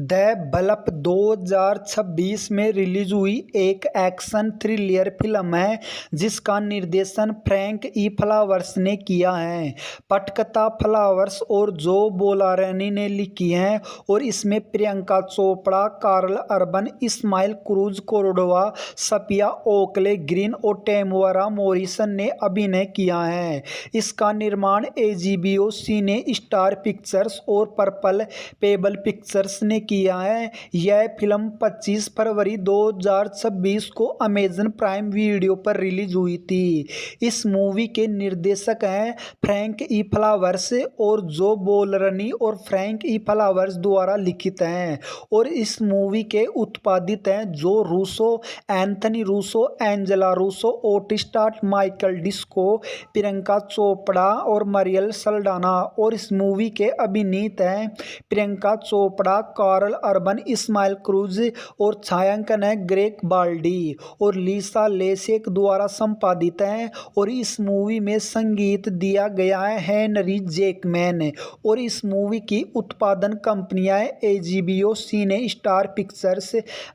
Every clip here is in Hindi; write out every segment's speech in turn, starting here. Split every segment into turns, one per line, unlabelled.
द बल्ब 2026 में रिलीज हुई एक एक्शन थ्रिलर फिल्म है जिसका निर्देशन फ्रैंक ई फ्लावर्स ने किया है। पटकथा फ्लावर्स और जो बोलारानी ने लिखी है और इसमें Priyanka Chopra, Karl Urban, Ismael Cruz Cordova, Safia Oakley Green और टेमुरा मॉरिसन ने अभिनय किया है। इसका निर्माण एजीबीओ सिने स्टार पिक्चर्स और पर्पल पेबल पिक्चर्स ने किया है। यह फिल्म 25 फरवरी 2026 को अमेजन प्राइम वीडियो पर रिलीज हुई थी। इस मूवी के निर्देशक हैं फ्रैंक ई फ्लावर्स और जो बोलरनी और फ्रैंक ई फ्लावर्स द्वारा लिखित हैं और इस मूवी के उत्पादित हैं जो Russo, Anthony Russo, Angela Russo, ओटिस्टाट, Michael Disco, Priyanka Chopra और मरियल सल्डाना। और इस मूवी के अभिनीत हैं Priyanka Chopra, Karl Urban, Ismael Cruz और छायांकन है ग्रेग बाल्डी और लीसा लेसेक द्वारा संपादित है। और इस मूवी में संगीत दिया गया है हेनरी जैकमैन और इस मूवी की उत्पादन कंपनियां एजीबीओ सिने स्टार पिक्चर्स,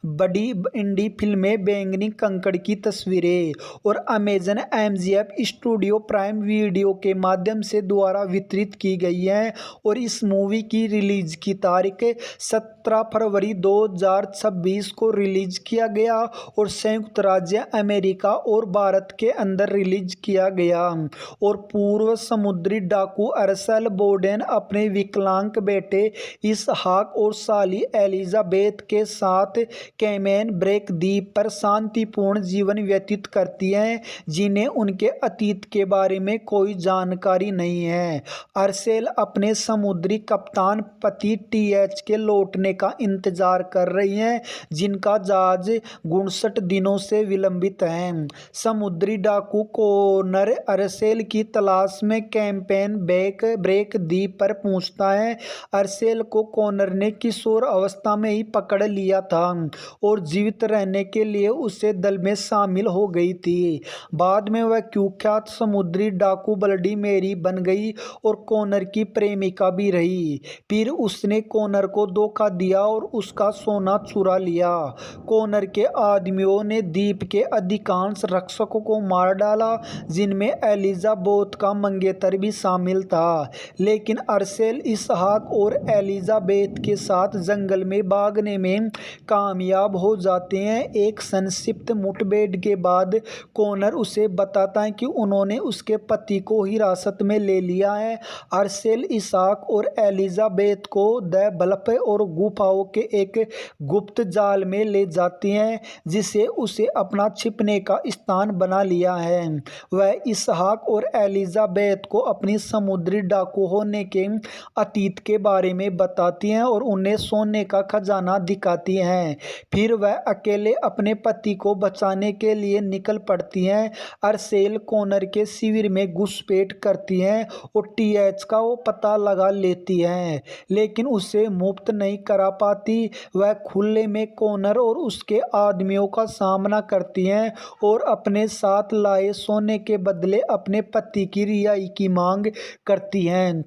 बड़ी इंडी फिल्में बैंगनी कंकड़ की तस्वीरें और Amazon MGF studio prime video के माध्यम से द्वारा वितरित की गई है। और इस मूवी की रिलीज की तारीख 17 फरवरी 2026 को रिलीज किया गया और संयुक्त राज्य अमेरिका और भारत के अंदर रिलीज किया गया। और पूर्व समुद्री डाकू अरसेल बोडेन अपने विकलांग बेटे इसहाक और साली एलिजाबेथ के साथ कैमेन ब्रेक द्वीप पर शांतिपूर्ण जीवन व्यतीत करती हैं जिन्हें उनके अतीत के बारे में कोई जानकारी नहीं है। अरसेल अपने समुद्री कप्तान पति टीएच के लौटने का इंतजार कर रही हैं जिनका जहाज 59 दिनों से विलंबित है। समुद्री डाकू कोनर अरसेल की तलाश में कैंपेन ब्रेक द्वीप पर पहुंचता है। अरसेल को कोनर ने किशोर अवस्था में ही पकड़ लिया था और जीवित रहने के लिए उसे दल में शामिल हो गई थी। बाद में वह कुख्यात समुद्री डाकू ब्लडी मेरी बन गई और कोनर की प्रेमिका भी रही। फिर उसने कोनर को धोखा दिया और उसका सोना चुरा लिया। कोनर के आदमियों ने द्वीप के अधिकांश रक्षकों को मार डाला जिनमें एलिजाबेथ का मंगेतर भी शामिल था। लेकिन अरसेल इसहाक और एलिजाबेथ के साथ जंगल में भागने में कामयाब हो जाते हैं। एक संक्षिप्त मुठभेड़ के बाद कोनर उसे बताता है कि उन्होंने उसके पति को हिरासत में ले लिया है। अरसेल इसहाक और एलिजाबेथ को द बल्ब और गुफाओं के एक गुप्त जाल में ले जाती हैं जिसे उसे अपना छिपने का स्थान बना लिया है। वह इसहाक और एलिजाबेथ को अपनी समुद्री डाकू होने के अतीत के बारे में बताती हैं और उन्हें सोने का खजाना दिखाती हैं। फिर वह अकेले अपने पति को बचाने के लिए निकल पड़ती हैं। अरसेल कोनर के शिविर में घुसपैठ करती हैं और टीएच का वो पता लगा लेती हैं लेकिन उसे मुक्त नहीं करा पाती। वह खुले में कोनर और उसके आदमियों का सामना करती हैं और अपने साथ लाए सोने के बदले अपने पति की रिहाई की मांग करती हैं।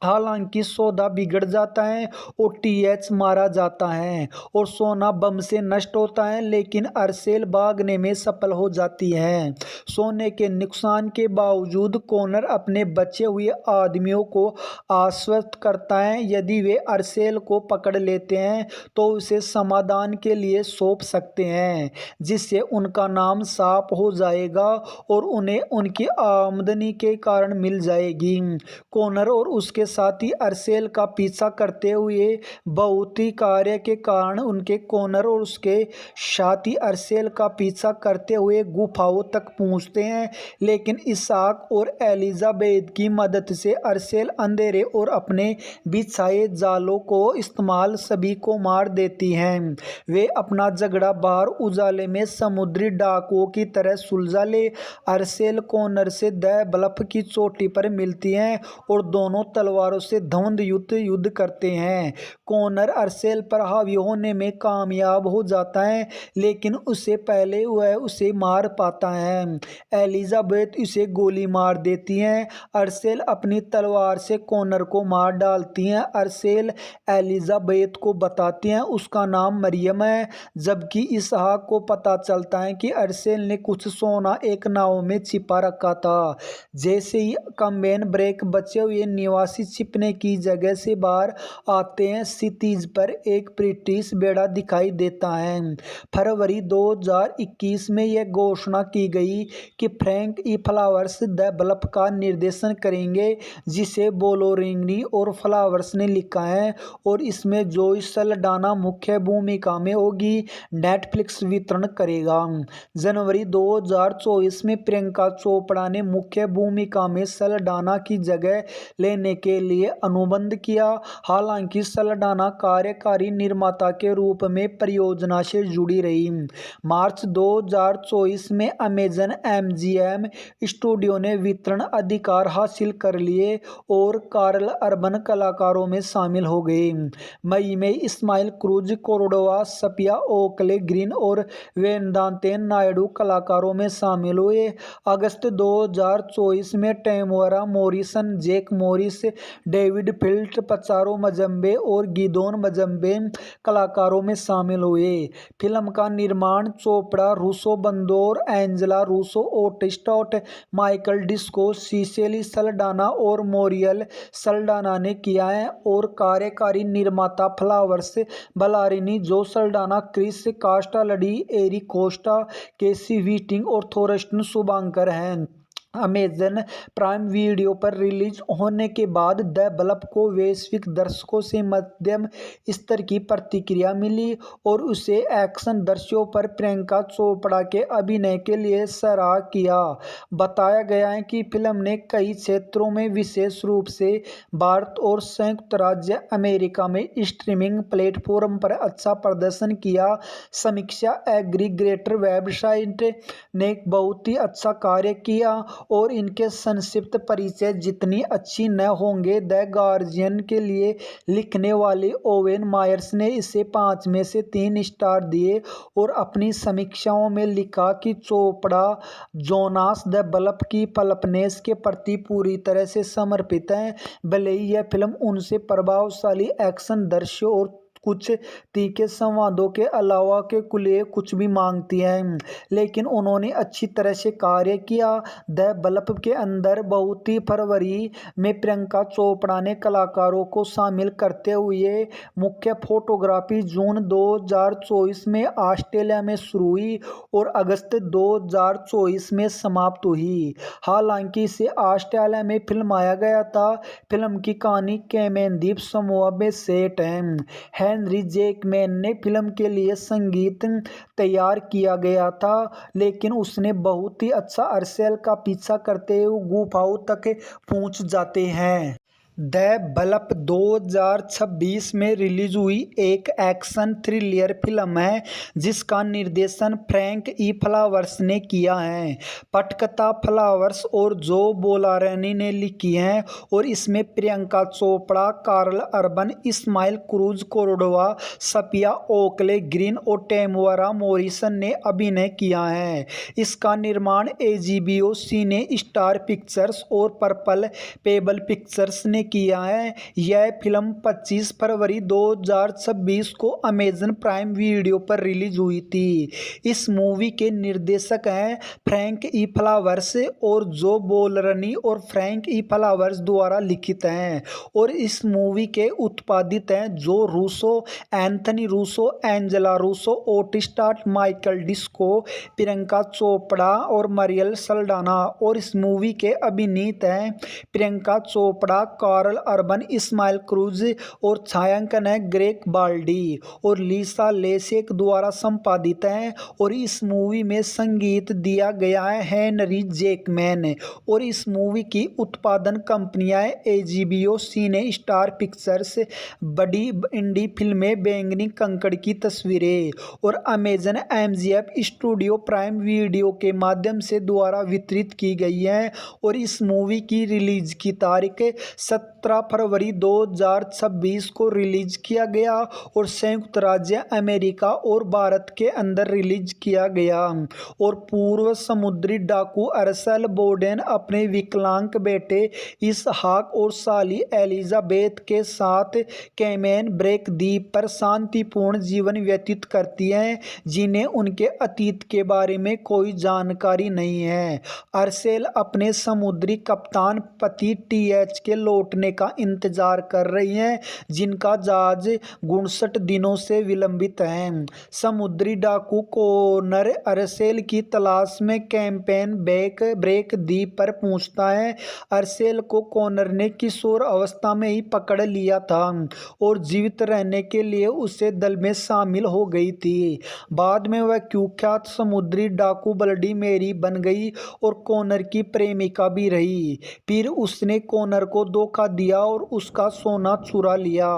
हालांकि सौदा बिगड़ जाता है और टीएच मारा जाता है और सोना बम से नष्ट होता है लेकिन अरसेल भागने में सफल हो जाती है। सोने के नुकसान के बावजूद कोनर अपने बचे हुए आदमियों को आश्वस्त करता है यदि वे अरसेल को पकड़ लेते हैं तो उसे समाधान के लिए सौंप सकते हैं जिससे उनका नाम साफ हो जाएगा और उन्हें उनकी आमदनी के कारण मिल जाएगी। कोनर और उसके साथ ही अरसेल का पीछा करते हुए बहुत ही कार्य के कारण उनके कोनर और उसके साथी अरसेल का पीछा करते हुए गुफाओं तक पहुंचते हैं। लेकिन इसहाक और एलिजाबेथ की मदद से अरसेल अंधेरे और अपने बिछाए जालों को इस्तेमाल सभी को मार देती हैं। वे अपना झगड़ा बाहर उजाले में समुद्री डाकुओं की तरह सुलझा ले। अरसेल कोनर से द बल्ब की चोटी पर मिलती हैं और दोनों तलवार तलवारों से धुंध युद्ध करते हैं। कॉनर अर्सेल पर हावी होने में कामयाब हो जाता है, लेकिन उससे पहले वह उसे मार पाता है। एलिजाबेथ उसे गोली मार देती है। अर्सेल अपनी तलवार से कॉनर को मार डालती है। अर्सेल एलिजाबेथ को बताती हैं उसका नाम मरियम है, जबकि इसहाक को पता चलता है कि अर्सेल ने कुछ सोना एक नाव में छिपा रखा था। जैसे ही कम्बेन ब्रेक बचे हुए निवासी छिपने की जगह से बाहर आते हैं, सिटीज पर एक ब्रिटिश बेड़ा दिखाई देता है। फरवरी 2021 में यह घोषणा की गई कि Frank E Flowers the bulb का निर्देशन करेंगे, जिसे बोलोरिंगनी और फ्लावर्स ने लिखा है, और इसमें जोई सल्डाना मुख्य भूमिका में होगी। नेटफ्लिक्स वितरण करेगा। जनवरी 2024 में प्रियंका चोपड़ा ने मुख्य भूमिका में सल्डाना की जगह लेने के लिए अनुबंध किया। हालांकि सल्डाना कार्यकारी निर्माता के रूप में परियोजना से जुड़ी रही। मार्च 2024 में अमेजन MGM स्टूडियो ने वितरण अधिकार हासिल कर लिए और कार्ल अर्बन कलाकारों में शामिल हो गए। मई में Ismael Cruz Cordova, सपिया Oakley Green और वेदांते नायडू कलाकारों में शामिल हुए। अगस्त 2024 में Temora Morrison, Jack Morris, David फिल्ट, पचारो मजम्बे और गिदोन मजम्बे कलाकारों में शामिल हुए। फिल्म का निर्माण चोपड़ा, रूसो बंदोर, Angela Russo, ओटिस्टॉट, Michael Disco, Cicely Saldana और मोरियल सल्डाना ने किया है, और कार्यकारी निर्माता फ्लावर्स बलारिनी, जो सल्डाना, क्रिस कास्टालडी, एरिक कोस्टा, केसी वीटिंग और थोरस्टन शुभांकर हैं। अमेजन प्राइम वीडियो पर रिलीज होने के बाद द बल्ब को वैश्विक दर्शकों से मध्यम स्तर की प्रतिक्रिया मिली और उसे एक्शन दृश्यों पर प्रियंका चोपड़ा के अभिनय के लिए सराहा किया। बताया गया है कि फिल्म ने कई क्षेत्रों में, विशेष रूप से भारत और संयुक्त राज्य अमेरिका में स्ट्रीमिंग प्लेटफॉर्म पर अच्छा प्रदर्शन किया। समीक्षा एग्रीगेटर वेबसाइट ने बहुत ही अच्छा कार्य किया और इनके संक्षिप्त परिचय जितनी अच्छी न होंगे। द गार्जियन के लिए लिखने वाले ओवेन मायर्स ने इसे 5 में से 3 स्टार दिए और अपनी समीक्षाओं में लिखा कि चोपड़ा जोनास द बल्ब की पल्पनेस के प्रति पूरी तरह से समर्पित है। भले ही यह फिल्म उनसे प्रभावशाली एक्शन दृश्यों और कुछ तीखे संवादों के अलावा के कुलिए कुछ भी मांगती है, लेकिन उन्होंने अच्छी तरह से कार्य किया। द बल्ब के अंदर बहुत ही फरवरी में प्रियंका चोपड़ा ने कलाकारों को शामिल करते हुए मुख्य फोटोग्राफी जून 2024 में ऑस्ट्रेलिया में शुरू हुई और अगस्त 2024 में समाप्त हुई। हालांकि इसे ऑस्ट्रेलिया में फिल्माया गया था। फिल्म की कहानी कैमेन द्वीप समूह में सेट है। हेनरी जैकमैन ने फिल्म के लिए संगीत तैयार किया गया था, लेकिन उसने बहुत ही अच्छा अर्सेल का पीछा करते हुए गुफाओं तक पहुंच जाते हैं। द बल्ब 2026 में रिलीज हुई एक एक्शन थ्रिलर फिल्म है जिसका निर्देशन फ्रैंक ई फ्लावर्स ने किया है। पटकथा फ्लावर्स और जो बोलारनी ने लिखी है और इसमें Priyanka Chopra, Karl Urban, Ismael Cruz Cordova, सपिया Oakley Green और टेमोरा मॉरिसन ने अभिनय किया है। इसका निर्माण HBO सिने स्टार पिक्चर्स और पर्पल पेबल पिक्चर्स ने किया है। यह फिल्म 25 फरवरी 2026 को अमेजन प्राइम वीडियो पर रिलीज हुई थी। इस मूवी के निर्देशक हैं फ्रैंक ई फ्लावर्स और जो बोलरनी और फ्रैंक ई फ्लावर्स द्वारा लिखित हैं, और इस मूवी के उत्पादित हैं जो Russo, Anthony Russo, Angela Russo, ओटिस्टॉट, Michael Disco, Priyanka Chopra और मरियल सल्डाना। और इस मूवी के अभिनीत हैं Priyanka Chopra, Karl Urban, Ismael Cruz और छायांकन है ग्रेग बाल्डी और लीसा लेसेक द्वारा संपादित है। और इस मूवी में संगीत दिया गया है हेनरी जैकमैन और इस मूवी की उत्पादन कंपनियां HBO सिने स्टार पिक्चर्स, बड़ी इंडी फिल्में बैंगनी कंकड़ की तस्वीरें और Amazon MGM studio prime video के माध्यम से द्वारा वितरित की गई है। और इस मूवी की रिलीज की तारीख 17 फरवरी 2026 को रिलीज किया गया और संयुक्त राज्य अमेरिका और भारत के अंदर रिलीज किया गया। और पूर्व समुद्री डाकू अरसेल बोर्डेन अपने विकलांग बेटे इसहाक और साली एलिजाबेथ के साथ कैमेन ब्रेक द्वीप पर शांतिपूर्ण जीवन व्यतीत करती हैं, जिन्हें उनके अतीत के बारे में कोई जानकारी नहीं है। अरसेल अपने समुद्री कप्तान पति टीएच के लौटने का इंतजार कर रही हैं, जिनका जहाज 59 दिनों से विलंबित है। समुद्री डाकू कॉनर अरसेल की तलाश में कैम्पेन ब्रेक द्वीप पर पहुंचता है। अरसेल को कॉनर ने किशोर अवस्था में ही पकड़ लिया था और जीवित रहने के लिए उसे दल में शामिल हो गई थी। बाद में वह कुख्यात समुद्री डाकू ब्लडी मेरी बन गई और कॉनर की प्रेमिका भी रही। फिर उसने कॉनर को धोखा दिया और उसका सोना चुरा लिया।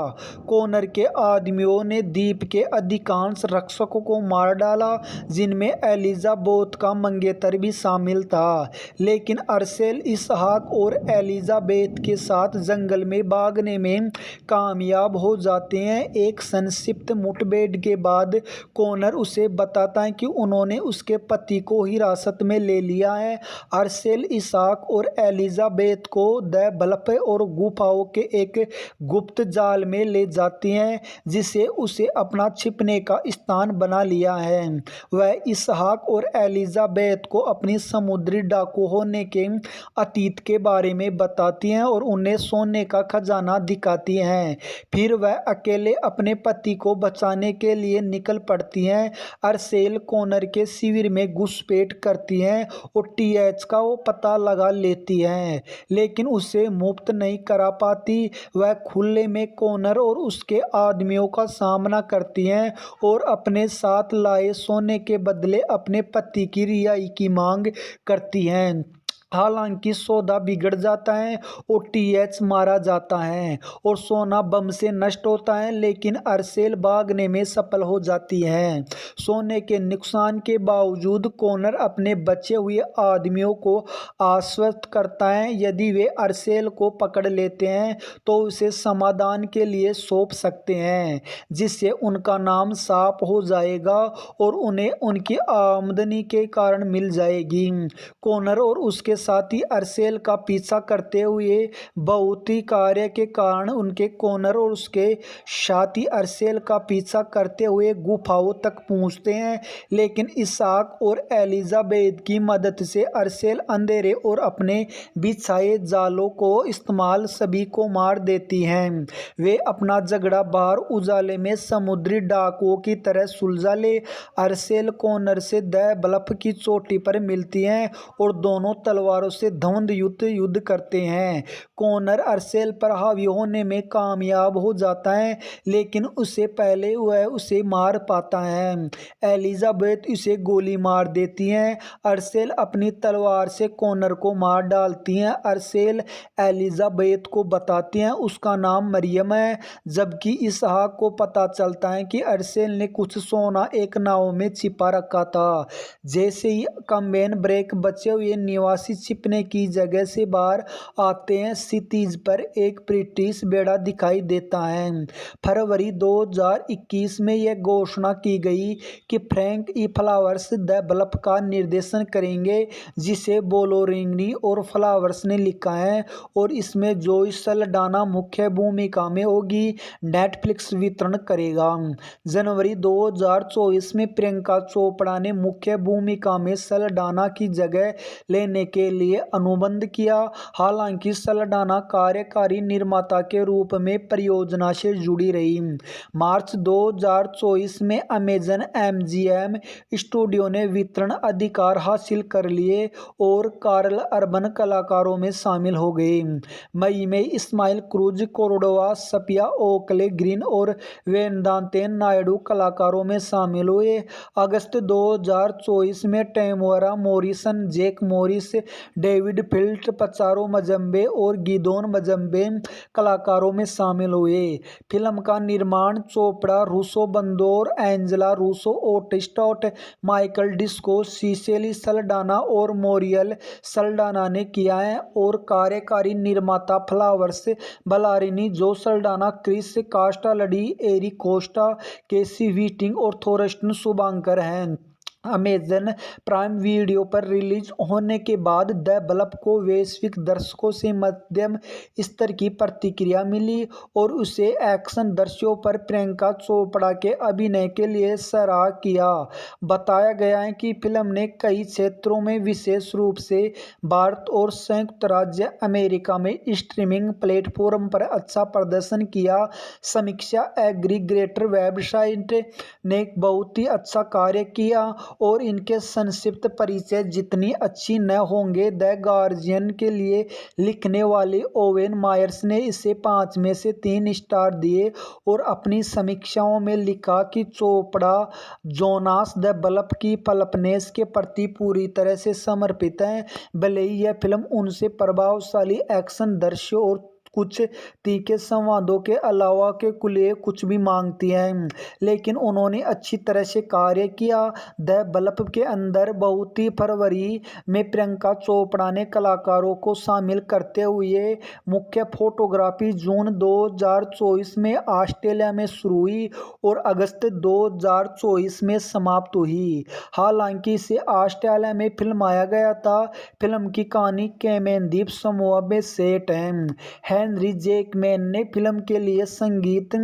कॉनर के आदमियों ने द्वीप के अधिकांश रक्षकों को मार डाला, जिनमें एलिजाबेथ का मंगेतर भी शामिल था। लेकिन अरसेल इसहाक और एलिजाबेथ के साथ जंगल में भागने में कामयाब हो जाते हैं। एक संक्षिप्त मुठभेड़ के बाद कॉनर उसे बताता है कि उन्होंने उसके पति को हिरासत में ले लिया है। अरसेल इसहाक और एलिजाबेथ को द ब्लफ और गुफाओं के एक गुप्त जाल में ले जाती हैं, जिसे उसे अपना छिपने का स्थान बना लिया है। वह इसहाक और एलिजाबेथ को अपनी समुद्री डाकू होने के अतीत के बारे में बताती हैं और उन्हें सोने का खजाना दिखाती हैं। फिर वह अकेले अपने पति को बचाने के लिए निकल पड़ती हैं। अरसेल कॉनर के शिविर में घुसपैठ करती हैं और टीएच का वो पता लगा लेती हैं, लेकिन उसे मुक्त नहीं करा पाती। वह खुले में कॉनर और उसके आदमियों का सामना करती हैं और अपने साथ लाए सोने के बदले अपने पति की रिहाई की मांग करती हैं। हालांकि सौदा बिगड़ जाता है और टीएच मारा जाता है और सोना बम से नष्ट होता है, लेकिन अरसेल भागने में सफल हो जाती है। सोने के नुकसान के बावजूद कॉनर अपने बचे हुए आदमियों को आश्वस्त करता है यदि वे अरसेल को पकड़ लेते हैं तो उसे समाधान के लिए सौंप सकते हैं, जिससे उनका नाम साफ हो जाएगा और उन्हें उनकी आमदनी के कारण मिल जाएगी। कॉनर और उसके साथ ही अरसेल का पीछा करते हुए बहुत ही कार्य के कारण उनके कॉनर और उसके साथी अरसेल का पीछा करते हुए गुफाओं तक पहुंचते हैं, लेकिन इसहाक और एलिजाबेथ की मदद से अरसेल अंधेरे और अपने बिछाए जालों को इस्तेमाल सभी को मार देती हैं। वे अपना झगड़ा बाहर उजाले में समुद्री डाकुओं की तरह सुलझा ले। अरसेल कॉनर से द ब्लफ की चोटी पर मिलती हैं और दोनों तलवारों से धुंध युद्ध करते हैं। कॉनर अरसेल पर हावी होने में कामयाब हो जाता है, लेकिन उससे पहले वह उसे मार पाता है। एलिजाबेथ उसे गोली मार देती है। अरसेल अपनी तलवार से कॉनर को मार डालती हैं। अरसेल एलिजाबेथ को बताती हैं उसका नाम मरियम है, जबकि इसहाक को पता चलता है कि अरसेल ने कुछ सोना एक नाव में छिपा रखा था। जैसे ही कैम्पेन ब्रेक बचे हुए निवासी छिपने की जगह से बाहर आते हैं, क्षितिज पर एक ब्रिटिश बेड़ा दिखाई देता है। फरवरी 2021 में यह घोषणा की गई कि Frank E Flowers The Bluff का निर्देशन करेंगे, जिसे बोलोरिंगनी और फ्लावर्स ने लिखा है और इसमें जोई सल्डाना मुख्य भूमिका में होगी। नेटफ्लिक्स वितरण करेगा। जनवरी 2024 में प्रियंका चोपड़ा ने मुख्य भूमिका में सल्डाना की जगह लेने के लिए अनुबंध किया। हालांकि सल्डाना कार्यकारी निर्माता के रूप में परियोजना से जुड़ी रही। मार्च 2024 में अमेजन एमजीएम स्टूडियो ने वितरण अधिकार हासिल कर लिए और कार्ल अर्बन कलाकारों में शामिल हो गए। मई में Ismael Cruz Cordova, सपिया Oakley Green और वेदांतेन नायडू कलाकारों में शामिल हुए। अगस्त 2024 में Temora Morrison, Jack Morris, David फिल्ट, पचारो मजम्बे और गिदोन मजम्बे कलाकारों में शामिल हुए। फिल्म का निर्माण चोपड़ा, रूसो बंदोर, Angela Russo, ओटिस्टॉट, Michael Disco, Cicely Saldana और मोरियल सल्डाना ने किया है और कार्यकारी निर्माता फ्लावर्स बलारिनी, जो सल्डाना, क्रिस कास्टालडी, एरिक कोस्टा, केसी व्हिटिंग और थोरस्टन शुभांकर हैं। अमेजन प्राइम वीडियो पर रिलीज होने के बाद द बल्ब को वैश्विक दर्शकों से मध्यम स्तर की प्रतिक्रिया मिली और उसे एक्शन दृश्यों पर प्रियंका चोपड़ा के अभिनय के लिए सराहा किया। बताया गया है कि फिल्म ने कई क्षेत्रों में, विशेष रूप से भारत और संयुक्त राज्य अमेरिका में स्ट्रीमिंग प्लेटफॉर्म पर अच्छा प्रदर्शन किया। समीक्षा एग्रीगेटर वेबसाइट ने बहुत ही अच्छा कार्य किया और इनके संक्षिप्त परिचय जितनी अच्छी न होंगे। द गार्जियन के लिए लिखने वाले ओवेन मायर्स ने इसे 5 में से 3 स्टार दिए और अपनी समीक्षाओं में लिखा कि चोपड़ा जोनास द बल्ब की पल्पनेस के प्रति पूरी तरह से समर्पित है। भले ही यह फिल्म उनसे प्रभावशाली एक्शन दृश्यों और कुछ तीखे संवादों के अलावा के कुछ कुछ भी मांगती है, लेकिन उन्होंने अच्छी तरह से कार्य किया। द बल्ब के अंदर बहुत ही फरवरी में प्रियंका चोपड़ा ने कलाकारों को शामिल करते हुए मुख्य फोटोग्राफी जून 2024 में ऑस्ट्रेलिया में शुरू हुई और अगस्त 2024 में समाप्त हुई। हालांकि इसे ऑस्ट्रेलिया में फिल्माया गया था। फिल्म की कहानी कैमेन द्वीप समूह में सेट है। हेनरी जैकमैन ने फिल्म के लिए संगीत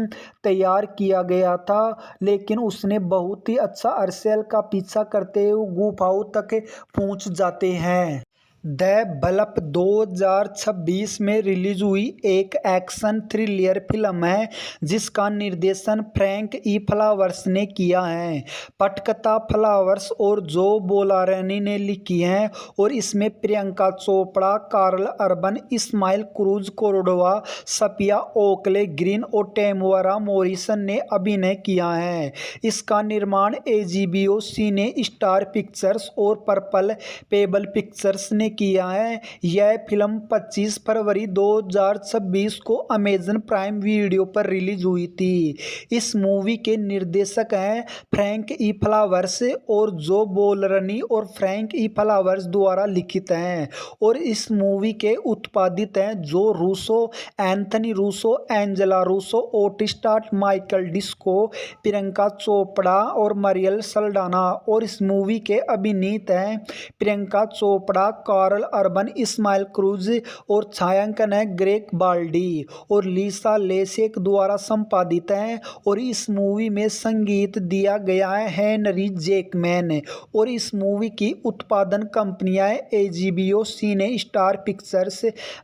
तैयार किया गया था, लेकिन उसने बहुत ही अच्छा अर्सेल का पीछा करते हुए गुफाओं तक पहुंच जाते हैं। द बल्ब 2026 में रिलीज हुई एक एक्शन थ्रिलर फिल्म है जिसका निर्देशन फ्रैंक ई फ्लावर्स ने किया है। पटकथा फ्लावर्स और जो बोलारनी ने लिखी है और इसमें Priyanka Chopra, Karl Urban, Ismael Cruz Cordova, Safia Oakley Green और टेमुरा मॉरिसन ने अभिनय किया है। इसका निर्माण एजीबीओ सिने स्टार पिक्चर्स और पर्पल पेबल पिक्चर्स ने किया है। यह फिल्म 25 फरवरी 2026 को अमेजन प्राइम वीडियो पर रिलीज हुई थी। इस मूवी के निर्देशक हैं फ्रैंक ई फ्लावर्स और जो बोलरनी और फ्रैंक ई फ्लावर्स द्वारा लिखित हैं और इस मूवी के उत्पादित हैं जो Russo, Anthony Russo, Angela Russo, ओटिस्टॉट, Michael Disco, Priyanka Chopra और मरियल सल्डाना और इस मूवी के अभिनीत हैं Priyanka Chopra, Karl Urban, Ismael Cruz और छायांकन है ग्रेग बाल्डी और लीसा लेसेक द्वारा संपादित है और इस मूवी में संगीत दिया गया है हेनरी जैकमैन और इस मूवी की उत्पादन कंपनियां एजीबीओ सिने स्टार पिक्चर्स,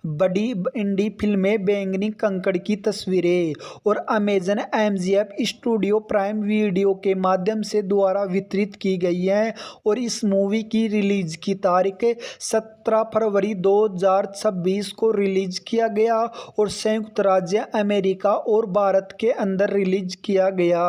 बड़ी इंडी फिल्में बैंगनी कंकड़ की तस्वीरें और Amazon MGF studio prime video के माध्यम से द्वारा वितरित की गई है और इस मूवी की रिलीज की तारीख 17 फरवरी 2026 को रिलीज किया गया और संयुक्त राज्य अमेरिका और भारत के अंदर रिलीज किया गया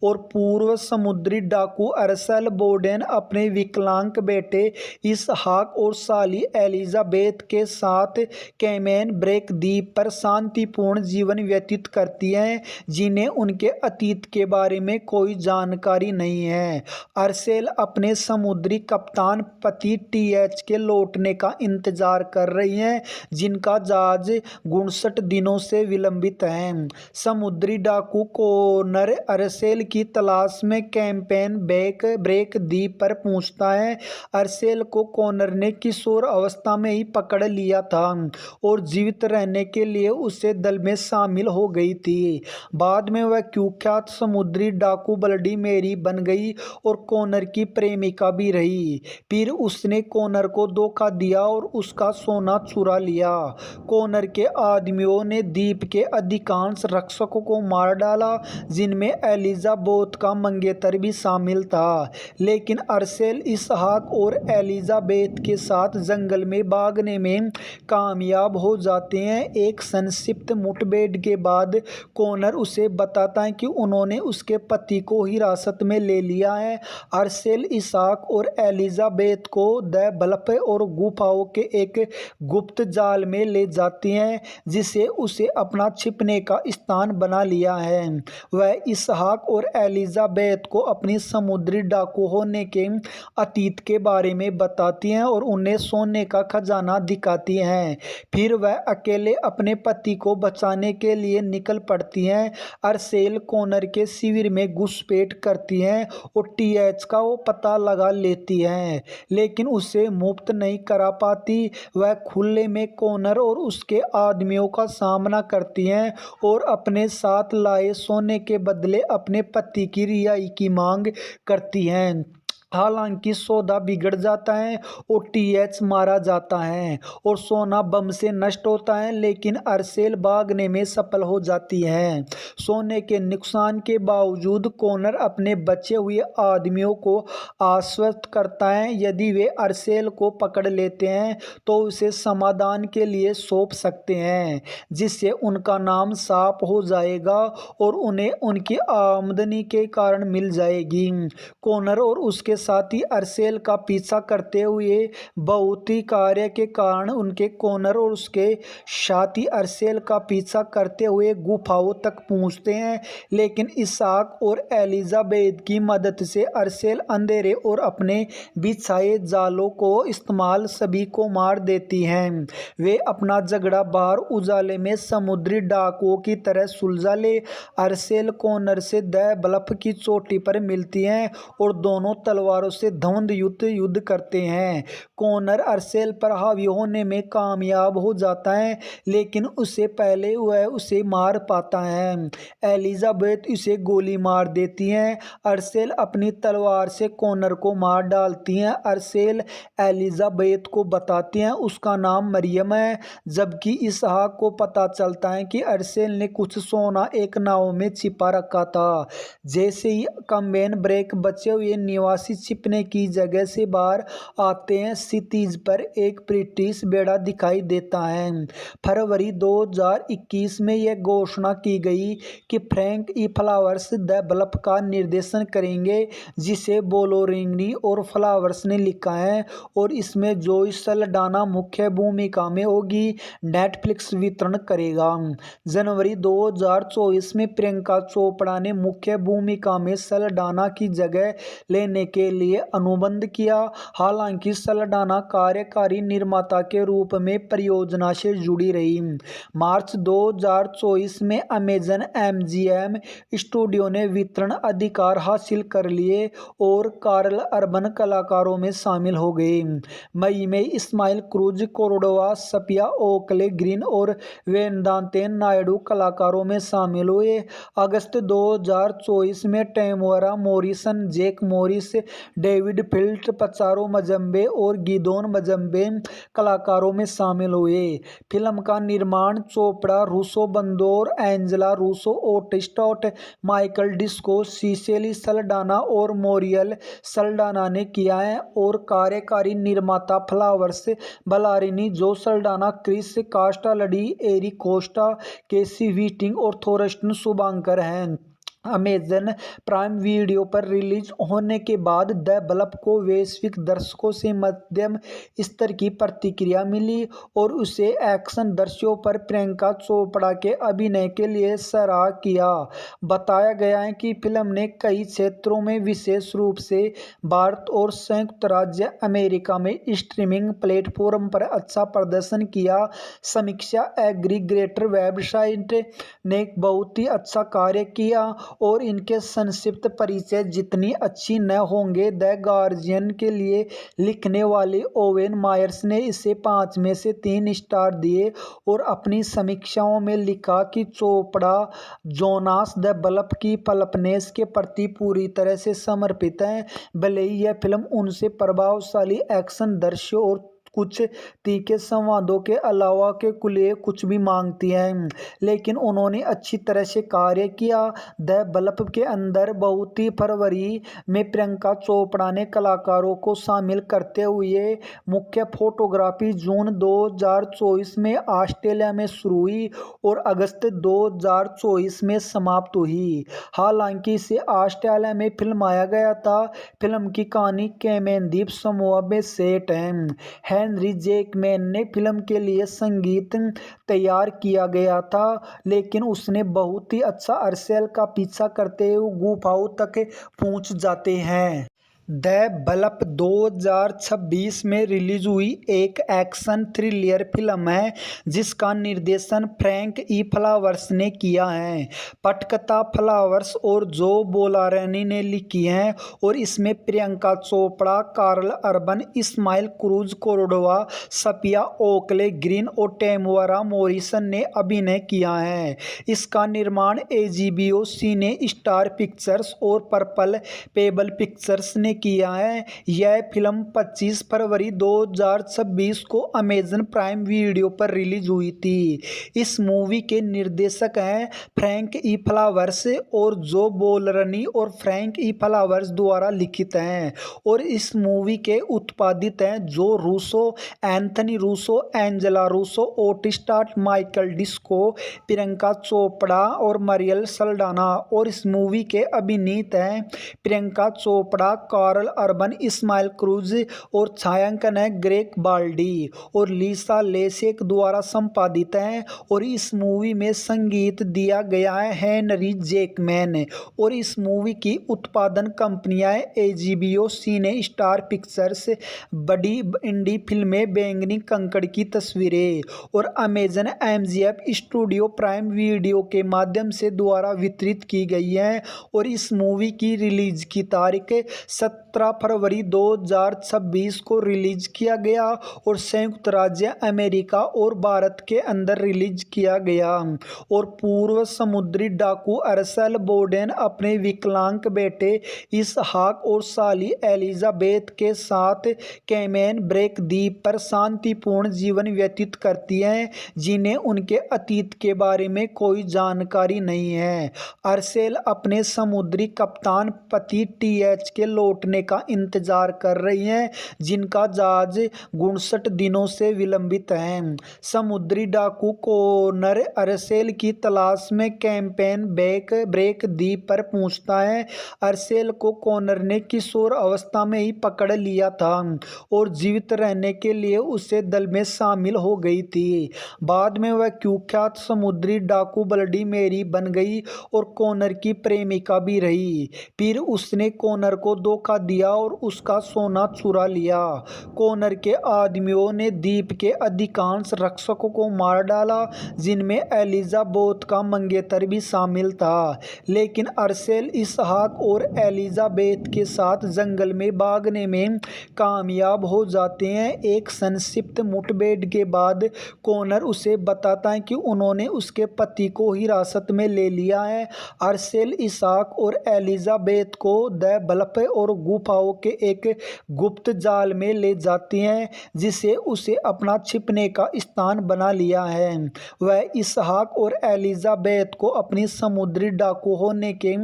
और पूर्व समुद्री डाकू अरसेल बोडेन अपने विकलांग बेटे इसहाक और साली एलिजाबेथ के साथ कैमेन ब्रेक द्वीप पर शांतिपूर्ण जीवन व्यतीत करती हैं, जिन्हें उनके अतीत के बारे में कोई जानकारी नहीं है। अरसेल अपने समुद्री कप्तान पति टीएच के लौटने का इंतजार कर रही हैं, जिनका जहाज 59 दिनों से विलंबित है। समुद्री डाकू कोनर अरसेल की तलाश में कैंपेन ब्रेक द्वीप पर पहुंचता है। अरसेल को कोनर ने किशोर अवस्था में ही पकड़ लिया था और जीवित रहने के लिए उसे दल में शामिल हो गई थी। बाद में वह कुख्यात समुद्री डाकू ब्लडी मेरी बन गई और कोनर की प्रेमिका भी रही। फिर उसने कोनर को धोखा दिया और उसका सोना चुरा लिया। कोनर के आदमियों ने द्वीप के अधिकांश रक्षकों को मार डाला, जिनमें एलिजाबेथ का मंगेतर भी शामिल था, लेकिन अरसेल इसहाक और एलिजाबेथ के साथ जंगल में भागने में कामयाब हो जाते हैं। एक संक्षिप्त मुठभेड़ के बाद कोनर उसे बताता है कि उन्होंने उसके पति को हिरासत में ले लिया है। अरसेल इसहाक और एलिजाबेथ को द बल्ब और गुफाओं के एक गुप्त जाल में ले जाती हैं जिसे उसे अपना छिपने का स्थान बना लिया है। वह इसहाक और एलिजाबेथ को अपनी समुद्री डाकू होने के अतीत के बारे में बताती हैं और उन्हें सोने का खजाना दिखाती हैं। फिर वह अकेले अपने पति को बचाने के लिए निकल पड़ती हैं। अरसेल कॉनर के शिविर में घुसपैठ करती हैं और टीएच का वो पता लगा लेती हैं, लेकिन उसे मुक्त नहीं करा पाती। वह खुले में कॉनर और उसके आदमियों का सामना करती हैं और अपने साथ लाए सोने के बदले अपने पति की रिहाई की मांग करती हैं। हालांकि सौदा बिगड़ जाता है और टीएच मारा जाता है और सोना बम से नष्ट होता है, लेकिन अरसेल भागने में सफल हो जाती है। सोने के नुकसान के बावजूद कॉनर अपने बचे हुए आदमियों को आश्वस्त करता है यदि वे अरसेल को पकड़ लेते हैं तो उसे समाधान के लिए सौंप सकते हैं, जिससे उनका नाम साफ हो जाएगा और उन्हें उनकी आमदनी के कारण मिल जाएगी। कॉनर और उसके साथ ही अरसेल का पीछा करते हुए बहुत ही कार्य के कारण उनके कॉनर और उसके साथी अरसेल का पीछा करते हुए गुफाओं तक पहुंचते हैं, लेकिन इसहाक और एलिजाबेथ की मदद से अरसेल अंधेरे और अपने बिछाए जालों को इस्तेमाल सभी को मार देती हैं। वे अपना झगड़ा बाहर उजाले में समुद्री डाकुओं की तरह सुलझा ले। अरसेल कॉनर से द ब्लफ की चोटी पर मिलती हैं और दोनों तलवारों से धुंध युद्ध करते हैं। कॉनर अरसेल पर हावी होने में कामयाब हो जाता है, लेकिन उससे पहले वह उसे मार पाता है। एलिजाबेथ उसे गोली मार देती हैं। अरसेल अपनी तलवार से कॉनर को मार डालती हैं। अरसेल एलिजाबेथ को बताती हैं उसका नाम मरियम है, जबकि इसहाक को पता चलता है कि अरसेल ने कुछ सोना एक नाव में छिपा रखा था। जैसे ही कम्बेन ब्रेक बचे हुए निवासी छिपने की जगह से बाहर आते हैं, क्षितिज पर एक ब्रिटिश बेड़ा दिखाई देता है। फरवरी 2021 में यह घोषणा की गई कि Frank E Flowers The Bluff का निर्देशन करेंगे, जिसे बोलोरिनी और फ्लावर्स ने लिखा है और इसमें जोई सल्डाना मुख्य भूमिका में होगी। नेटफ्लिक्स वितरण करेगा। जनवरी 2024 में प्रियंका चोपड़ा ने मुख्य भूमिका में सल्डाना की जगह लेने के लिए अनुबंध किया। हालांकि सल्डाना कार्यकारी निर्माता के रूप में परियोजना से जुड़ी रही। मार्च 2024 में अमेजन एमजीएम स्टूडियो ने वितरण अधिकार हासिल कर लिए और कार्ल अर्बन कलाकारों में शामिल हो गए। मई में Ismael Cruz, Cordova, सपिया Oakley Green और वेदांतेन नायडू कलाकारों में शामिल हुए। अगस्त 2024 में Temora Morrison, Jack Morris, David फिल्ट, पचारो मजम्बे और गिदोन मजम्बे कलाकारों में शामिल हुए। फिल्म का निर्माण चोपड़ा, रूसो बंदोर, Angela Russo, ओटिस्टॉट, Michael Disco, Cicely Saldana और मोरियल सल्डाना ने किया है और कार्यकारी निर्माता फ्लावर्स, बलारिनी, जो सल्डाना, क्रिस कास्टालडी, एरिक कोस्टा, केसी व्हिटिंग और थोरस्टन शुभांकर हैं। अमेजन प्राइम वीडियो पर रिलीज होने के बाद द ब्लफ को वैश्विक दर्शकों से मध्यम स्तर की प्रतिक्रिया मिली और उसे एक्शन दृश्यों पर प्रियंका चोपड़ा के अभिनय के लिए सराहा किया। बताया गया है कि फिल्म ने कई क्षेत्रों में, विशेष रूप से भारत और संयुक्त राज्य अमेरिका में स्ट्रीमिंग प्लेटफॉर्म पर अच्छा प्रदर्शन किया। समीक्षा एग्रीगेटर वेबसाइट ने बहुत ही अच्छा कार्य किया और इनके संक्षिप्त परिचय जितनी अच्छी न होंगे। द गार्जियन के लिए लिखने वाले ओवेन मायर्स ने इसे 5 में से 3 स्टार दिए और अपनी समीक्षाओं में लिखा कि चोपड़ा जोनास द ब्लफ की पल्पनेस के प्रति पूरी तरह से समर्पित है। भले ही यह फिल्म उनसे प्रभावशाली एक्शन दृश्यों और कुछ तीखे संवादों के अलावा के लिए कुछ भी मांगती है, लेकिन उन्होंने अच्छी तरह से कार्य किया। द ब्लफ के अंदर बहुत ही फरवरी में प्रियंका चोपड़ा ने कलाकारों को शामिल करते हुए मुख्य फोटोग्राफी जून 2024 में ऑस्ट्रेलिया में शुरू हुई और अगस्त 2024 में समाप्त हुई। हालांकि इसे ऑस्ट्रेलिया में फिल्माया गया था। फिल्म की कहानी कैमेन द्वीप समूह में सेट है। हेनरी जैकमैन ने फिल्म के लिए संगीत तैयार किया गया था, लेकिन उसने बहुत ही अच्छा अर्सेल का पीछा करते हुए गुफाओं तक पहुंच जाते हैं। द बल्ब 2026 में रिलीज हुई एक एक्शन थ्रिलर फिल्म है जिसका निर्देशन फ्रैंक ई फ्लावर्स ने किया है। पटकथा फ्लावर्स और जो बोलारनी ने लिखी है और इसमें Priyanka Chopra, Karl Urban, Ismael Cruz Cordova, Safia Oakley Green और टेमुरा मॉरिसन ने अभिनय किया है। इसका निर्माण एजीबीओ सिने स्टार पिक्चर्स और पर्पल पेबल पिक्चर्स ने किया है। यह फिल्म 25 फरवरी 2026 को अमेजन प्राइम वीडियो पर रिलीज हुई थी। इस मूवी के निर्देशक हैं फ्रैंक ई फ्लावर्स और जो बोलरनी और फ्रैंक ई फ्लावर्स द्वारा लिखित हैं और इस मूवी के उत्पादित हैं जो Russo, Anthony Russo, Angela Russo, Ottstott Michael Disco, Priyanka Chopra और मरियल सल्डाना। और इस मूवी के अभिनीत हैं Priyanka Chopra, Karl Urban, Ismael Cruz और छायांकन है ग्रेग बाल्डी और लीसा लेसेक द्वारा संपादित है। और इस मूवी में संगीत दिया गया है हेनरी जैकमैन और इस मूवी की उत्पादन कंपनियां एजीबीओ सिने स्टार पिक्चर्स, बड़ी इंडी फिल्में बैंगनी कंकड़ की तस्वीरें और Amazon MGF studio prime video के माध्यम से द्वारा वितरित की गई है। और इस मूवी की रिलीज की तारीख 17 फरवरी 2026 को रिलीज किया गया और संयुक्त राज्य अमेरिका और भारत के अंदर रिलीज किया गया। और पूर्व समुद्री डाकू अर्सेल बोडेन अपने विकलांग बेटे इसहाक और साली एलिजाबेथ के साथ कैमेन ब्रेक द्वीप पर शांतिपूर्ण जीवन व्यतीत करती हैं, जिन्हें उनके अतीत के बारे में कोई जानकारी नहीं है। अर्सेल अपने समुद्री कप्तान पति टीएच के लौटने का इंतजार कर रही हैं, जिनका जहाज 59 दिनों से विलंबित है। समुद्री डाकू कोनर अर्सेल की तलाश में कैंपेन ब्रेक द्वीप पर पहुंचता है। अर्सेल को कोनर ने किशोर अवस्था में ही पकड़ लिया था और जीवित रहने के लिए उसे दल में शामिल हो गई थी। बाद में वह कुख्यात समुद्री डाकू ब्लडी मेरी बन गई और कोनर की प्रेमिका भी रही। फिर उसने कोनर को धोखा दिया और उसका सोना चुरा लिया। कोनर के आदमियों ने द्वीप के अधिकांश रक्षकों को मार डाला, जिनमें एलिजाबेथ का मंगेतर भी शामिल था। लेकिन अर्सेल इसहाक और एलिजाबेथ के साथ जंगल में भागने में कामयाब हो जाते हैं। एक संक्षिप्त मुठभेड़ के बाद कोनर उसे बताता है कि उन्होंने उसके पति को हिरासत में ले लिया है। अर्सेल इसहाक और एलिजाबेथ को द बल्ब और गुफाओं के एक गुप्त जाल में ले जाती हैं, जिसे उसे अपना छिपने का स्थान बना लिया है। वह इसहाक और एलिजाबेथ को अपनी समुद्री डाकू होने के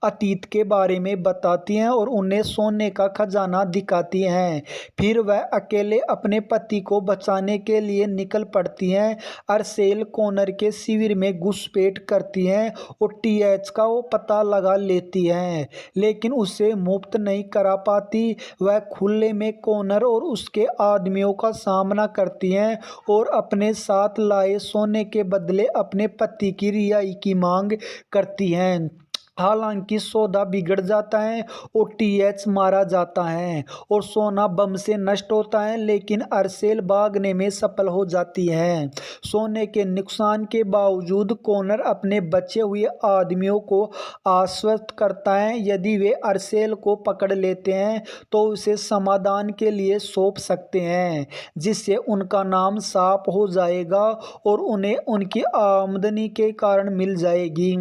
अतीत के बारे में बताती हैं और उन्हें सोने का खजाना दिखाती हैं। फिर वह अकेले अपने पति को बचाने के लिए निकल पड़ती हैं। अर्सेल कोनर के शिविर में घुसपैठ करती हैं और टीएच का वो पता लगा लेती हैं, लेकिन उसे मुक्त नहीं करा पाती। वह खुले में कोनर और उसके आदमियों का सामना करती हैं और अपने साथ लाए सोने के बदले अपने पति की रिहाई की मांग करती हैं। हालांकि सौदा बिगड़ जाता है और टीएच मारा जाता है और सोना बम से नष्ट होता है, लेकिन अर्सेल भागने में सफल हो जाती है। सोने के नुकसान के बावजूद कोनर अपने बचे हुए आदमियों को आश्वस्त करता है यदि वे अर्सेल को पकड़ लेते हैं तो उसे समाधान के लिए सौंप सकते हैं, जिससे उनका नाम साफ हो जाएगा और उन्हें उनकी आमदनी के कारण मिल जाएगी।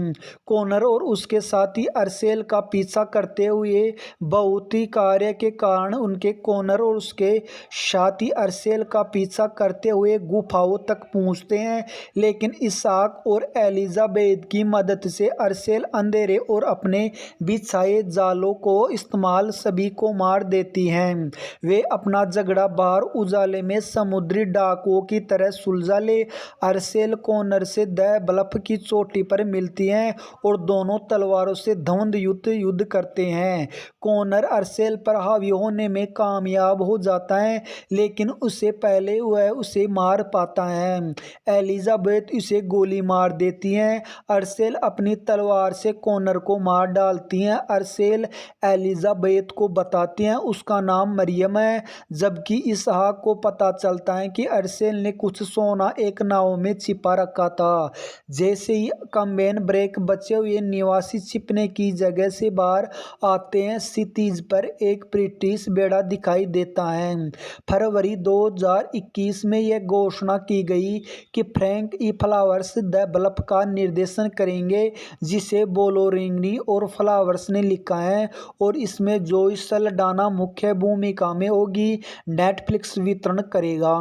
कोनर और उसके साथी अर्सेल का पीछा करते हुए बहुत ही कार्य के कारण उनके कोनर और उसके साथी अर्सेल का पीछा करते हुए गुफाओं तक पहुंचते हैं, लेकिन इसहाक और एलिजाबेथ की मदद से अर्सेल अंधेरे और अपने बिछाए जालों को इस्तेमाल सभी को मार देती हैं। वे अपना झगड़ा बाहर उजाले में समुद्री डाकुओं की तरह सुलझा ले। अर्सेल कोनर से द बल्ब की चोटी पर मिलती हैं और दोनों तलवार तलवारों से युद्ध करते हैं। कॉनर अर्सेल पर हावी होने में कामयाब हो जाता है, लेकिन उससे पहले वह उसे मार पाता है। एलिजाबेथ उसे गोली मार देती है। अर्सेल अपनी तलवार से कॉनर को मार डालती है। अर्सेल एलिजाबेथ को बताती हैं उसका नाम मरियम है, जबकि इसहाक को पता चलता है कि अर्सेल ने कुछ सोना एक नाव में छिपा रखा था। जैसे ही कम्बेन ब्रेक बचे हुए निवासी छिपने की जगह से बाहर आते हैं, सिटीज पर एक ब्रिटिश बेड़ा दिखाई देता है। फरवरी 2021 में यह घोषणा की गई कि Frank E Flowers The Bluff का निर्देशन करेंगे, जिसे बोलोरिनी और फ्लावर्स ने लिखा है, और इसमें जोई सल्डाना मुख्य भूमिका में होगी। नेटफ्लिक्स वितरण करेगा।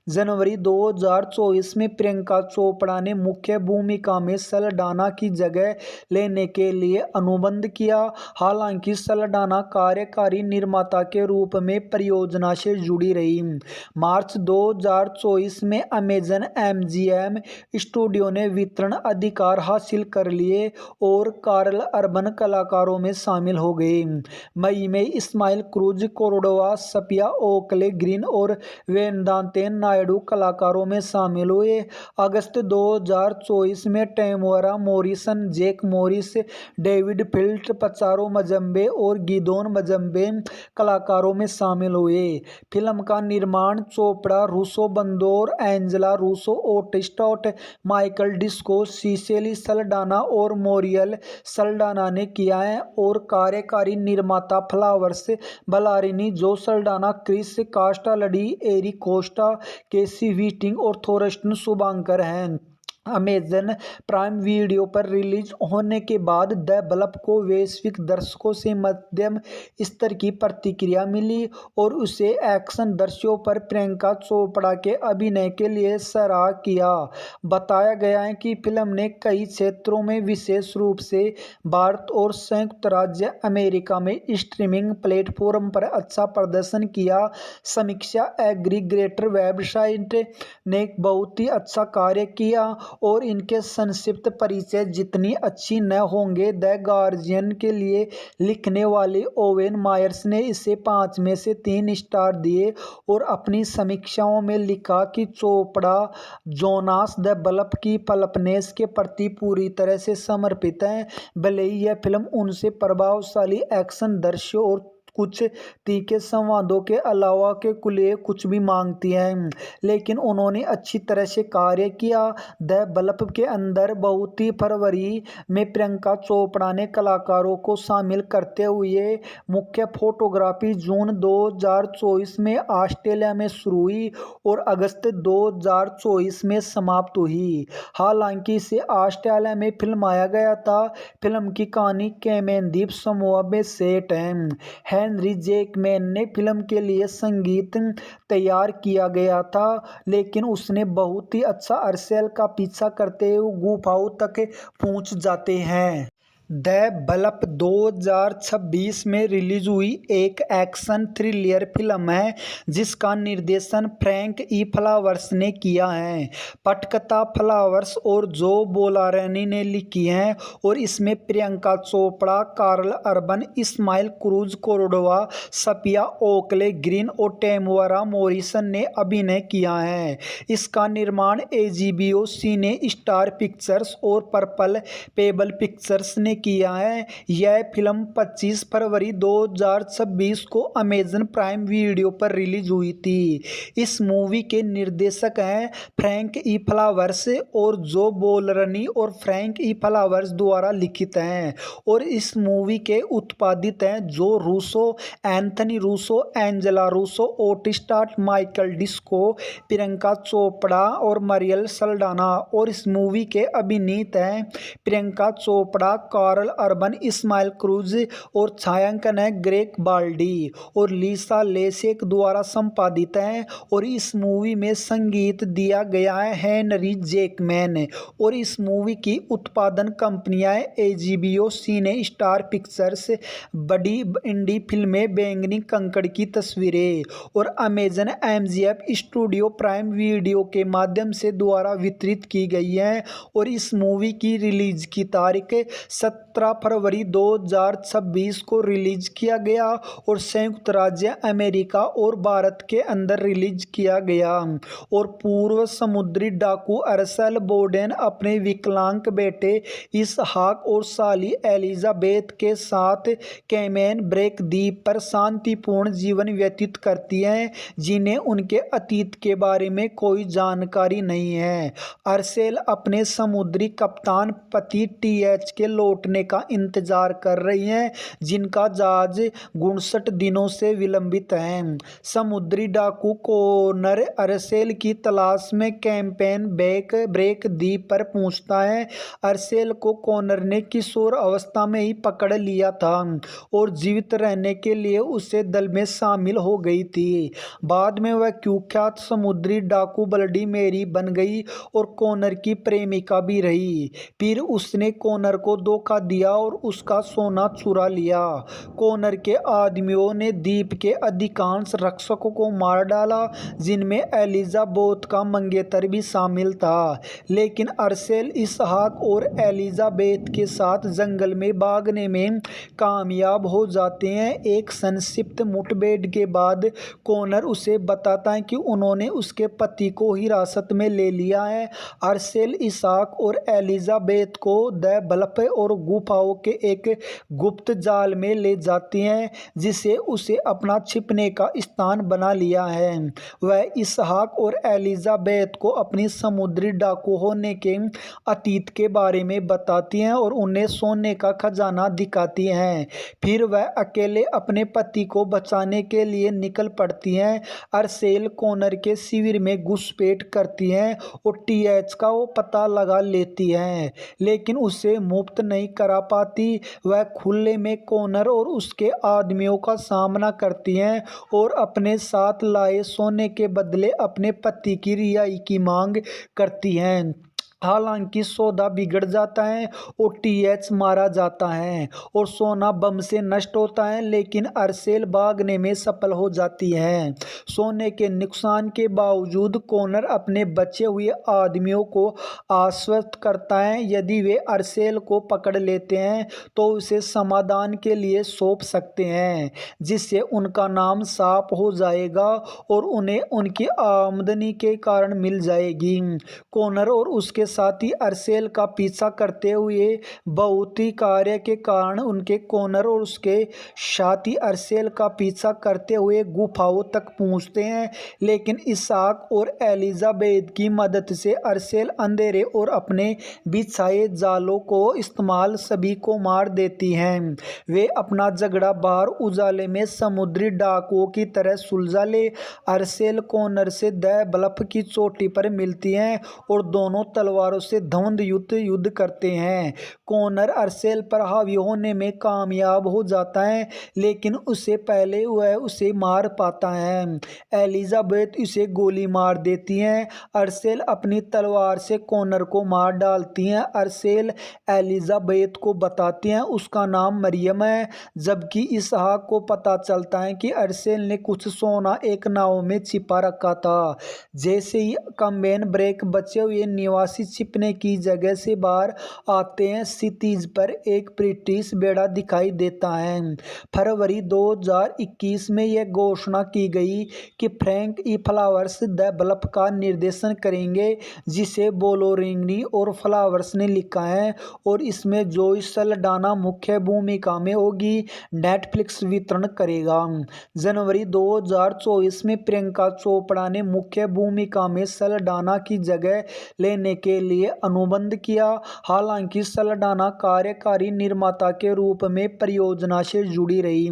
जनवरी 2024 में प्रियंका चोपड़ा ने मुख्य भूमिका में सल्डाना की जगह लेने के लिए अनुबंध किया। हालांकि सल्डाना कार्यकारी निर्माता के रूप में परियोजना से जुड़ी रही। मार्च 2024 में अमेजन MGM स्टूडियो ने वितरण अधिकार हासिल कर लिए और कार्ल अर्बन कलाकारों में शामिल हो गए। मई में Ismael Cruz Cordova, सपिया Oakley Green और वेदांतेन नायडू कलाकारों में शामिल हुए। अगस्त 2024 में Temora Morrison, Jack Morris, David फिल्ट, पचारो मजम्बे और गिदोन मजम्बे कलाकारों में शामिल हुए। फिल्म का निर्माण चोपड़ा, रूसो बंदोर, Angela Russo, ओटिस्टॉट, Michael Disco, Cicely Saldana और मोरियल सल्डाना ने किया है, और कार्यकारी निर्माता फ्लावर्स बलारिनी, जो सल्डाना, क्रिस कास्टालडी, एरिक कोस्टा, केसी वीटिंग और थोरस्टन शुभांकर हैं। अमेजन प्राइम वीडियो पर रिलीज होने के बाद द ब्लफ को वैश्विक दर्शकों से मध्यम स्तर की प्रतिक्रिया मिली और उसे एक्शन दृश्यों पर प्रियंका चोपड़ा के अभिनय के लिए सराहा किया। बताया गया है कि फिल्म ने कई क्षेत्रों में, विशेष रूप से भारत और संयुक्त राज्य अमेरिका में स्ट्रीमिंग प्लेटफॉर्म पर अच्छा प्रदर्शन किया। समीक्षा एग्रीगेटर वेबसाइट ने बहुत ही अच्छा कार्य किया और इनके संक्षिप्त परिचय जितनी अच्छी न होंगे। द गार्जियन के लिए लिखने वाले ओवेन मायर्स ने इसे 5 में से 3 स्टार दिए और अपनी समीक्षाओं में लिखा कि चोपड़ा जोनास द ब्लफ की पल्पनेस के प्रति पूरी तरह से समर्पित है। भले ही यह फिल्म उनसे प्रभावशाली एक्शन दृश्य और कुछ तीखे संवादों के अलावा के कुल कुछ भी मांगती है, लेकिन उन्होंने अच्छी तरह से कार्य किया। द ब्लफ के अंदर बहुत ही फरवरी में प्रियंका चोपड़ा ने कलाकारों को शामिल करते हुए मुख्य फोटोग्राफी जून 2024 में ऑस्ट्रेलिया में शुरू हुई और अगस्त 2024 में समाप्त हुई। हालांकि इसे ऑस्ट्रेलिया में फिल्माया गया था। फिल्म की कहानी कैमेन द्वीप समूह में सेट है। हेनरी जैकमैन ने फिल्म के लिए संगीत तैयार किया गया था, लेकिन उसने बहुत ही अच्छा अर्सेल का पीछा करते हुए गुफाओं तक पहुंच जाते हैं। द ब्लफ 2026 में रिलीज हुई एक एक्शन थ्रिलर फिल्म है जिसका निर्देशन फ्रैंक ई फ्लावर्स ने किया है। पटकथा फ्लावर्स और जो बोलारनी ने लिखी है और इसमें Priyanka Chopra, Karl Urban, Ismael Cruz Cordova, सपिया Oakley Green और टेमोरा मॉरिसन ने अभिनय किया है। इसका निर्माण HBO सिने स्टार पिक्चर्स और पर्पल पेबल पिक्चर्स ने किया है। यह फिल्म 25 फरवरी 2026 को अमेजन प्राइम वीडियो पर रिलीज हुई थी। इस मूवी के निर्देशक हैं फ्रैंक ई फ्लावर्स और जो बोलरनी और फ्रैंक ई फ्लावर्स द्वारा लिखित हैं, और इस मूवी के उत्पादित हैं जो Russo, Anthony Russo, Angela Russo, ओटिस्टाट, Michael Disco, Priyanka Chopra और मरियल सल्डाना, और इस मूवी के अभिनीत हैं Priyanka Chopra, Karl Urban, Ismael Cruz और छायांकन है ग्रेग बाल्डी और लीसा लेसेक द्वारा संपादित है। और इस मूवी में संगीत दिया गया है हेनरी जैकमैन, और इस मूवी की उत्पादन कंपनियां HBO सिने स्टार पिक्चर्स, बड़ी इंडी फिल्में बैंगनी कंकड़ की तस्वीरें और Amazon MGM studio prime video के माध्यम से द्वारा वितरित की गई है। और इस मूवी की रिलीज की तारीख 17 फरवरी 2026 को रिलीज किया गया और संयुक्त राज्य अमेरिका और भारत के अंदर रिलीज किया गया। और पूर्व समुद्री डाकू अरसेल बोडेन अपने विकलांग बेटे इसहाक और साली एलिजाबेथ के साथ कैमेन ब्रेक द्वीप पर शांतिपूर्ण जीवन व्यतीत करती हैं, जिन्हें उनके अतीत के बारे में कोई जानकारी नहीं है। अरसेल अपने समुद्री कप्तान पति टीएच के लौटने का इंतजार कर रही हैं, जिनका जहाज 59 दिनों से विलंबित है। समुद्री डाकू कोनर अरसेल की तलाश में कैंपेन ब्रेक द्वीप पर पहुंचता है। अरसेल को कोनर ने किशोर अवस्था में ही पकड़ लिया था और जीवित रहने के लिए उसे दल में शामिल हो गई थी। बाद में वह कुख्यात समुद्री डाकू ब्लडी मेरी बन गई और कोनर की प्रेमिका भी रही। फिर उसने कोनर को धोखा दिया और उसका सोना चुरा लिया। कोनर के आदमियों ने द्वीप के अधिकांश रक्षकों को मार डाला, जिनमें एलिजाबेथ का मंगेतर भी शामिल था। लेकिन अरसेल इसहाक और एलिजाबेथ के साथ जंगल में भागने में कामयाब हो जाते हैं। एक संक्षिप्त मुठभेड़ के बाद कोनर उसे बताता है कि उन्होंने उसके पति को हिरासत में ले लिया है। अरसेल इसहाक और एलिजाबेथ को द बल्फ और गुफाओं के एक गुप्त जाल में ले जाती हैं, जिसे उसे अपना छिपने का स्थान बना लिया है। वह इसहाक और एलिजाबेथ को अपनी समुद्री डाकू होने के अतीत के बारे में बताती हैं और उन्हें सोने का खजाना दिखाती हैं। फिर वह अकेले अपने पति को बचाने के लिए निकल पड़ती हैं। अरसेल कोनर के शिविर में घुसपैठ करती हैं और टीएच का वो पता लगा लेती हैं, लेकिन उसे मुक्त नहीं करा पाती। वह खुले में कोनर और उसके आदमियों का सामना करती हैं और अपने साथ लाए सोने के बदले अपने पति की रिहाई की मांग करती हैं। हालांकि सौदा बिगड़ जाता है और टीएच मारा जाता है और सोना बम से नष्ट होता है, लेकिन अरसेल भागने में सफल हो जाती है। सोने के नुकसान के बावजूद कोनर अपने बचे हुए आदमियों को आश्वस्त करता है यदि वे अरसेल को पकड़ लेते हैं तो उसे समाधान के लिए सौंप सकते हैं, जिससे उनका नाम साफ हो जाएगा और उन्हें उनकी आमदनी के कारण मिल जाएगी। कोनर और उसके साथी अरसेल का पीछा करते हुए बहुत ही कार्य के कारण उनके कोनर और उसके साथी अरसेल का पीछा करते हुए गुफाओं तक पहुंचते हैं, लेकिन इसहाक और एलिजाबेथ की मदद से अरसेल अंधेरे और अपने बिछाए जालों को इस्तेमाल सभी को मार देती हैं। वे अपना झगड़ा बाहर उजाले में समुद्री डाकुओं की तरह सुलझा ले। अरसेल कोनर से द बल्फ की चोटी पर मिलती हैं और दोनों तलवारों से धुंध युद्ध करते हैं। कोनर अरसेल पर हावी होने में कामयाब हो जाता है, लेकिन उससे पहले वह उसे मार पाता है। एलिजाबेथ उसे गोली मार देती हैं। अरसेल अपनी तलवार से कोनर को मार डालती हैं। अरसेल एलिजाबेथ को बताती हैं उसका नाम मरियम है, जबकि इसहाक को पता चलता है कि अरसेल ने कुछ सोना एक नाव में छिपा रखा था। जैसे ही कैंपेन ब्रेक बचे हुए निवासी छिपने की जगह से बाहर आते हैं, क्षितिज पर एक ब्रिटिश बेड़ा दिखाई देता है। फरवरी 2021 में यह घोषणा की गई कि Frank E Flowers the bulb का निर्देशन करेंगे, जिसे बोलोरिंगनी और फ्लावर्स ने लिखा है और इसमें जोई सल्डाना मुख्य भूमिका में होगी। नेटफ्लिक्स वितरण करेगा। जनवरी 2024 में प्रियंका चोपड़ा ने मुख्य भूमिका में सल्डाना की जगह लेने के लिए अनुबंध किया। हालांकि सल्डाना कार्यकारी निर्माता के रूप में परियोजना से जुड़ी रही।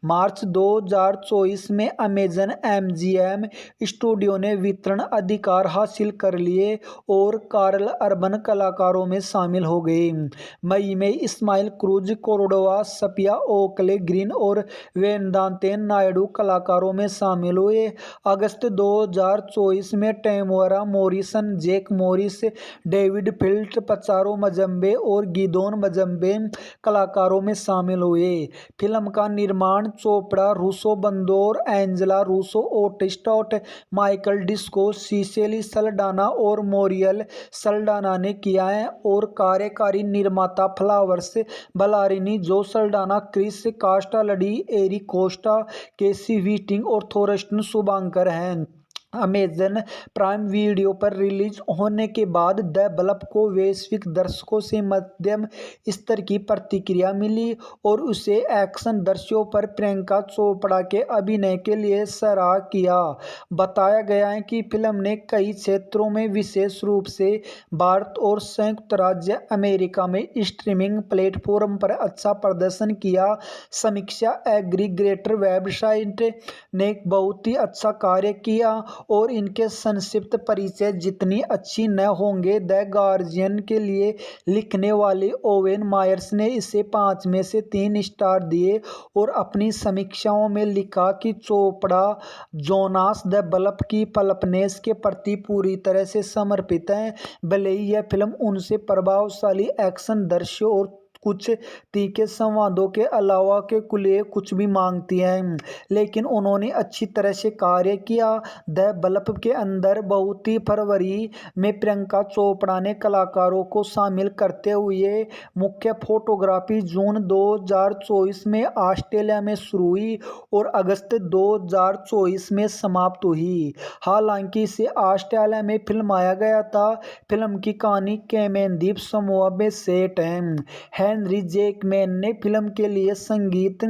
मार्च 2024 में अमेजन एमजीएम स्टूडियो ने वितरण अधिकार हासिल कर लिए और कार्ल अर्बन कलाकारों में शामिल हो गए। मई में Ismael Cruz Cordova, सपिया Oakley Green और वेदांतेन नायडू कलाकारों में शामिल हुए। अगस्त 2024 में Temora Morrison, Jack Morris, David फिल्ट, पचारो मजम्बे और गिदोन मजम्बे कलाकारों में शामिल हुए। फिल्म का निर्माण चोपड़ा, रूसो बंदोर, Angela Russo, ओटिस्टॉट, Michael Disco, Cicely Saldana और मोरियल सल्डाना ने किया है और कार्यकारी निर्माता फ्लावर्स बलारिनी, जो सल्डाना, क्रिस कास्टालडी, एरिक कोस्टा, केसी व्हिटिंग और थोरस्टन शुभांकर हैं। अमेजन प्राइम वीडियो पर रिलीज होने के बाद द बल्ब को वैश्विक दर्शकों से मध्यम स्तर की प्रतिक्रिया मिली और उसे एक्शन दृश्यों पर प्रियंका चोपड़ा के अभिनय के लिए सराहा किया। बताया गया है कि फिल्म ने कई क्षेत्रों में, विशेष रूप से भारत और संयुक्त राज्य अमेरिका में स्ट्रीमिंग प्लेटफॉर्म पर अच्छा प्रदर्शन किया। समीक्षा एग्रीगेटर वेबसाइट ने बहुत ही अच्छा कार्य किया और इनके संक्षिप्त परिचय जितनी अच्छी न होंगे। द गार्जियन के लिए लिखने वाले ओवेन मायर्स ने इसे 5 में से 3 स्टार दिए और अपनी समीक्षाओं में लिखा कि चोपड़ा जोनास द बल्ब की पल्पनेस के प्रति पूरी तरह से समर्पित हैं। भले ही यह फिल्म उनसे प्रभावशाली एक्शन दृश्यों और कुछ तीखे संवादों के अलावा के कुल कुछ भी मांगती है, लेकिन उन्होंने अच्छी तरह से कार्य किया। द बल्ब के अंदर बहुत ही फरवरी में प्रियंका चोपड़ा ने कलाकारों को शामिल करते हुए मुख्य फोटोग्राफी जून 2024 में ऑस्ट्रेलिया में शुरू हुई और अगस्त 2024 में समाप्त हुई। हालांकि इसे ऑस्ट्रेलिया में फिल्माया गया था। फिल्म की कहानी कैमेन द्वीप समूह में सेट है। हेनरी जैकमैन ने फिल्म के लिए संगीत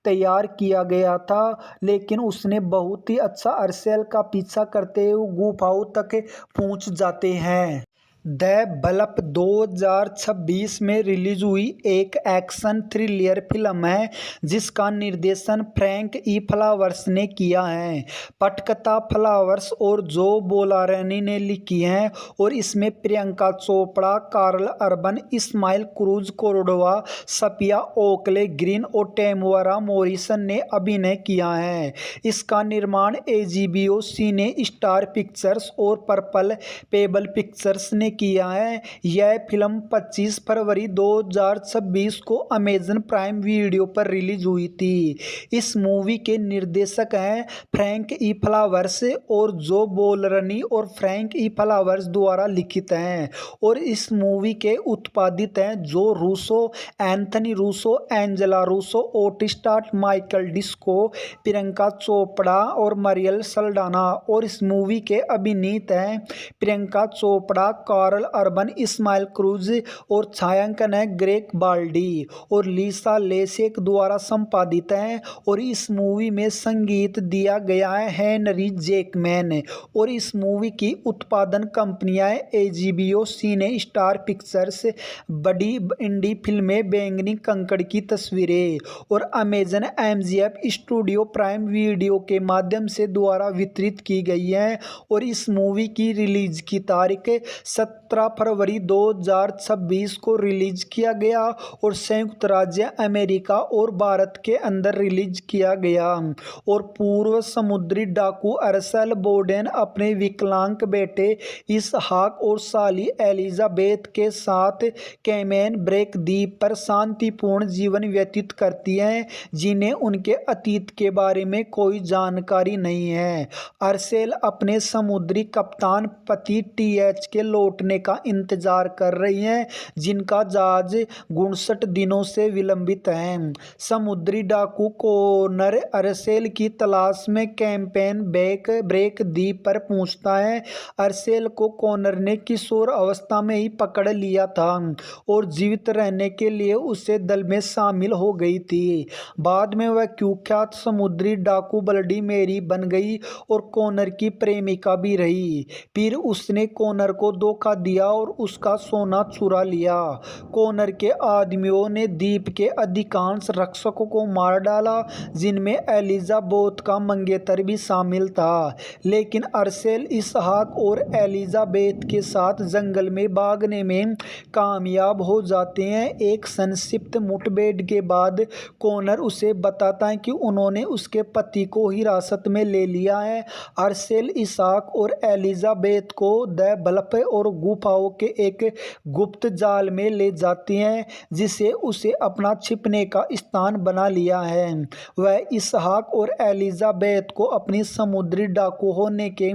तैयार किया गया था, लेकिन उसने बहुत ही अच्छा अर्सेल का पीछा करते हुए गुफाओं तक पहुंच जाते हैं। द बल्ब 2026 में रिलीज हुई एक एक्शन थ्रिलर फिल्म है जिसका निर्देशन फ्रैंक ई फ्लावर्स ने किया है। पटकथा फ्लावर्स और जो बोलारनी ने लिखी है और इसमें Priyanka Chopra, Karl Urban, Ismael Cruz Cordova, Safia Oakley Green और टेमुरा मॉरिसन ने अभिनय किया है। इसका निर्माण एजीबीओ सिने स्टार पिक्चर्स और पर्पल पेबल पिक्चर्स ने किया है। यह फिल्म 25 फरवरी 2026 को अमेजन प्राइम वीडियो पर रिलीज हुई थी। इस मूवी के निर्देशक हैं फ्रैंक ई फ्लावर्स और जो बोलरनी और फ्रैंक ई फ्लावर्स द्वारा लिखित हैं और इस मूवी के उत्पादित हैं जो Russo, Anthony Russo, Angela Russo, ओटिस्टॉट, Michael Disco, Priyanka Chopra और मरियल सल्डाना। और इस मूवी के अभिनीत हैं Priyanka Chopra, Karl Urban, Ismael Cruz और छायांकन है ग्रेग बाल्डी और लीसा लेसेक द्वारा संपादित है। और इस मूवी में संगीत दिया गया है हेनरी जैकमैन और इस मूवी की उत्पादन कंपनियां एजीबीओ सिने स्टार पिक्चर्स, बड़ी इंडी फिल्में बैंगनी कंकड़ की तस्वीरें और Amazon MGF studio prime video के माध्यम से द्वारा वितरित की गई है। और इस मूवी की रिलीज की तारीख 17 फरवरी 2026 को रिलीज किया गया और संयुक्त राज्य अमेरिका और भारत के अंदर रिलीज किया गया। और पूर्व समुद्री डाकू अरसेल बोडेन अपने विकलांग बेटे इसहाक और साली एलिजाबेथ के साथ कैमेन ब्रेक द्वीप पर शांतिपूर्ण जीवन व्यतीत करती हैं, जिन्हें उनके अतीत के बारे में कोई जानकारी नहीं है। अरसेल अपने समुद्री कप्तान पति टीएच के लौटने का इंतजार कर रही हैं, जिनका जहाज 59 दिनों से विलंबित है। समुद्री डाकू कोनर अरसेल की तलाश में कैंपेन ब्रेक द्वीप पर पहुंचता है। अरसेल को कोनर ने किशोर अवस्था में ही पकड़ लिया था और जीवित रहने के लिए उसे दल में शामिल हो गई थी। बाद में वह कुख्यात समुद्री डाकू ब्लडी मेरी बन गई और कोनर की प्रेमिका भी रही। फिर उसने कोनर को धोखा दिया और उसका सोना चुरा लिया। कोनर के आदमियों ने द्वीप के अधिकांश रक्षकों को मार डाला, जिनमें एलिजाबेथ का मंगेतर भी शामिल था। लेकिन अरसेल इसहाक और एलिजाबेथ के साथ जंगल में भागने में कामयाब हो जाते हैं। एक संक्षिप्त मुठभेड़ के बाद कोनर उसे बताता है कि उन्होंने उसके पति को हिरासत में ले लिया है। अरसेल इसहाक और एलिजाबेथ को द बल्ब और गुफाओं के एक गुप्त जाल में ले जाती हैं जिसे उसे अपना छिपने का स्थान बना लिया है। वह इसहाक और एलिजाबेथ को अपनी समुद्री डाकू होने के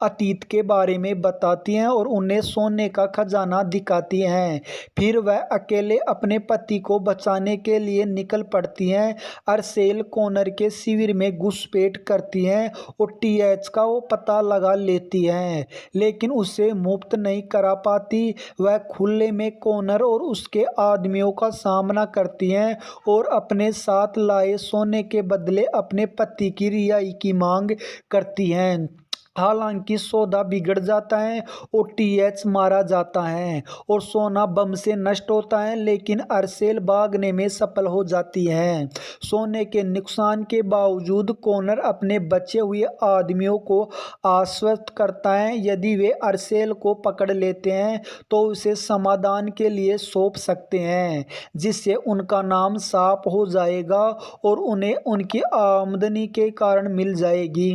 अतीत के बारे में बताती हैं और उन्हें सोने का खजाना दिखाती हैं। फिर वह अकेले अपने पति को बचाने के लिए निकल पड़ती हैं। अरसेल कॉनर के शिविर में घुसपैठ करती हैं और टीएच का वो पता लगा लेती हैं, लेकिन उसे मुक्त नहीं करा पाती। वह खुले में कॉनर और उसके आदमियों का सामना करती हैं और अपने साथ लाए सोने के बदले अपने पति की रिहाई की मांग करती हैं। हालांकि सौदा बिगड़ जाता है और टीएच मारा जाता है और सोना बम से नष्ट होता है, लेकिन अरसेल भागने में सफल हो जाती है। सोने के नुकसान के बावजूद कॉनर अपने बचे हुए आदमियों को आश्वस्त करता है यदि वे अरसेल को पकड़ लेते हैं तो उसे समाधान के लिए सौंप सकते हैं, जिससे उनका नाम साफ हो जाएगा और उन्हें उनकी आमदनी के कारण मिल जाएगी।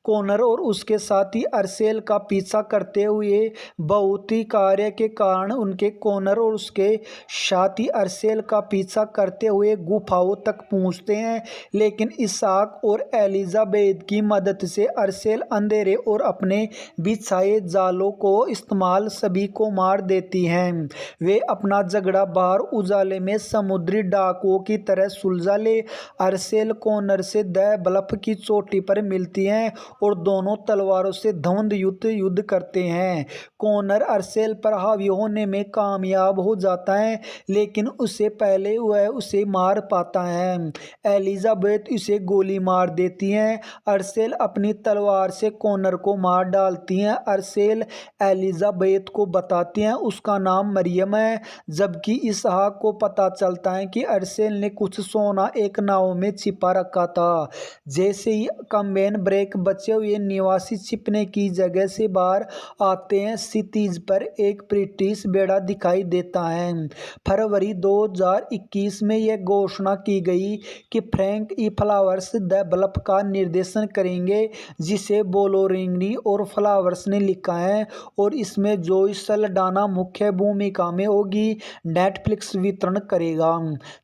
कॉनर और उसके साथ ही अरसेल का पीछा करते हुए बहुत ही कार्य के कारण उनके कॉनर और उसके साथी अरसेल का पीछा करते हुए गुफाओं तक पहुंचते हैं, लेकिन इसहाक और एलिजाबेथ की मदद से अरसेल अंधेरे और अपने बिछाए जालों को इस्तेमाल सभी को मार देती हैं। वे अपना झगड़ा बाहर उजाले में समुद्री डाकुओं की तरह सुलझा ले। अरसेल कॉनर से द ब्लफ की चोटी पर मिलती हैं और दोनों तलवारों से धुंध युद्ध करते हैं। कॉनर अरसेल पर हावी होने में कामयाब हो जाता है, लेकिन उससे पहले वह उसे मार पाता है। एलिजाबेथ उसे गोली मार देती हैं। अरसेल अपनी तलवार से कॉनर को मार डालती हैं। अरसेल एलिजाबेथ को बताती हैं उसका नाम मरियम है, जबकि इसहाक को पता चलता है कि अरसेल ने कुछ सोना एक नाव में छिपा रखा था। जैसे ही कम्बेन ब्रेक बचे हुए निवासी छिपने की जगह से बाहर आते हैं, क्षितिज पर एक ब्रिटिश बेड़ा दिखाई देता है। फरवरी 2021 में यह घोषणा की गई कि Frank E Flowers The Bluff का निर्देशन करेंगे, जिसे बोलोरिंगनी और फ्लावर्स ने लिखा है और इसमें जोई सल्डाना मुख्य भूमिका में होगी। नेटफ्लिक्स वितरण करेगा।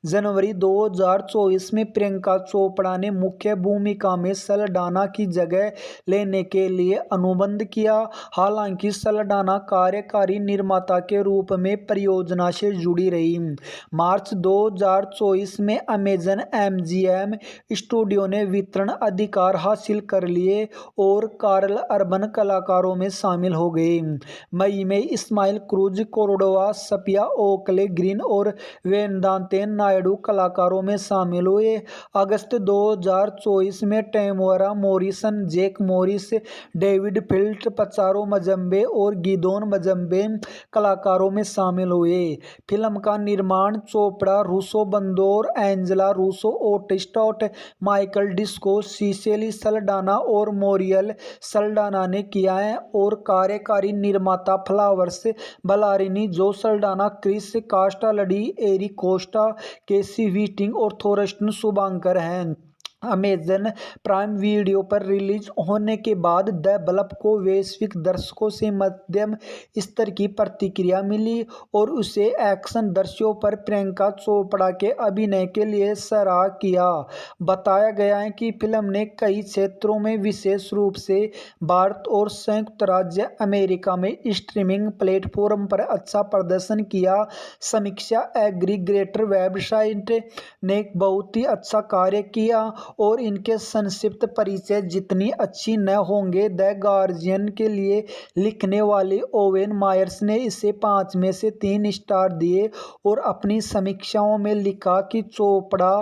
जनवरी 2024 में प्रियंका चोपड़ा ने मुख्य भूमिका में सल्डाना की जगह लेने के लिए अनुबंध किया। हालांकि सल्डाना कार्यकारी निर्माता के रूप में परियोजना से जुड़ी रही। मार्च 2024 में अमेजन एमजीएम स्टूडियो ने वितरण अधिकार हासिल कर लिए और कार्ल अर्बन कलाकारों में शामिल हो गए। मई में Ismael Cruz Cordova, सपिया Oakley Green और वेदांते नायडू कलाकारों में शामिल हुए। अगस्त 2024 में Temora Morrison, Jack Morris, David फिल्ट, पचारो मजम्बे और गिदोन मजम्बे कलाकारों में शामिल हुए। फिल्म का निर्माण चोपड़ा, रूसो बंदोर, Angela Russo, ओटिस्टॉट, Michael Disco, Cicely Saldana और मोरियल सल्डाना ने किया है और कार्यकारी निर्माता फ्लावर्स बलारिनी, जो सल्डाना, क्रिस कास्टालडी, एरिक कोस्टा, केसी वीटिंग और थोरस्टन शुभांकर हैं। अमेजन प्राइम वीडियो पर रिलीज होने के बाद द ब्लफ को वैश्विक दर्शकों से मध्यम स्तर की प्रतिक्रिया मिली और उसे एक्शन दृश्यों पर प्रियंका चोपड़ा के अभिनय के लिए सराहा किया। बताया गया है कि फिल्म ने कई क्षेत्रों में, विशेष रूप से भारत और संयुक्त राज्य अमेरिका में स्ट्रीमिंग प्लेटफॉर्म पर अच्छा प्रदर्शन किया। समीक्षा एग्रीगेटर वेबसाइट ने बहुत ही अच्छा कार्य किया और इनके संक्षिप्त परिचय जितनी अच्छी न होंगे। द गार्जियन के लिए लिखने वाले ओवेन मायर्स ने इसे 5 में से 3 स्टार दिए और अपनी समीक्षाओं में लिखा कि चोपड़ा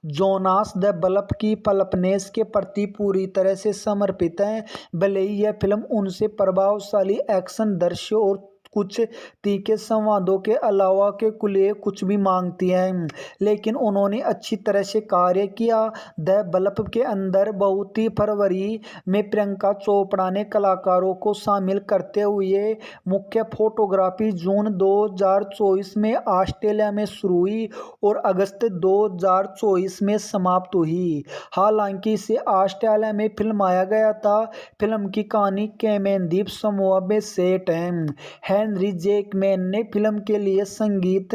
जोनास द ब्लफ की पल्पनेस के प्रति पूरी तरह से समर्पित है। भले ही यह फिल्म उनसे प्रभावशाली एक्शन दृश्यों और कुछ तीखे संवादों के अलावा के कुछ कुछ भी मांगती है, लेकिन उन्होंने अच्छी तरह से कार्य किया। द ब्लफ के अंदर बहुत ही फरवरी में प्रियंका चोपड़ा ने कलाकारों को शामिल करते हुए मुख्य फोटोग्राफी जून 2024 में ऑस्ट्रेलिया में शुरू हुई और अगस्त 2024 में समाप्त हुई। हालांकि इसे ऑस्ट्रेलिया में फिल्माया गया था। फिल्म की कहानी कैमेन द्वीप समूह में सेट है। हेनरी जैकमैन ने फिल्म के लिए संगीत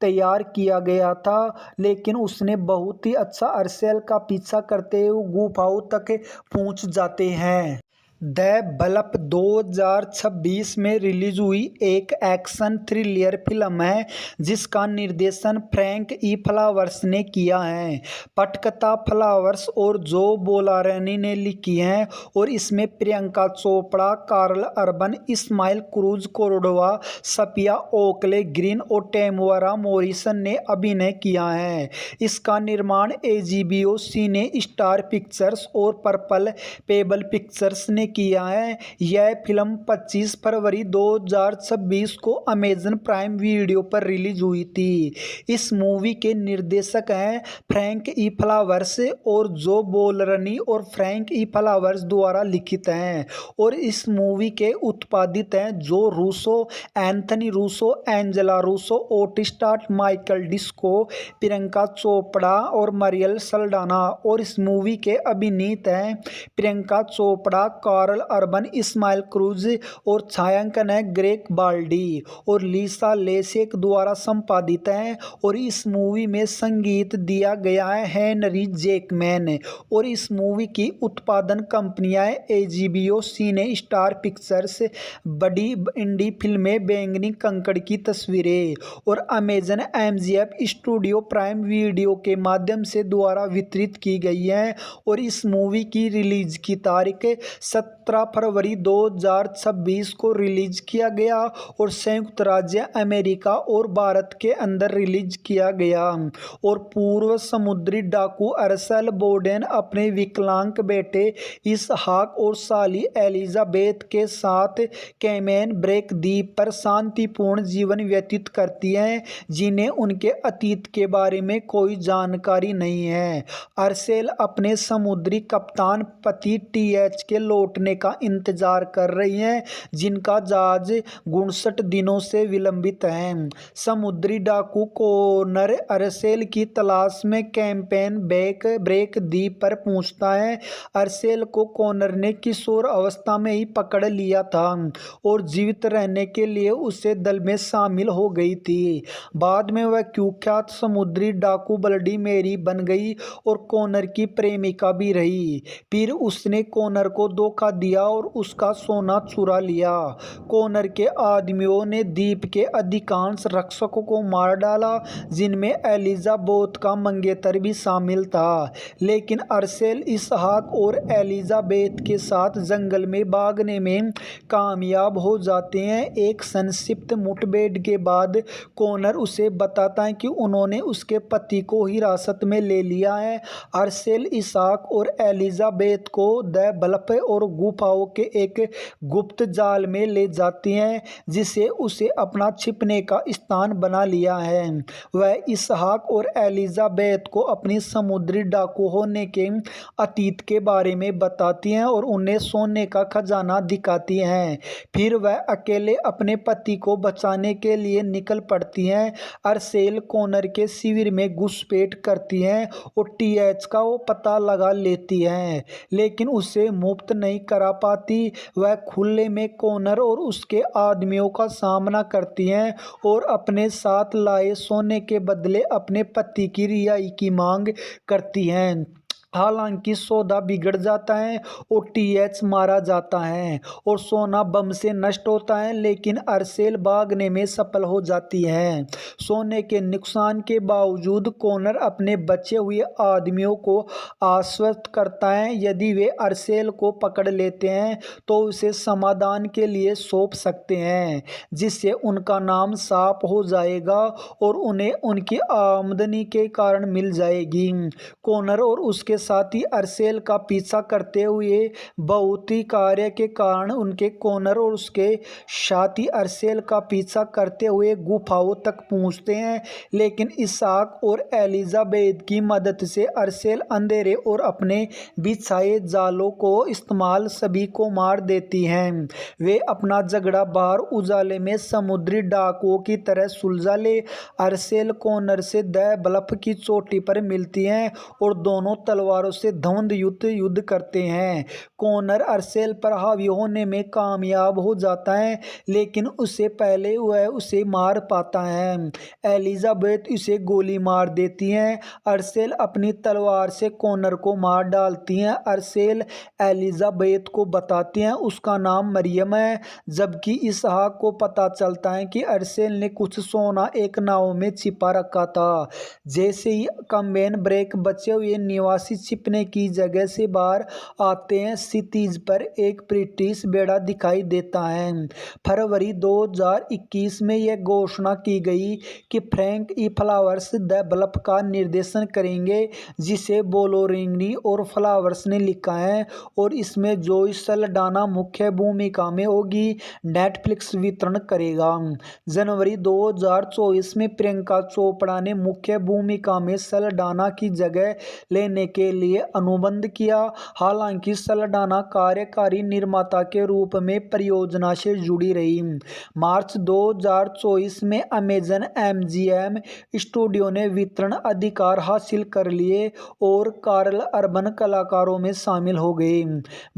तैयार किया गया था, लेकिन उसने बहुत ही अच्छा अर्सेल का पीछा करते हुए गुफाओं तक पहुंच जाते हैं। द बल्ब 2026 में रिलीज हुई एक एक्शन थ्रिलर फिल्म है जिसका निर्देशन फ्रैंक ई फ्लावर्स ने किया है। पटकथा फ्लावर्स और जो बोलारानी ने लिखी है और इसमें Priyanka Chopra, Karl Urban, Ismael Cruz Cordova, Safia Oakley Green और टेमुरा मॉरिसन ने अभिनय किया है। इसका निर्माण एजीबीओ सिने स्टार पिक्चर्स और पर्पल पेबल पिक्चर्स ने किया है। यह फिल्म 25 फरवरी 2026 को अमेजन प्राइम वीडियो पर रिलीज हुई थी। इस मूवी के निर्देशक हैं फ्रैंक ई फ्लावर्स और जो बोलरनी और फ्रैंक ई फ्लावर्स द्वारा लिखित हैं और इस मूवी के उत्पादित हैं जो Russo, Anthony Russo, Angela Russo, ओटिस्टाट, Michael Disco, Priyanka Chopra और मरियल सल्डाना। और इस मूवी के अभिनीत हैं Priyanka Chopra, Karl Urban, Ismael Cruz और छायांकन है ग्रेग बाल्डी और लीसा लेसेक द्वारा संपादित है। और इस मूवी में संगीत दिया गया है हेनरी जैकमैन और इस मूवी की उत्पादन कंपनियां एजीबीओ सिने स्टार पिक्चर्स, बड़ी इंडी फिल्में बैंगनी कंकड़ की तस्वीरें और Amazon MGF studio prime video के माध्यम से द्वारा वितरित की गई है। और इस मूवी की रिलीज की तारीख 17 फरवरी 2026 को रिलीज किया गया और संयुक्त राज्य अमेरिका और भारत के अंदर रिलीज किया गया। और पूर्व समुद्री डाकू अर्सेल बोडेन अपने विकलांग बेटे इसहाक और साली एलिजाबेथ के साथ कैमेन ब्रेक द्वीप पर शांतिपूर्ण जीवन व्यतीत करती हैं, जिन्हें उनके अतीत के बारे में कोई जानकारी नहीं है। अर्सेल अपने समुद्री कप्तान पति टीएच के लौटने का इंतजार कर रही हैं, जिनका जहाज 59 दिनों से विलंबित है। समुद्री डाकू कोनर अर्सेल की तलाश में कैंपेन ब्रेक द्वीप पर पहुंचता है। अर्सेल को कोनर ने किशोर अवस्था में ही पकड़ लिया था और जीवित रहने के लिए उसे दल में शामिल हो गई थी। बाद में वह कुख्यात समुद्री डाकू ब्लडी मेरी बन गई और कोनर की प्रेमिका भी रही। फिर उसने कोनर को धोखा दिया और उसका सोना चुरा लिया। कोनर के आदमियों ने द्वीप के अधिकांश रक्षकों को मार डाला, जिनमें एलिजाबेथ का मंगेतर भी शामिल था। लेकिन अर्सेल इसहाक और एलिजाबेथ के साथ जंगल में भागने में कामयाब हो जाते हैं। एक संक्षिप्त मुठभेड़ के बाद कोनर उसे बताता है कि उन्होंने उसके पति को हिरासत में ले लिया है। अर्सेल इसहाक और एलिजाबेथ को द बल्ब और गुफाओं के एक गुप्त जाल में ले जाती हैं, जिसे उसे अपना छिपने का स्थान बना लिया है। वह इसहाक और एलिजाबेथ को अपनी समुद्री डाकू होने के अतीत के बारे में बताती हैं और उन्हें सोने का खजाना दिखाती हैं। फिर वह अकेले अपने पति को बचाने के लिए निकल पड़ती हैं। अर्सेल कोनर के शिविर में घुसपैठ करती हैं और टीएच का वो पता लगा लेती हैं, लेकिन उसे मुक्त नहीं करा पाती। वह खुले में कोनर और उसके आदमियों का सामना करती हैं और अपने साथ लाए सोने के बदले अपने पति की रिहाई की मांग करती हैं। हालांकि सौदा बिगड़ जाता है और टीएच मारा जाता है और सोना बम से नष्ट होता है, लेकिन अर्सेल भागने में सफल हो जाती है। सोने के नुकसान के बावजूद कोनर अपने बचे हुए आदमियों को आश्वस्त करता है यदि वे अर्सेल को पकड़ लेते हैं तो उसे समाधान के लिए सौंप सकते हैं, जिससे उनका नाम साफ हो जाएगा और उन्हें उनकी आमदनी के कारण मिल जाएगी। कोनर और उसके साथ ही अर्सेल का पीछा करते हुए बहुत ही कार्य के कारण उनके कोनर और उसके साथी अर्सेल का पीछा करते हुए गुफाओं तक पहुंचते हैं, लेकिन इसहाक और एलिजाबेथ की मदद से अर्सेल अंधेरे और अपने बिछाए जालों को इस्तेमाल सभी को मार देती हैं। वे अपना झगड़ा बाहर उजाले में समुद्री डाकुओं की तरह सुलझा ले। अर्सेल कोनर से द बल्ब की चोटी पर मिलती हैं और दोनों तलवार तलवारों से धुंध युद्ध करते हैं। कॉनर अर्सेल पर हावी होने में कामयाब हो जाता है, लेकिन उससे पहले वह उसे मार पाता है। एलिजाबेथ उसे गोली मार देती है। अर्सेल अपनी तलवार से कॉनर को मार डालती है। अर्सेल एलिजाबेथ को बताती हैं उसका नाम मरियम है, जबकि इसहाक को पता चलता है कि अर्सेल ने कुछ सोना एक नाव में छिपा रखा था। जैसे ही कम्बेन ब्रेक बचे हुए निवासी छिपने की जगह से बाहर आते हैं, सिटीज पर एक ब्रिटिश बेड़ा दिखाई देता है। फरवरी 2021 में यह घोषणा की गई कि Frank E Flowers the bulb का निर्देशन करेंगे, जिसे बोलोरिनी और फ्लावर्स ने लिखा है, और इसमें जोई सल्डाना मुख्य भूमिका में होगी। नेटफ्लिक्स वितरण करेगा। जनवरी 2024 में प्रियंका चोपड़ा ने मुख्य भूमिका में सल्डाना की जगह लेने के लिए अनुबंध किया। हालांकि सल्डाना कार्यकारी निर्माता के रूप में परियोजना से जुड़ी रही। मार्च 2024 में अमेजन MGM स्टूडियो ने वितरण अधिकार हासिल कर लिए और कार्ल अर्बन कलाकारों में शामिल हो गए।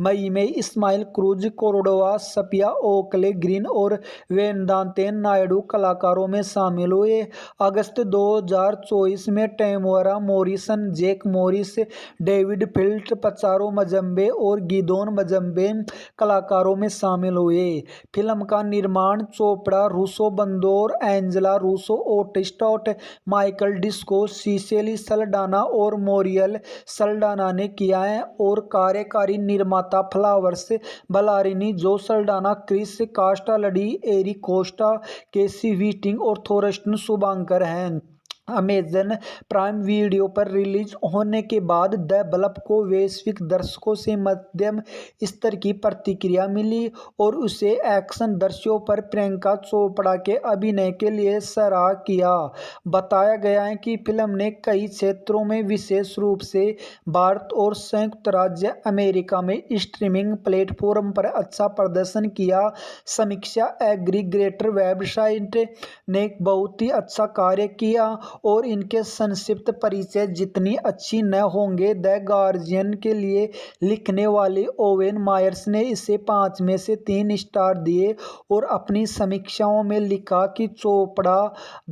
मई में Ismael Cruz Cordova, सपिया Oakley Green और वेदांते नायडू कलाकारों में शामिल हुए। अगस्त 2024 में Temora Morrison, Jack Morris, David फिल्ट, पचारो मजम्बे और गिदोन मजम्बे कलाकारों में शामिल हुए। फिल्म का निर्माण चोपड़ा, रूसो बंदोर, Angela Russo, ओटिस्टॉट, Michael Disco, Cicely Saldana और मोरियल सल्डाना ने किया है, और कार्यकारी निर्माता फ्लावर्स बलारिनी, जो सल्डाना, क्रिस कास्टालडी, एरिक कोस्टा, केसी वीटिंग और थोरस्टन शुभांकर हैं। अमेजन प्राइम वीडियो पर रिलीज होने के बाद द बल्ब को वैश्विक दर्शकों से मध्यम स्तर की प्रतिक्रिया मिली और उसे एक्शन दृश्यों पर प्रियंका चोपड़ा के अभिनय के लिए सराहा किया। बताया गया है कि फिल्म ने कई क्षेत्रों में, विशेष रूप से भारत और संयुक्त राज्य अमेरिका में स्ट्रीमिंग प्लेटफॉर्म पर अच्छा प्रदर्शन किया। समीक्षा एग्रीगेटर वेबसाइट ने बहुत ही अच्छा कार्य किया और इनके संक्षिप्त परिचय जितनी अच्छी न होंगे। द गार्जियन के लिए लिखने वाले ओवेन मायर्स ने इसे 5 में से 3 स्टार दिए और अपनी समीक्षाओं में लिखा कि चोपड़ा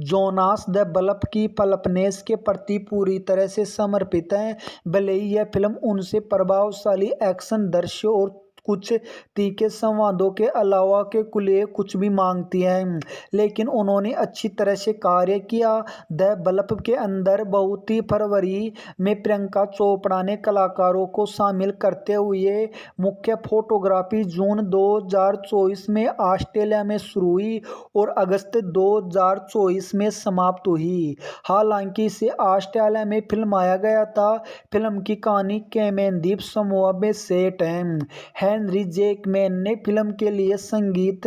जोनास द बल्ब की पल्पनेस के प्रति पूरी तरह से समर्पित है। भले ही यह फिल्म उनसे प्रभावशाली एक्शन दृश्यों और कुछ तीखे संवादों के अलावा के कुलिए कुछ भी मांगती है, लेकिन उन्होंने अच्छी तरह से कार्य किया। द बल्ब के अंदर बहुत ही फरवरी में प्रियंका चोपड़ा ने कलाकारों को शामिल करते हुए मुख्य फोटोग्राफी जून 2024 में ऑस्ट्रेलिया में शुरू हुई और अगस्त 2024 में समाप्त हुई। हालांकि इसे ऑस्ट्रेलिया में फिल्माया गया था। फिल्म की कहानी कैमेन द्वीप समूह में सेट है। हेनरी जैकमैन ने फिल्म के लिए संगीत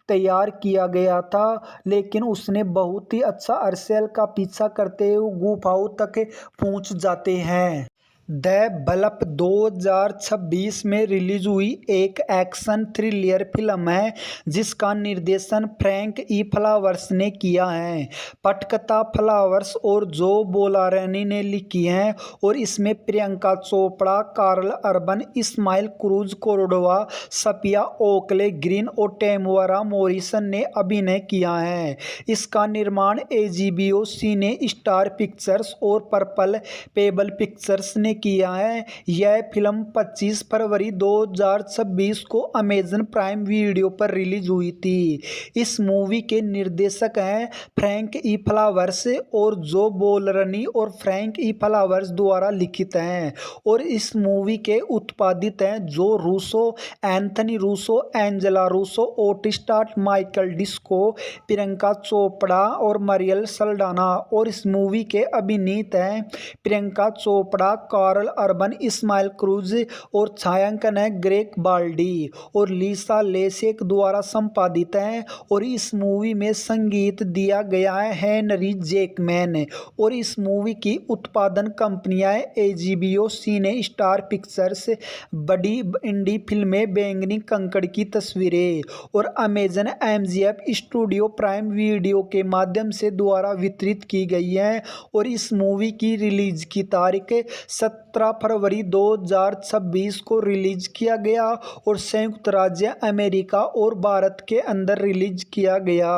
तैयार किया गया था, लेकिन उसने बहुत ही अच्छा अर्सेल का पीछा करते हुए गुफाओं तक पहुंच जाते हैं। द बल्ब 2026 में रिलीज हुई एक एक्शन थ्रिलर फिल्म है जिसका निर्देशन फ्रैंक ई फ्लावर्स ने किया है। पटकथा फ्लावर्स और जो बोलारनी ने लिखी है और इसमें Priyanka Chopra, Karl Urban, Ismael Cruz Cordova, सपिया Oakley Green और टेमोरा मोरिसन ने अभिनय किया है। इसका निर्माण HBO सिने स्टार पिक्चर्स और पर्पल पेबल पिक्चर्स ने किया है। यह फिल्म 25 फरवरी 2026 को अमेजन प्राइम वीडियो पर रिलीज हुई थी। इस मूवी के निर्देशक हैं फ्रैंक ई फ्लावर्स और जो बोलरनी और फ्रैंक ई फ्लावर्स द्वारा लिखित हैं, और इस मूवी के उत्पादित हैं जो Russo, Anthony Russo, Angela Russo, ओटिस्टॉट, Michael Disco, Priyanka Chopra और मरियल सल्डाना। और इस मूवी के अभिनीत हैं Priyanka Chopra, Karl Urban, Ismael Cruz और छायांकन है ग्रेग बाल्डी और लीसा लेसेक द्वारा संपादित है। और इस मूवी में संगीत दिया गया है हेनरी जैकमैन और इस मूवी की उत्पादन कंपनियां HBO सिने स्टार पिक्चर्स, बड़ी इंडी फिल्में बैंगनी कंकड़ की तस्वीरें और Amazon MGM studio prime video के माध्यम से द्वारा वितरित की गई है। और इस मूवी की रिलीज की तारीख 17 फरवरी 2026 को रिलीज किया गया और संयुक्त राज्य अमेरिका और भारत के अंदर रिलीज किया गया।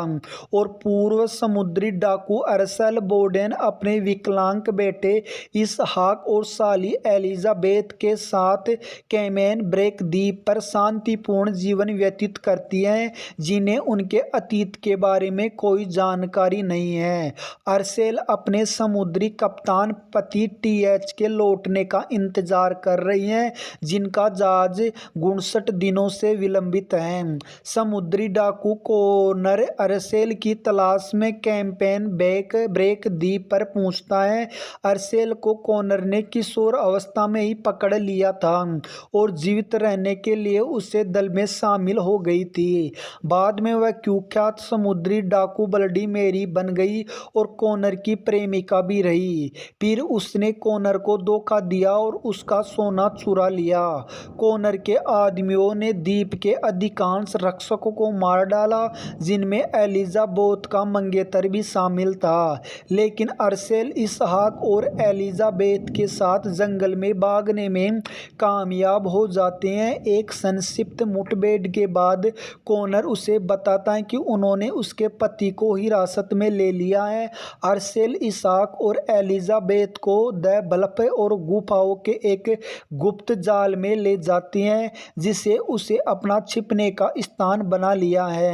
और पूर्व समुद्री डाकू अरसेल बोर्डेन अपने विकलांग बेटे इसहाक और साली एलिजाबेथ के साथ कैमेन ब्रेक द्वीप पर शांतिपूर्ण जीवन व्यतीत करती हैं, जिन्हें उनके अतीत के बारे में कोई जानकारी नहीं है। अरसेल अपने समुद्री कप्तान पति टीएच के लौटने का इंतजार कर रही हैं, जिनका जहाज 59 दिनों से विलंबित है। समुद्री डाकू कॉनर अरसेल की तलाश में कैम्पेन ब्रेक द्वीप पर पहुंचता है। अरसेल को कॉनर ने किशोर अवस्था में ही पकड़ लिया था और जीवित रहने के लिए उसे दल में शामिल हो गई थी। बाद में वह कुख्यात समुद्री डाकू ब्लडी मेरी बन गई और कॉनर की प्रेमिका भी रही। फिर उसने कॉनर को धोखा दिया और उसका सोना चुरा लिया। कॉनर के आदमियों ने द्वीप के अधिकांश रक्षकों को मार डाला, जिनमें एलिजाबेथ का मंगेतर भी शामिल था। लेकिन अरसेल इसहाक और एलिजाबेथ के साथ जंगल में भागने में कामयाब हो जाते हैं। एक संक्षिप्त मुठभेड़ के बाद कॉनर उसे बताता है कि उन्होंने उसके पति को हिरासत में ले लिया है। अरसेल इसहाक और एलिजाबेथ को द ब्लफ और गुफाओं के एक गुप्त जाल में ले जाती हैं, जिसे उसे अपना छिपने का स्थान बना लिया है।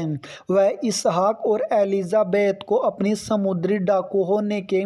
वह इसहाक और एलिजाबेथ को अपनी समुद्री डाकू होने के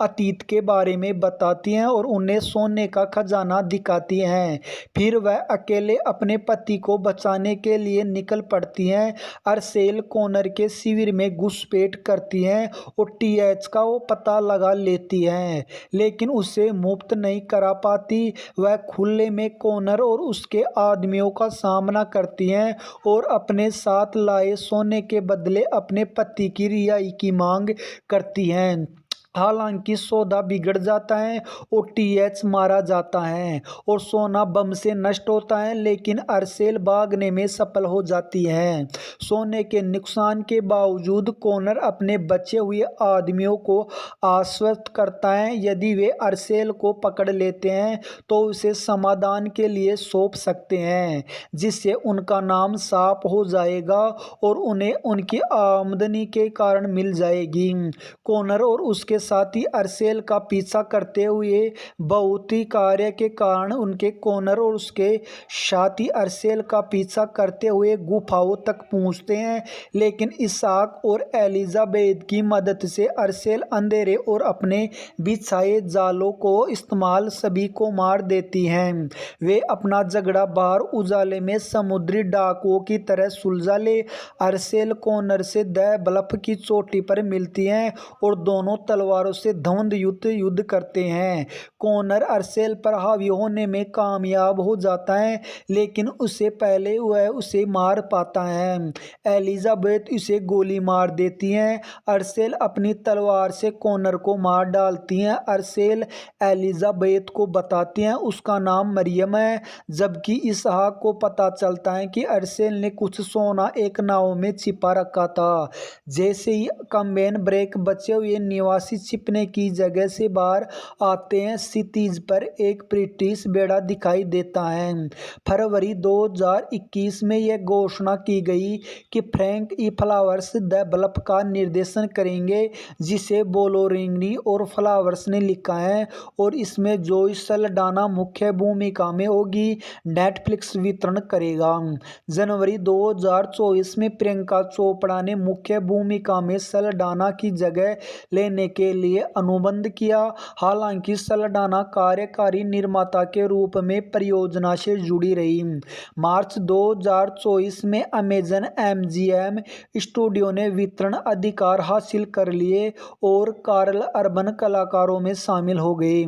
अतीत के बारे में बताती हैं और उन्हें सोने का खजाना दिखाती हैं। फिर वह अकेले अपने पति को बचाने के लिए निकल पड़ती हैं। अरसेल कॉनर के शिविर में घुसपैठ करती हैं और टीएच का वो पता लगा लेती हैं, लेकिन उसे मुक्त नहीं करा पाती। वह खुले में कॉनर और उसके आदमियों का सामना करती हैं और अपने साथ लाए सोने के बदले अपने पति की रिहाई की मांग करती हैं। हालांकि सौदा बिगड़ जाता है और टीएच मारा जाता है और सोना बम से नष्ट होता है, लेकिन अरसेल भागने में सफल हो जाती है। सोने के नुकसान के बावजूद कॉनर अपने बचे हुए आदमियों को आश्वस्त करता है यदि वे अरसेल को पकड़ लेते हैं तो उसे समाधान के लिए सौंप सकते हैं, जिससे उनका नाम साफ हो जाएगा और उन्हें उनकी आमदनी के कारण मिल जाएगी। कॉनर और उसके साथ ही अरसेल का पीछा करते हुए बहुत ही कार्य के कारण उनके कॉनर और उसके साथी अरसेल का पीछा करते हुए गुफाओं तक पहुंचते हैं, लेकिन इसहाक और एलिजाबेथ की मदद से अरसेल अंधेरे और अपने बिछाए जालों को इस्तेमाल सभी को मार देती हैं। वे अपना झगड़ा बाहर उजाले में समुद्री डाकुओं की तरह सुलझा ले। अरसेल कॉनर से द ब्लफ की चोटी पर मिलती हैं और दोनों तलवारों से द्वंद युद्ध करते हैं। कॉनर अरसेल पर हावी होने में कामयाब हो जाता है, लेकिन उससे पहले वह उसे मार पाता है। एलिजाबेथ उसे गोली मार देती है। अरसेल अपनी तलवार से कॉनर को मार डालती हैं। अरसेल एलिजाबेथ को बताती हैं उसका नाम मरियम है, जबकि इसहाक को पता चलता है कि अरसेल ने कुछ सोना एक नाव में छिपा रखा था। जैसे ही कैम्पेन ब्रेक बचे हुए निवासी छिपने की जगह से बाहर आते हैं, क्षितिज पर एक ब्रिटिश बेड़ा दिखाई देता है। फरवरी 2021 में यह घोषणा की गई कि Frank E Flowers The Bluff का निर्देशन करेंगे, जिसे बोलोरिंगनी और फ्लावर्स ने लिखा है और इसमें जोई सल्डाना मुख्य भूमिका में होगी। नेटफ्लिक्स वितरण करेगा। जनवरी 2024 में प्रियंका चोपड़ा ने मुख्य भूमिका में सल्डाना की जगह लेने के लिए अनुबंध किया। हालांकि सल्डाना कार्यकारी निर्माता के रूप में परियोजना से जुड़ी रही। मार्च 2024 में अमेजन MGM स्टूडियो ने वितरण अधिकार हासिल कर लिए और कार्ल अर्बन कलाकारों में शामिल हो गए।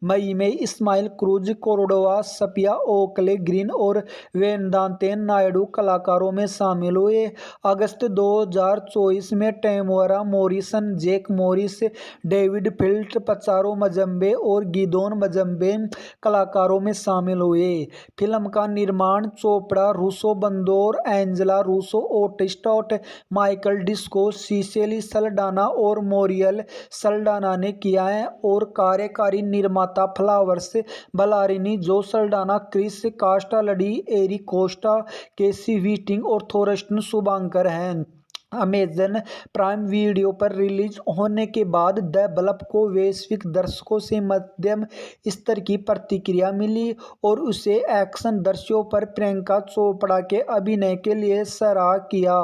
मई में Ismael Cruz Cordova, Safia Oakley Green और वेदांतन नायडू कलाकारों में शामिल हुए। अगस्त 2024 में Temora Morrison, Jack Morris, David फिल्ट, पचारो मजम्बे और गिदोन मजम्बे कलाकारों में शामिल हुए। फिल्म का निर्माण चोपड़ा, रूसो बंदोर, Angela Russo, ओटिस्टॉट, Michael Disco, Cicely Saldana और मोरियल सल्डाना ने किया है और कार्यकारी निर्माता फ्लावर्स बलारिनी, जो सल्डाना, क्रिस कास्टालडी, एरिक कोस्टा, केसी व्हिटिंग और थोरस्टन शुभांकर हैं। अमेजन प्राइम वीडियो पर रिलीज होने के बाद द ब्लप को वैश्विक दर्शकों से मध्यम स्तर की प्रतिक्रिया मिली और उसे एक्शन दृश्यों पर प्रियंका चोपड़ा के अभिनय के लिए सराहा किया।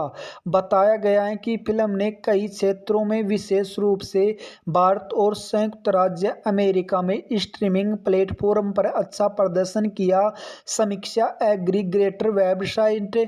बताया गया है कि फिल्म ने कई क्षेत्रों में, विशेष रूप से भारत और संयुक्त राज्य अमेरिका में स्ट्रीमिंग प्लेटफॉर्म पर अच्छा प्रदर्शन किया। समीक्षा एग्रीगेटर वेबसाइट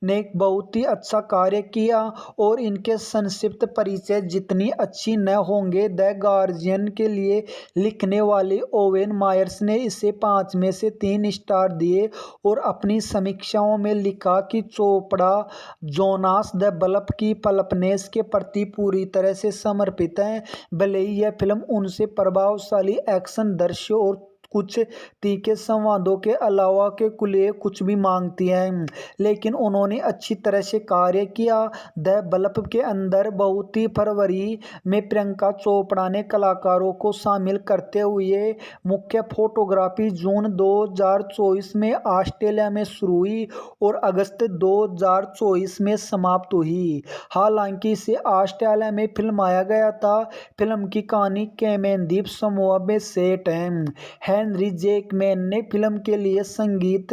ने बहुत ही अच्छा कार्य किया और इनके संक्षिप्त परिचय जितनी अच्छी न होंगे। द गार्जियन के लिए लिखने वाले ओवेन मायर्स ने इसे 5 में से 3 स्टार दिए और अपनी समीक्षाओं में लिखा कि चोपड़ा जोनास द ब्लप की पल्पनेस के प्रति पूरी तरह से समर्पित है। भले ही यह फिल्म उनसे प्रभावशाली एक्शन दृश्यों और कुछ तीखे संवादों के अलावा के कुछ कुछ भी मांगती है, लेकिन उन्होंने अच्छी तरह से कार्य किया। द ब्लप के अंदर बहुत ही फरवरी में प्रियंका चोपड़ा ने कलाकारों को शामिल करते हुए मुख्य फोटोग्राफी जून 2024 में ऑस्ट्रेलिया में शुरू हुई और अगस्त 2024 में समाप्त हुई। हालांकि इसे ऑस्ट्रेलिया में फिल्माया गया था। फिल्म की कहानी कैमेन द्वीप समूह में सेट है। हेनरी जैकमैन ने फिल्म के लिए संगीत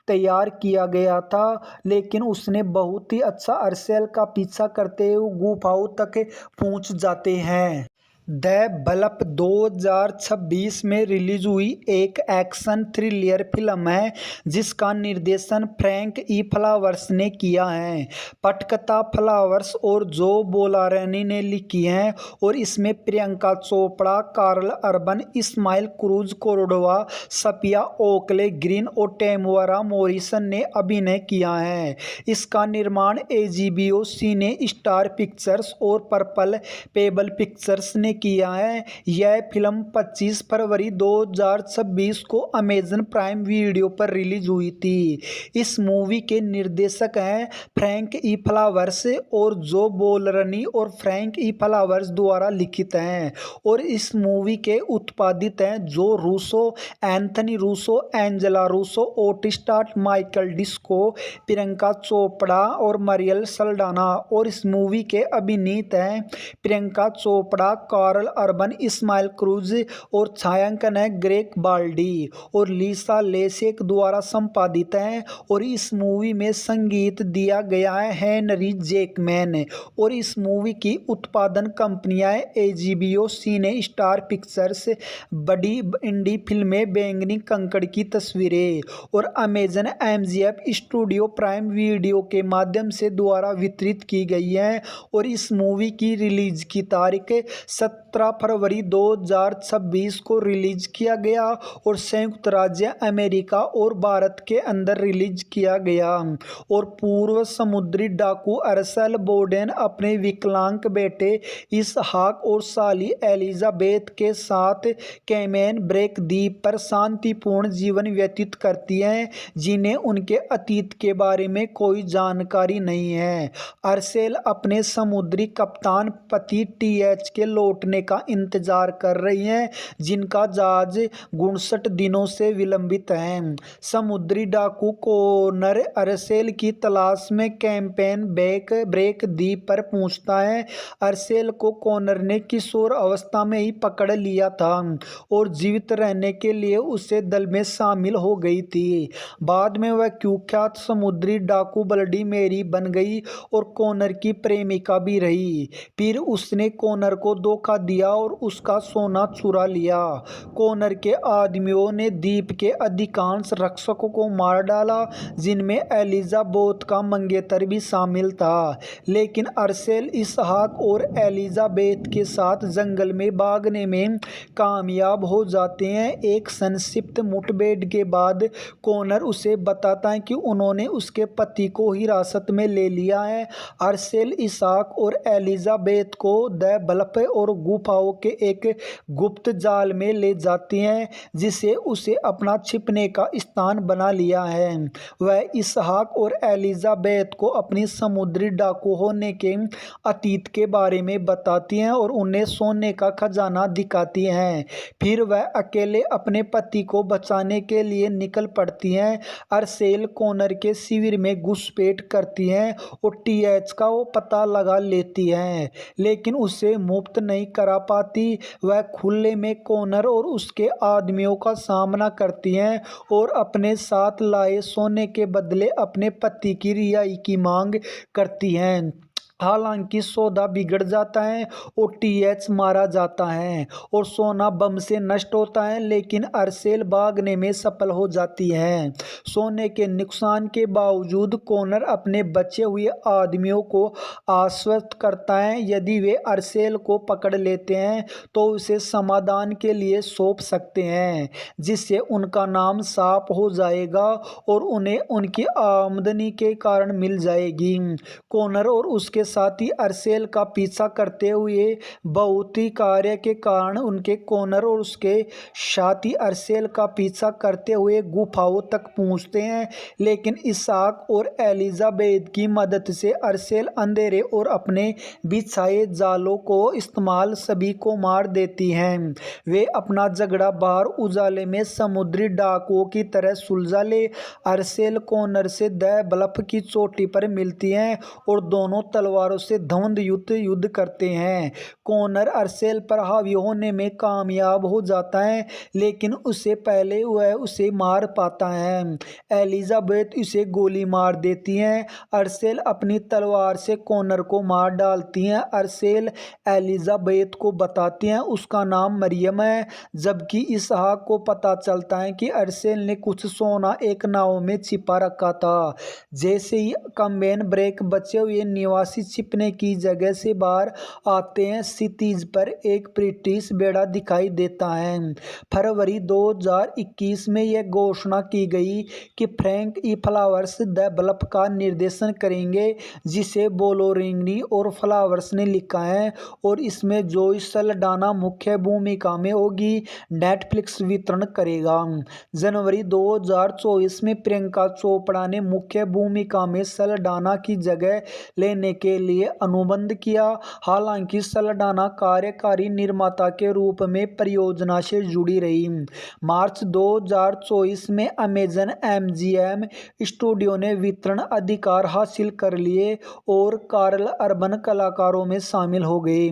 तैयार किया गया था, लेकिन उसने बहुत ही अच्छा अर्सेल का पीछा करते हुए गुफाओं तक पहुंच जाते हैं। द ब्लप 2026 में रिलीज हुई एक एक्शन थ्रिलर फिल्म है जिसका निर्देशन फ्रैंक ई फ्लावर्स ने किया है। पटकथा फ्लावर्स और जो बोलारनी ने लिखी है और इसमें Priyanka Chopra, Karl Urban, Ismael Cruz Cordova, Safia Oakley Green और टेमुरा मॉरिसन ने अभिनय किया है। इसका निर्माण एजीबीओ सिने स्टार पिक्चर्स और पर्पल पेबल पिक्चर्स ने किया है। यह फिल्म 25 फरवरी 2026 को अमेजन प्राइम वीडियो पर रिलीज हुई थी। इस मूवी के निर्देशक हैं फ्रैंक ई फ्लावर्स और जो बोलरनी और फ्रैंक ई फ्लावर्स द्वारा लिखित हैं और इस मूवी के उत्पादित हैं जो Russo, Anthony Russo, Angela Russo, ओटिस्टॉट, Michael Disco, Priyanka Chopra और मरियल सल्डाना और इस मूवी के अभिनीत हैं Priyanka Chopra, Karl Urban, Ismael Cruz और छायांकन है ग्रेग बाल्डी और लीसा लेसेक द्वारा संपादित है और इस मूवी में संगीत दिया गया है हेनरी जैकमैन और इस मूवी की उत्पादन कंपनियां एजीबीओ सिने स्टार पिक्चर्स, बड़ी इंडी फिल्में बैंगनी कंकड़ की तस्वीरें और Amazon MGF studio prime video के माध्यम से द्वारा वितरित की गई है और इस मूवी की रिलीज की तारीख 17 फरवरी 2026 को रिलीज किया गया और संयुक्त राज्य अमेरिका और भारत के अंदर रिलीज किया गया और पूर्व समुद्री डाकू अर्सेल बोडेन अपने विकलांग बेटे इसहाक और साली एलिजाबेथ के साथ कैमेन ब्रेक द्वीप पर शांतिपूर्ण जीवन व्यतीत करती हैं, जिन्हें उनके अतीत के बारे में कोई जानकारी नहीं है। अर्सेल अपने समुद्री कप्तान पति टीएच के लौटने का इंतजार कर रही हैं, जिनका जहाज 59 दिनों से विलंबित है। समुद्री डाकू कोनर अर्सेल की तलाश में कैंपेन ब्रेक द्वीप पर पहुंचता है। अर्सेल को कोनर ने किशोर अवस्था में ही पकड़ लिया था और जीवित रहने के लिए उसे दल में शामिल हो गई थी। बाद में वह कुख्यात समुद्री डाकू ब्लडी मेरी बन गई और कोनर की प्रेमिका भी रही। फिर उसने कोनर को धोखा दिया और उसका सोना चुरा लिया। कोनर के आदमियों ने द्वीप के अधिकांश रक्षकों को मार डाला, जिनमें एलिजाबेथ का मंगेतर भी शामिल था, लेकिन अर्सेल इसहाक और एलिजाबेथ के साथ जंगल में भागने में कामयाब हो जाते हैं। एक संक्षिप्त मुठभेड़ के बाद कोनर उसे बताता है कि उन्होंने उसके पति को हिरासत में ले लिया है। अर्सेल इसहाक और एलिजाबेथ को द ब्लप और गुफाओं के एक गुप्त जाल में ले जाती हैं जिसे उसे अपना छिपने का स्थान बना लिया है। वह इसहाक और एलिजाबेथ को अपनी समुद्री डाकू होने के अतीत के बारे में बताती हैं और उन्हें सोने का खजाना दिखाती हैं। फिर वह अकेले अपने पति को बचाने के लिए निकल पड़ती हैं। अरसेल कॉनर के शिविर में घुसपैठ करती हैं और टीएच का वो पता लगा लेती हैं, लेकिन उसे मुक्त नहीं करा पाती। वह खुले में कॉनर और उसके आदमियों का सामना करती हैं और अपने साथ लाए सोने के बदले अपने पति की रिहाई की मांग करती हैं। हालांकि सौदा बिगड़ जाता है और टीएच मारा जाता है और सोना बम से नष्ट होता है, लेकिन अरसेल भागने में सफल हो जाती है। सोने के नुकसान के बावजूद कॉनर अपने बचे हुए आदमियों को आश्वस्त करता है यदि वे अरसेल को पकड़ लेते हैं तो उसे समाधान के लिए सौंप सकते हैं, जिससे उनका नाम साफ हो जाएगा और उन्हें उनकी आमदनी के कारण मिल जाएगी। कॉनर और उसके साथ ही अरसेल का पीछा करते हुए बहुत ही कार्य के कारण उनके कॉनर और उसके साथी अरसेल का पीछा करते हुए गुफाओं तक पहुंचते हैं, लेकिन इसहाक और एलिजाबेथ की मदद से अरसेल अंधेरे और अपने बिछाए जालों को इस्तेमाल सभी को मार देती हैं। वे अपना झगड़ा बाहर उजाले में समुद्री डाकुओं की तरह सुलझा ले। अरसेल कॉनर से द ब्लफ की चोटी पर मिलती हैं और दोनों तलवारों से धुंध युद्ध करते हैं। कॉनर अरसेल पर हावी होने में कामयाब हो जाता है, लेकिन उससे पहले वह उसे मार पाता है। एलिजाबेथ उसे गोली मार देती हैं। अरसेल अपनी तलवार से कॉनर को मार डालती हैं। अरसेल एलिजाबेथ को बताती हैं उसका नाम मरियम है, जबकि इसहाक को पता चलता है कि अरसेल ने कुछ सोना एक नाव में छिपा रखा था। जैसे ही कम्बेन ब्रेक बचे हुए निवासी छिपने की जगह से बाहर आते हैं, क्षितिज पर एक ब्रिटिश बेड़ा दिखाई देता है। फरवरी 2021 में यह घोषणा की गई कि Frank E Flowers The Bluff का निर्देशन करेंगे, जिसे बोलोरिनी और फ्लावर्स ने लिखा है और इसमें जोई सल्डाना मुख्य भूमिका में होगी। नेटफ्लिक्स वितरण करेगा। जनवरी 2024 में प्रियंका चोपड़ा ने मुख्य भूमिका में सल्डाना की जगह लेने के लिए अनुबंध किया। हालांकि सल्डाना कार्यकारी निर्माता के रूप में परियोजना से जुड़ी रही। मार्च 2024 में अमेजन एमजीएम स्टूडियो ने वितरण अधिकार हासिल कर लिए और कार्ल अर्बन कलाकारों में शामिल हो गए।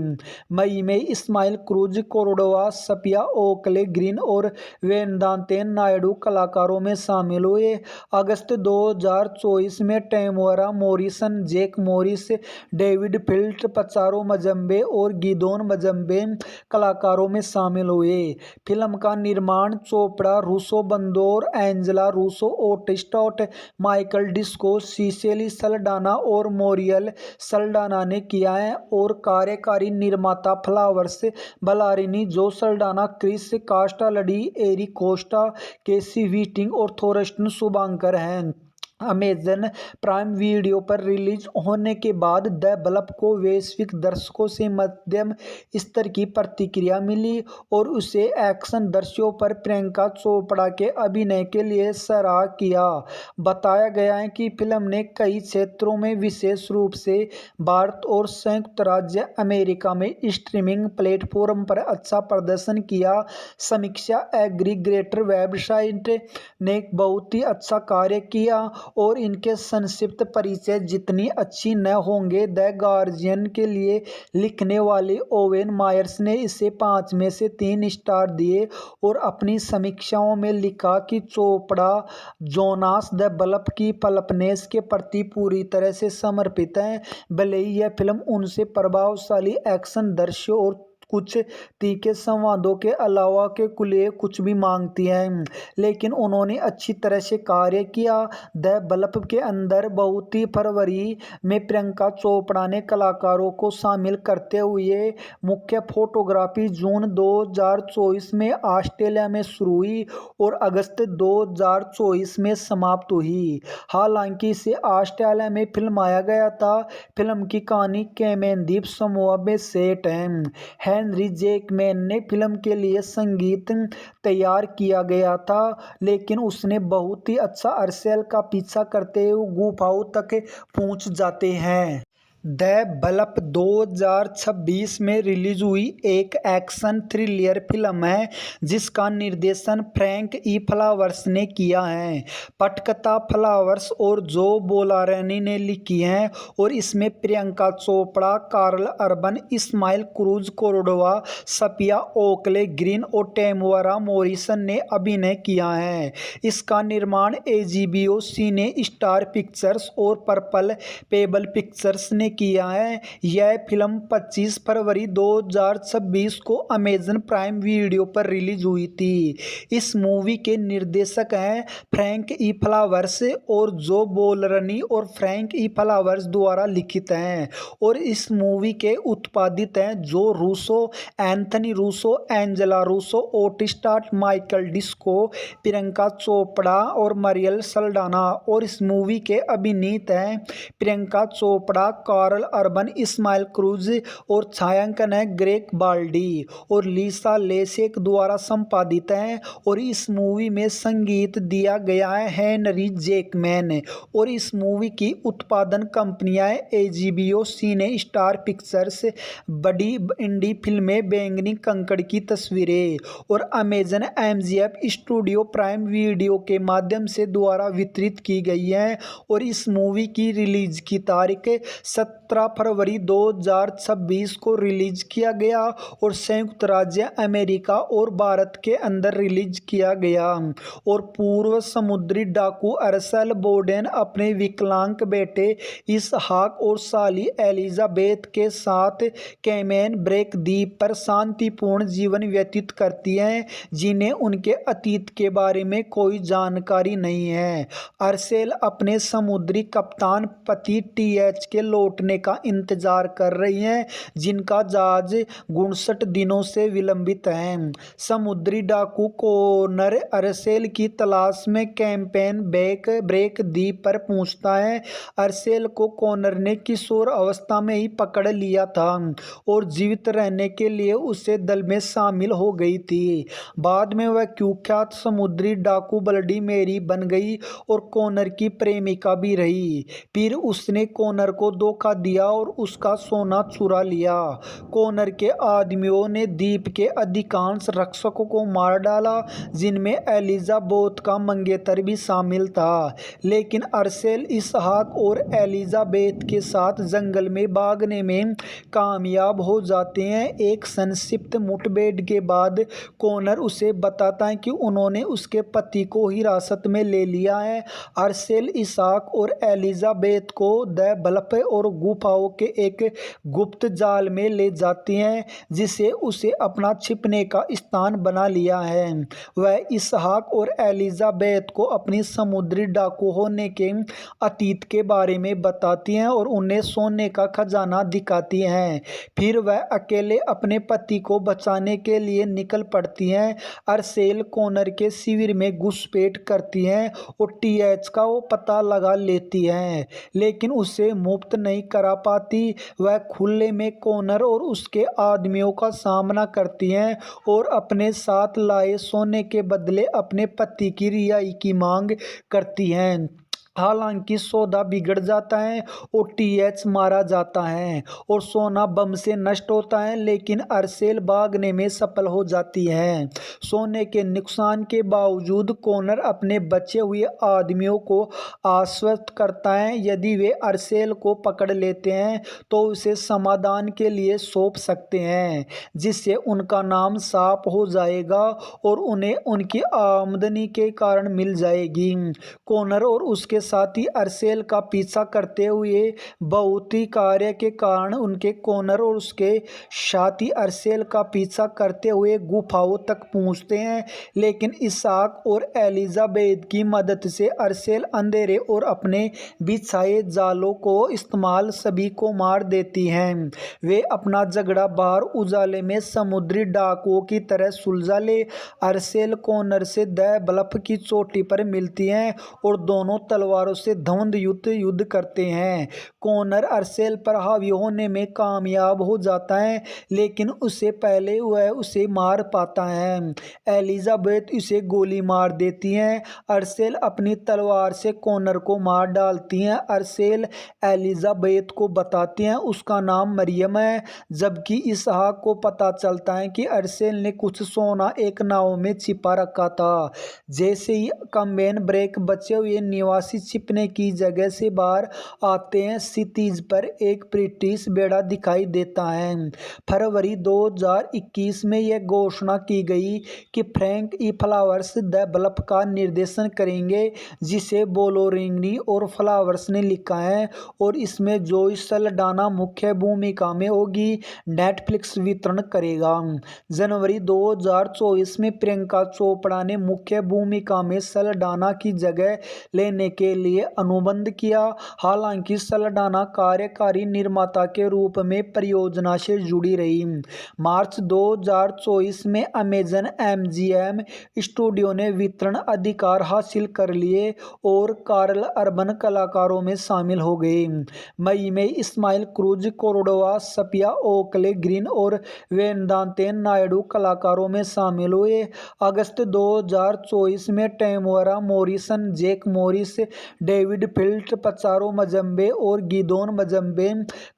मई में Ismael Cruz, Cordova, सपिया Oakley Green और वेदांतेन नायडू कलाकारों में शामिल हुए। अगस्त 2024 में Temora Morrison, Jack Morris, David फिल्ट, पचारो मजम्बे और गिदोन मजम्बे कलाकारों में शामिल हुए। फिल्म का निर्माण चोपड़ा, रूसो बंदोर, Angela Russo, ओटिस्टॉट, Michael Disco, Cicely Saldana और मोरियल सल्डाना ने किया है और कार्यकारी निर्माता फ्लावर्स बलारिनी, जो सल्डाना, क्रिस कास्टालडी, एरिक कोस्टा, केसी व्हिटिंग और थोरस्टन शुभांकर हैं। अमेजन प्राइम वीडियो पर रिलीज होने के बाद द ब्लफ को वैश्विक दर्शकों से मध्यम स्तर की प्रतिक्रिया मिली और उसे एक्शन दृश्यों पर प्रियंका चोपड़ा के अभिनय के लिए सराहा किया। बताया गया है कि फिल्म ने कई क्षेत्रों में, विशेष रूप से भारत और संयुक्त राज्य अमेरिका में स्ट्रीमिंग प्लेटफॉर्म पर अच्छा प्रदर्शन किया। समीक्षा एग्रीगेटर वेबसाइट ने बहुत ही अच्छा कार्य किया और इनके संक्षिप्त परिचय जितनी अच्छी न होंगे। द गार्जियन के लिए लिखने वाले ओवेन मायर्स ने इसे 5 में से 3 स्टार दिए और अपनी समीक्षाओं में लिखा कि चोपड़ा जोनास द ब्लफ की पल्पनेस के प्रति पूरी तरह से समर्पित है। भले ही यह फिल्म उनसे प्रभावशाली एक्शन दृश्यों और कुछ तीखे संवादों के अलावा के लिए कुछ भी मांगती है, लेकिन उन्होंने अच्छी तरह से कार्य किया। द ब्लफ के अंदर बहुत ही फरवरी में प्रियंका चोपड़ा ने कलाकारों को शामिल करते हुए मुख्य फोटोग्राफी जून 2024 में ऑस्ट्रेलिया में शुरू हुई और अगस्त 2024 में समाप्त हुई। हालांकि इसे ऑस्ट्रेलिया में फिल्माया गया था। फिल्म की कहानी कैमेन द्वीप समूह में सेट है। हेनरी जैकमैन ने फिल्म के लिए संगीत तैयार किया गया था, लेकिन उसने बहुत ही अच्छा अर्सेल का पीछा करते हुए गुफाओं तक पहुंच जाते हैं। द बल्ब 2026 में रिलीज हुई एक एक्शन थ्रिलर फिल्म है जिसका निर्देशन फ्रैंक ई फ्लावर्स ने किया है। पटकथा फ्लावर्स और जो बोलारनी ने लिखी है और इसमें Priyanka Chopra, Karl Urban, Ismael Cruz Cordova, Safia Oakley Green और टेमुरा मॉरिसन ने अभिनय किया है। इसका निर्माण एजीबीओ सिने स्टार पिक्चर्स और पर्पल पेबल पिक्चर्स ने किया है। यह फिल्म 25 फरवरी 2026 को अमेजन प्राइम वीडियो पर रिलीज हुई थी। इस मूवी के निर्देशक हैं फ्रैंक ई फ्लावर्स और जो बोलरनी और फ्रैंक ई फ्लावर्स द्वारा लिखित हैं और इस मूवी के उत्पादित हैं जो Russo, Anthony Russo, Angela Russo, ओटिस्टाट, Michael Disco, Priyanka Chopra और मरियल सल्डाना। और इस मूवी के अभिनीत हैं Priyanka Chopra, Karl Urban, Ismael Cruz और छायांकन है ग्रेग बाल्डी और लीसा लेसेक द्वारा संपादित है। और इस मूवी में संगीत दिया गया है हेनरी जैकमैन और इस मूवी की उत्पादन कंपनियां एजीबीओ सिने स्टार पिक्चर्स, बड़ी इंडी फिल्में बैंगनी कंकड़ की तस्वीरें और Amazon MGF studio prime video के माध्यम से द्वारा वितरित की गई है। और इस मूवी की रिलीज की तारीख 17 फरवरी 2026 को रिलीज किया गया और संयुक्त राज्य अमेरिका और भारत के अंदर रिलीज किया गया। और पूर्व समुद्री डाकू अर्सेल बोडेन अपने विकलांग बेटे इसहाक और साली एलिजाबेथ के साथ कैमेन ब्रेक द्वीप पर शांतिपूर्ण जीवन व्यतीत करती हैं, जिन्हें उनके अतीत के बारे में कोई जानकारी नहीं है। अर्सेल अपने समुद्री कप्तान पति टीएच के लौटने का इंतजार कर रही हैं, जिनका जहाज 59 दिनों से विलंबित है। समुद्री डाकू कोनर अर्सेल की तलाश में कैंपेन ब्रेक द्वीप पर पहुंचता है। अर्सेल को कोनर ने किशोर अवस्था में ही पकड़ लिया था और जीवित रहने के लिए उसे दल में शामिल हो गई थी। बाद में वह कुख्यात समुद्री डाकू ब्लडी मेरी बन गई और कोनर की प्रेमिका भी रही। फिर उसने कोनर को धोखा दिया और उसका सोना चुरा लिया। कोनर के आदमियों ने द्वीप के अधिकांश रक्षकों को मार डाला, जिनमें एलिजाबेथ का मंगेतर भी शामिल था। लेकिन अर्सेल इसहाक और एलिजाबेथ के साथ जंगल में भागने में कामयाब हो जाते हैं। एक संक्षिप्त मुठभेड़ के बाद कोनर उसे बताता है कि उन्होंने उसके पति को हिरासत में ले लिया है। अर्सेल इसहाक और एलिजाबेथ को द बल्ब और गुफाओं के एक गुप्त जाल में ले जाती हैं, जिसे उसे अपना छिपने का स्थान बना लिया है। वह इसहाक और एलिजाबेथ को अपनी समुद्री डाकू होने के अतीत के बारे में बताती हैं और उन्हें सोने का खजाना दिखाती हैं। फिर वह अकेले अपने पति को बचाने के लिए निकल पड़ती हैं। अर्सेल कोनर के शिविर में घुसपैठ करती हैं और टीएच का वो पता लगा लेती हैं, लेकिन उसे मुक्त नहीं करा पाती। वह खुले में कोनर और उसके आदमियों का सामना करती हैं और अपने साथ लाए सोने के बदले अपने पति की रिहाई की मांग करती हैं। हालांकि सौदा बिगड़ जाता है और टीएच मारा जाता है और सोना बम से नष्ट होता है, लेकिन अर्सेल भागने में सफल हो जाती है। सोने के नुकसान के बावजूद कोनर अपने बचे हुए आदमियों को आश्वस्त करता है यदि वे अर्सेल को पकड़ लेते हैं तो उसे समाधान के लिए सौंप सकते हैं, जिससे उनका नाम साफ हो जाएगा और उन्हें उनकी आमदनी के कारण मिल जाएगी। कोनर और उसके साथी अर्सेल का पीछा करते हुए बहुत ही कार्य के कारण उनके कोनर और उसके साथी अर्सेल का पीछा करते हुए गुफाओं तक पहुंचते हैं, लेकिन इसहाक और एलिजाबेथ की मदद से अर्सेल अंधेरे और अपने बिछाए जालों को इस्तेमाल सभी को मार देती हैं। वे अपना झगड़ा बाहर उजाले में समुद्री डाकुओं की तरह सुलझा ले। अर्सेल कोनर से द बल्ब की चोटी पर मिलती हैं और दोनों तलवार तलवारों से युद्ध करते हैं। कॉनर अर्सेल पर हावी होने में कामयाब हो जाता है, लेकिन उससे पहले वह उसे मार पाता है। एलिजाबेथ उसे गोली मार देती है। अर्सेल अपनी तलवार से कॉनर को मार डालती है। अर्सेल एलिजाबेथ को बताती हैं उसका नाम मरियम है, जबकि इसहाक को पता चलता है कि अर्सेल ने कुछ सोना एक नाव में छिपा रखा था। जैसे ही कम्बेन ब्रेक बचे हुए निवासी छिपने की जगह से बाहर आते हैं, क्षितिज पर एक ब्रिटिश बेड़ा दिखाई देता है। फरवरी 2021 में यह घोषणा की गई कि Frank E Flowers The Bluff का निर्देशन करेंगे, जिसे बोलोरिनी और फ्लावर्स ने लिखा है, और इसमें जोई सल्डाना मुख्य भूमिका में होगी। नेटफ्लिक्स वितरण करेगा। जनवरी 2024 में प्रियंका चोपड़ा ने मुख्य भूमिका में सल्डाना की जगह लेने के लिए अनुबंध किया। हालांकि सल्डाना कार्यकारी निर्माता के रूप में परियोजना से जुड़ी रही। मार्च 2024 में अमेजन MGM स्टूडियो ने वितरण अधिकार हासिल कर लिए और कार्ल अर्बन कलाकारों में शामिल हो गए। मई में Ismael Cruz Cordova, सपिया Oakley Green और वेदांतेन नायडू कलाकारों में शामिल हुए। अगस्त 2024 में Temora Morrison, Jack Morris, David फिल्ट, पचारो मजम्बे और गिदोन मजम्बे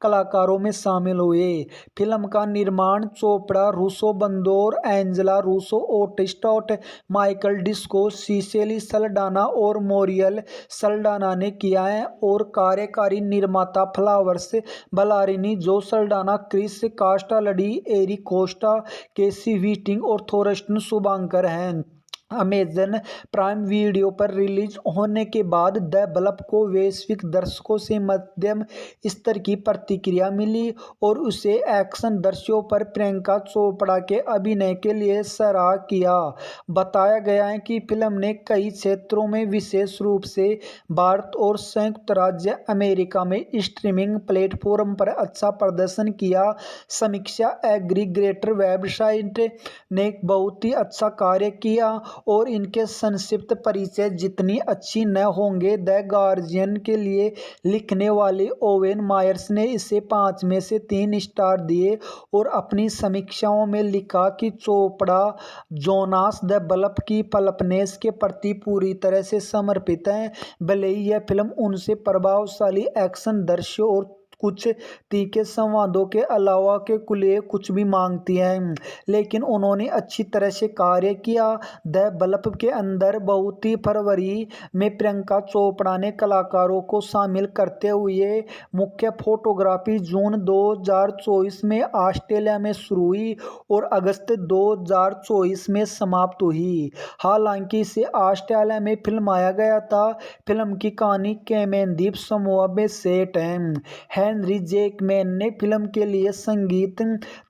कलाकारों में शामिल हुए। फिल्म का निर्माण चोपड़ा, रूसो बंदोर, Angela Russo, ओटिस्टॉट, Michael Disco, Cicely Saldana और मोरियल सल्डाना ने किया है, और कार्यकारी निर्माता फ्लावर्स बलारिनी, जो सल्डाना, क्रिस कास्टालडी, एरिक कोस्टा, केसी वीटिंग और थोरस्टन शुभांकर हैं। अमेजन प्राइम वीडियो पर रिलीज होने के बाद द ब्लफ को वैश्विक दर्शकों से मध्यम स्तर की प्रतिक्रिया मिली और उसे एक्शन दृश्यों पर प्रियंका चोपड़ा के अभिनय के लिए सराहा किया। बताया गया है कि फिल्म ने कई क्षेत्रों में, विशेष रूप से भारत और संयुक्त राज्य अमेरिका में स्ट्रीमिंग प्लेटफॉर्म पर अच्छा प्रदर्शन किया। समीक्षा एग्रीगेटर वेबसाइट ने बहुत ही अच्छा कार्य किया और इनके संक्षिप्त परिचय जितनी अच्छी न होंगे। द गार्जियन के लिए लिखने वाले ओवेन मायर्स ने इसे 5 में से 3 स्टार दिए और अपनी समीक्षाओं में लिखा कि चोपड़ा जोनास द ब्लफ की पल्पनेस के प्रति पूरी तरह से समर्पित हैं। भले ही यह फिल्म उनसे प्रभावशाली एक्शन दृश्य और कुछ तीखे संवादों के अलावा के कुल कुछ भी मांगती है, लेकिन उन्होंने अच्छी तरह से कार्य किया। द ब्लफ के अंदर बहुत ही फरवरी में प्रियंका चोपड़ा ने कलाकारों को शामिल करते हुए मुख्य फोटोग्राफी जून 2024 में ऑस्ट्रेलिया में शुरू हुई और अगस्त 2024 में समाप्त हुई। हालांकि इसे ऑस्ट्रेलिया में फिल्माया गया था। फिल्म की कहानी कैमेन द्वीप समूह में सेट है। हेनरी जैकमैन ने फिल्म के लिए संगीत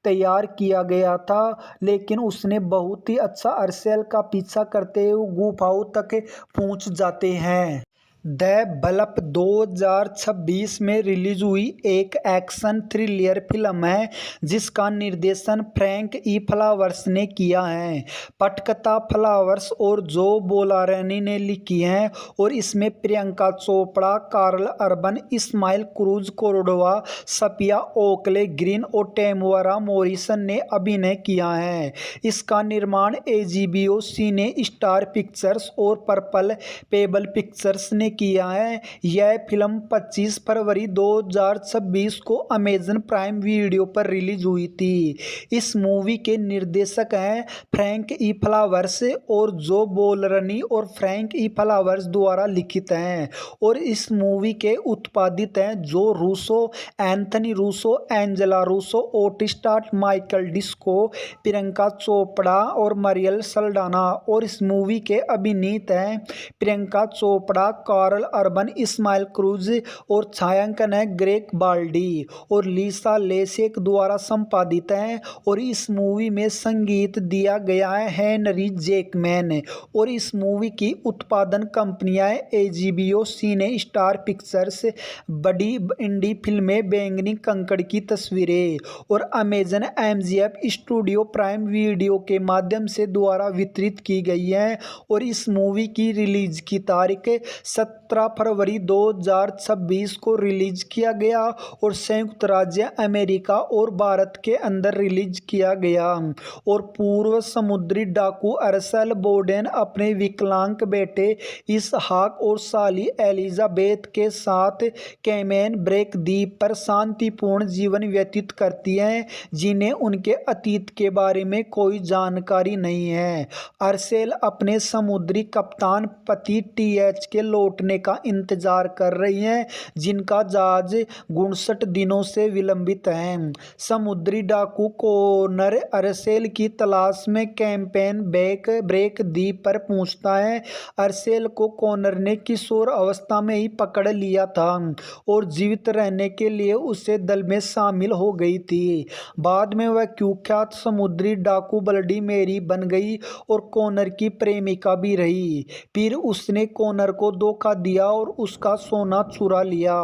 तैयार किया गया था, लेकिन उसने बहुत ही अच्छा अर्सेल का पीछा करते हुए गुफाओं तक पहुंच जाते हैं। द ब्लफ 2026 में रिलीज हुई एक एक्शन थ्रिलर फिल्म है जिसका निर्देशन फ्रैंक ई फ्लावर्स ने किया है। पटकथा फ्लावर्स और जो बोलारनी ने लिखी है और इसमें Priyanka Chopra, Karl Urban, Ismael Cruz Cordova, सपिया Oakley Green और टेमोरा मॉरिसन ने अभिनय किया है। इसका निर्माण HBO सिने स्टार पिक्चर्स और पर्पल पेबल पिक्चर्स ने किया है। यह फिल्म 25 फरवरी 2026 को अमेजन प्राइम वीडियो पर रिलीज हुई थी। इस मूवी के निर्देशक हैं फ्रैंक ई फ्लावर्स और जो बोलरनी और फ्रैंक ई फ्लावर्स द्वारा लिखित हैं, और इस मूवी के उत्पादित हैं जो Russo, Anthony Russo, Angela Russo, ओटिस्टाट, Michael Disco, Priyanka Chopra और मरियल सल्डाना, और इस मूवी के अभिनीत हैं Priyanka Chopra, Karl Urban, Ismael Cruz और छायांकन है ग्रेग बाल्डी और लीसा लेसेक द्वारा संपादित है। और इस मूवी में संगीत दिया गया है हेनरी जैकमैन, और इस मूवी की उत्पादन कंपनियां HBO सिने स्टार पिक्चर्स, बड़ी इंडी फिल्में बैंगनी कंकड़ की तस्वीरें और Amazon MGM studio prime video के माध्यम से द्वारा वितरित की गई है। और इस मूवी की रिलीज की तारीख 17 फरवरी 2026 को रिलीज किया गया और संयुक्त राज्य अमेरिका और भारत के अंदर रिलीज किया गया। और पूर्व समुद्री डाकू अरसेल बोडेन अपने विकलांग बेटे इसहाक और साली एलिजाबेथ के साथ कैमेन ब्रेक द्वीप पर शांतिपूर्ण जीवन व्यतीत करती हैं, जिन्हें उनके अतीत के बारे में कोई जानकारी नहीं है। अरसेल अपने समुद्री कप्तान पति टीएच के लौटने का इंतजार कर रही हैं, जिनका जहाज 59 दिनों से विलंबित है। समुद्री डाकू कोनर अरसेल की तलाश में कैंपेन ब्रेक द्वीप पर पहुंचता है। अरसेल को कोनर ने किशोर अवस्था में ही पकड़ लिया था और जीवित रहने के लिए उसे दल में शामिल हो गई थी। बाद में वह कुख्यात समुद्री डाकू ब्लडी मेरी बन गई और कोनर की प्रेमिका भी रही। फिर उसने कोनर को धोखा दिया और उसका सोना चुरा लिया।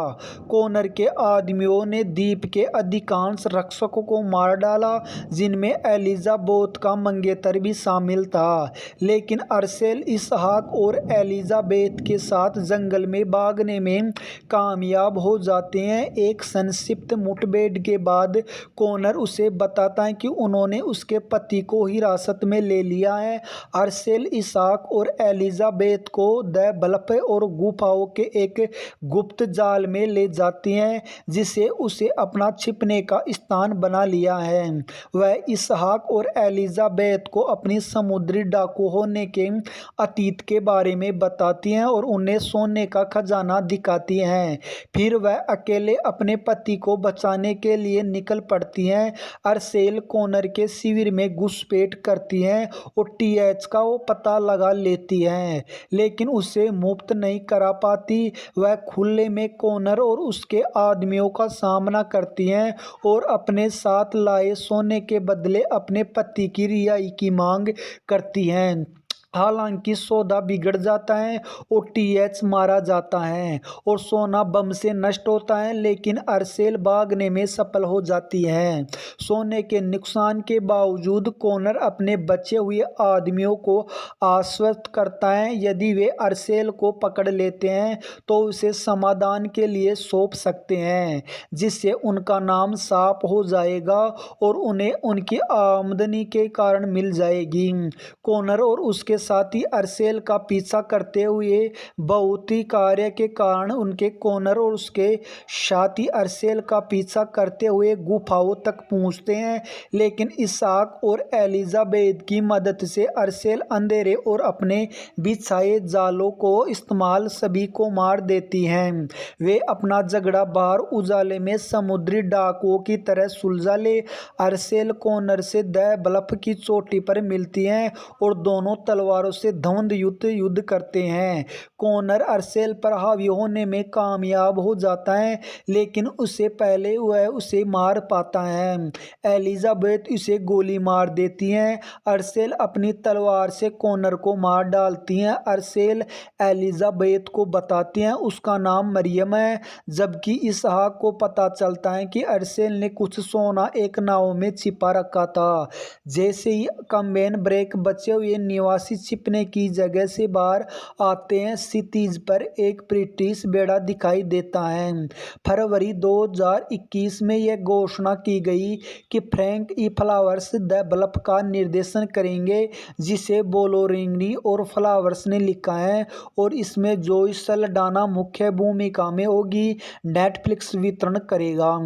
कोनर के आदमियों ने द्वीप के अधिकांश रक्षकों को मार डाला, जिनमें एलिजाबेथ का मंगेतर भी शामिल था। लेकिन अरसेल इसहाक और एलिजाबेथ के साथ जंगल में भागने में कामयाब हो जाते हैं। एक संक्षिप्त मुठभेड़ के बाद कोनर उसे बताता है कि उन्होंने उसके पति को हिरासत में ले लिया है। अरसेल इसहाक और एलिजाबेथ को द ब्लफ और गुफाओं के एक गुप्त जाल में ले जाती हैं, जिसे उसे अपना छिपने का स्थान बना लिया है। वह इसहाक और एलिजाबेथ को अपनी समुद्री डाकू होने के अतीत के बारे में बताती हैं और उन्हें सोने का खजाना दिखाती हैं। फिर वह अकेले अपने पति को बचाने के लिए निकल पड़ती हैं। अरसेल कोनर के शिविर में घुसपैठ करती हैं और टीएच का वो पता लगा लेती हैं, लेकिन उसे मुक्त नहीं करा पाती। वह खुले में कोनर और उसके आदमियों का सामना करती हैं और अपने साथ लाए सोने के बदले अपने पति की रिहाई की मांग करती हैं। हालांकि सौदा बिगड़ जाता है और टीएच मारा जाता है और सोना बम से नष्ट होता है, लेकिन अरसेल भागने में सफल हो जाती है। सोने के नुकसान के बावजूद कोनर अपने बचे हुए आदमियों को आश्वस्त करता है यदि वे अरसेल को पकड़ लेते हैं तो उसे समाधान के लिए सौंप सकते हैं, जिससे उनका नाम साफ हो जाएगा और उन्हें उनकी आमदनी के कारण मिल जाएगी। कोनर और उसके साथी अरसेल का पीछा करते हुए बहुत ही कार्य के कारण उनके कोनर और उसके साथी अरसेल का पीछा करते हुए गुफाओं तक पहुंचते हैं, लेकिन इसहाक और एलिजाबेथ की मदद से अरसेल अंधेरे और अपने बिछाए जालों को इस्तेमाल सभी को मार देती हैं। वे अपना झगड़ा बाहर उजाले में समुद्री डाकुओं की तरह सुलझा ले। अरसेल कोनर से द ब्लफ की चोटी पर मिलती हैं और दोनों तलवारों से धुंध युद्ध करते हैं। कोनर अरसेल पर हावी होने में कामयाब हो जाता है, लेकिन उससे पहले वह उसे मार पाता है। एलिजाबेथ उसे गोली मार देती हैं। अरसेल अपनी तलवार से कोनर को मार डालती हैं। अरसेल एलिजाबेथ को बताती हैं उसका नाम मरियम है, जबकि इसहाक को पता चलता है कि अरसेल ने कुछ सोना एक नाव में छिपा रखा था। जैसे ही कैंपेन ब्रेक बचे हुए निवासी छिपने की जगह से बाहर आते हैं, क्षितिज पर एक ब्रिटिश बेड़ा दिखाई देता है। फरवरी 2021 में यह घोषणा की गई कि Frank E Flowers The Bluff का निर्देशन करेंगे, जिसे बोलोरिंगनी और फ्लावर्स ने लिखा है और इसमें जोई सल्डाना मुख्य भूमिका में होगी। नेटफ्लिक्स वितरण करेगा।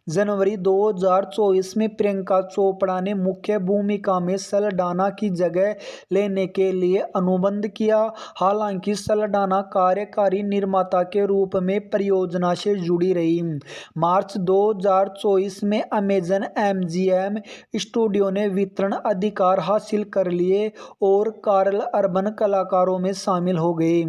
जनवरी 2024 में प्रियंका चोपड़ा ने मुख्य भूमिका में सल्डाना की जगह लेने के लिए अनुबंध किया। हालांकि सल्डाना कार्यकारी निर्माता के रूप में परियोजना से जुड़ी रही। मार्च 2024 में अमेजन एमजीएम स्टूडियो ने वितरण अधिकार हासिल कर लिए और कार्ल अर्बन कलाकारों में शामिल हो गए।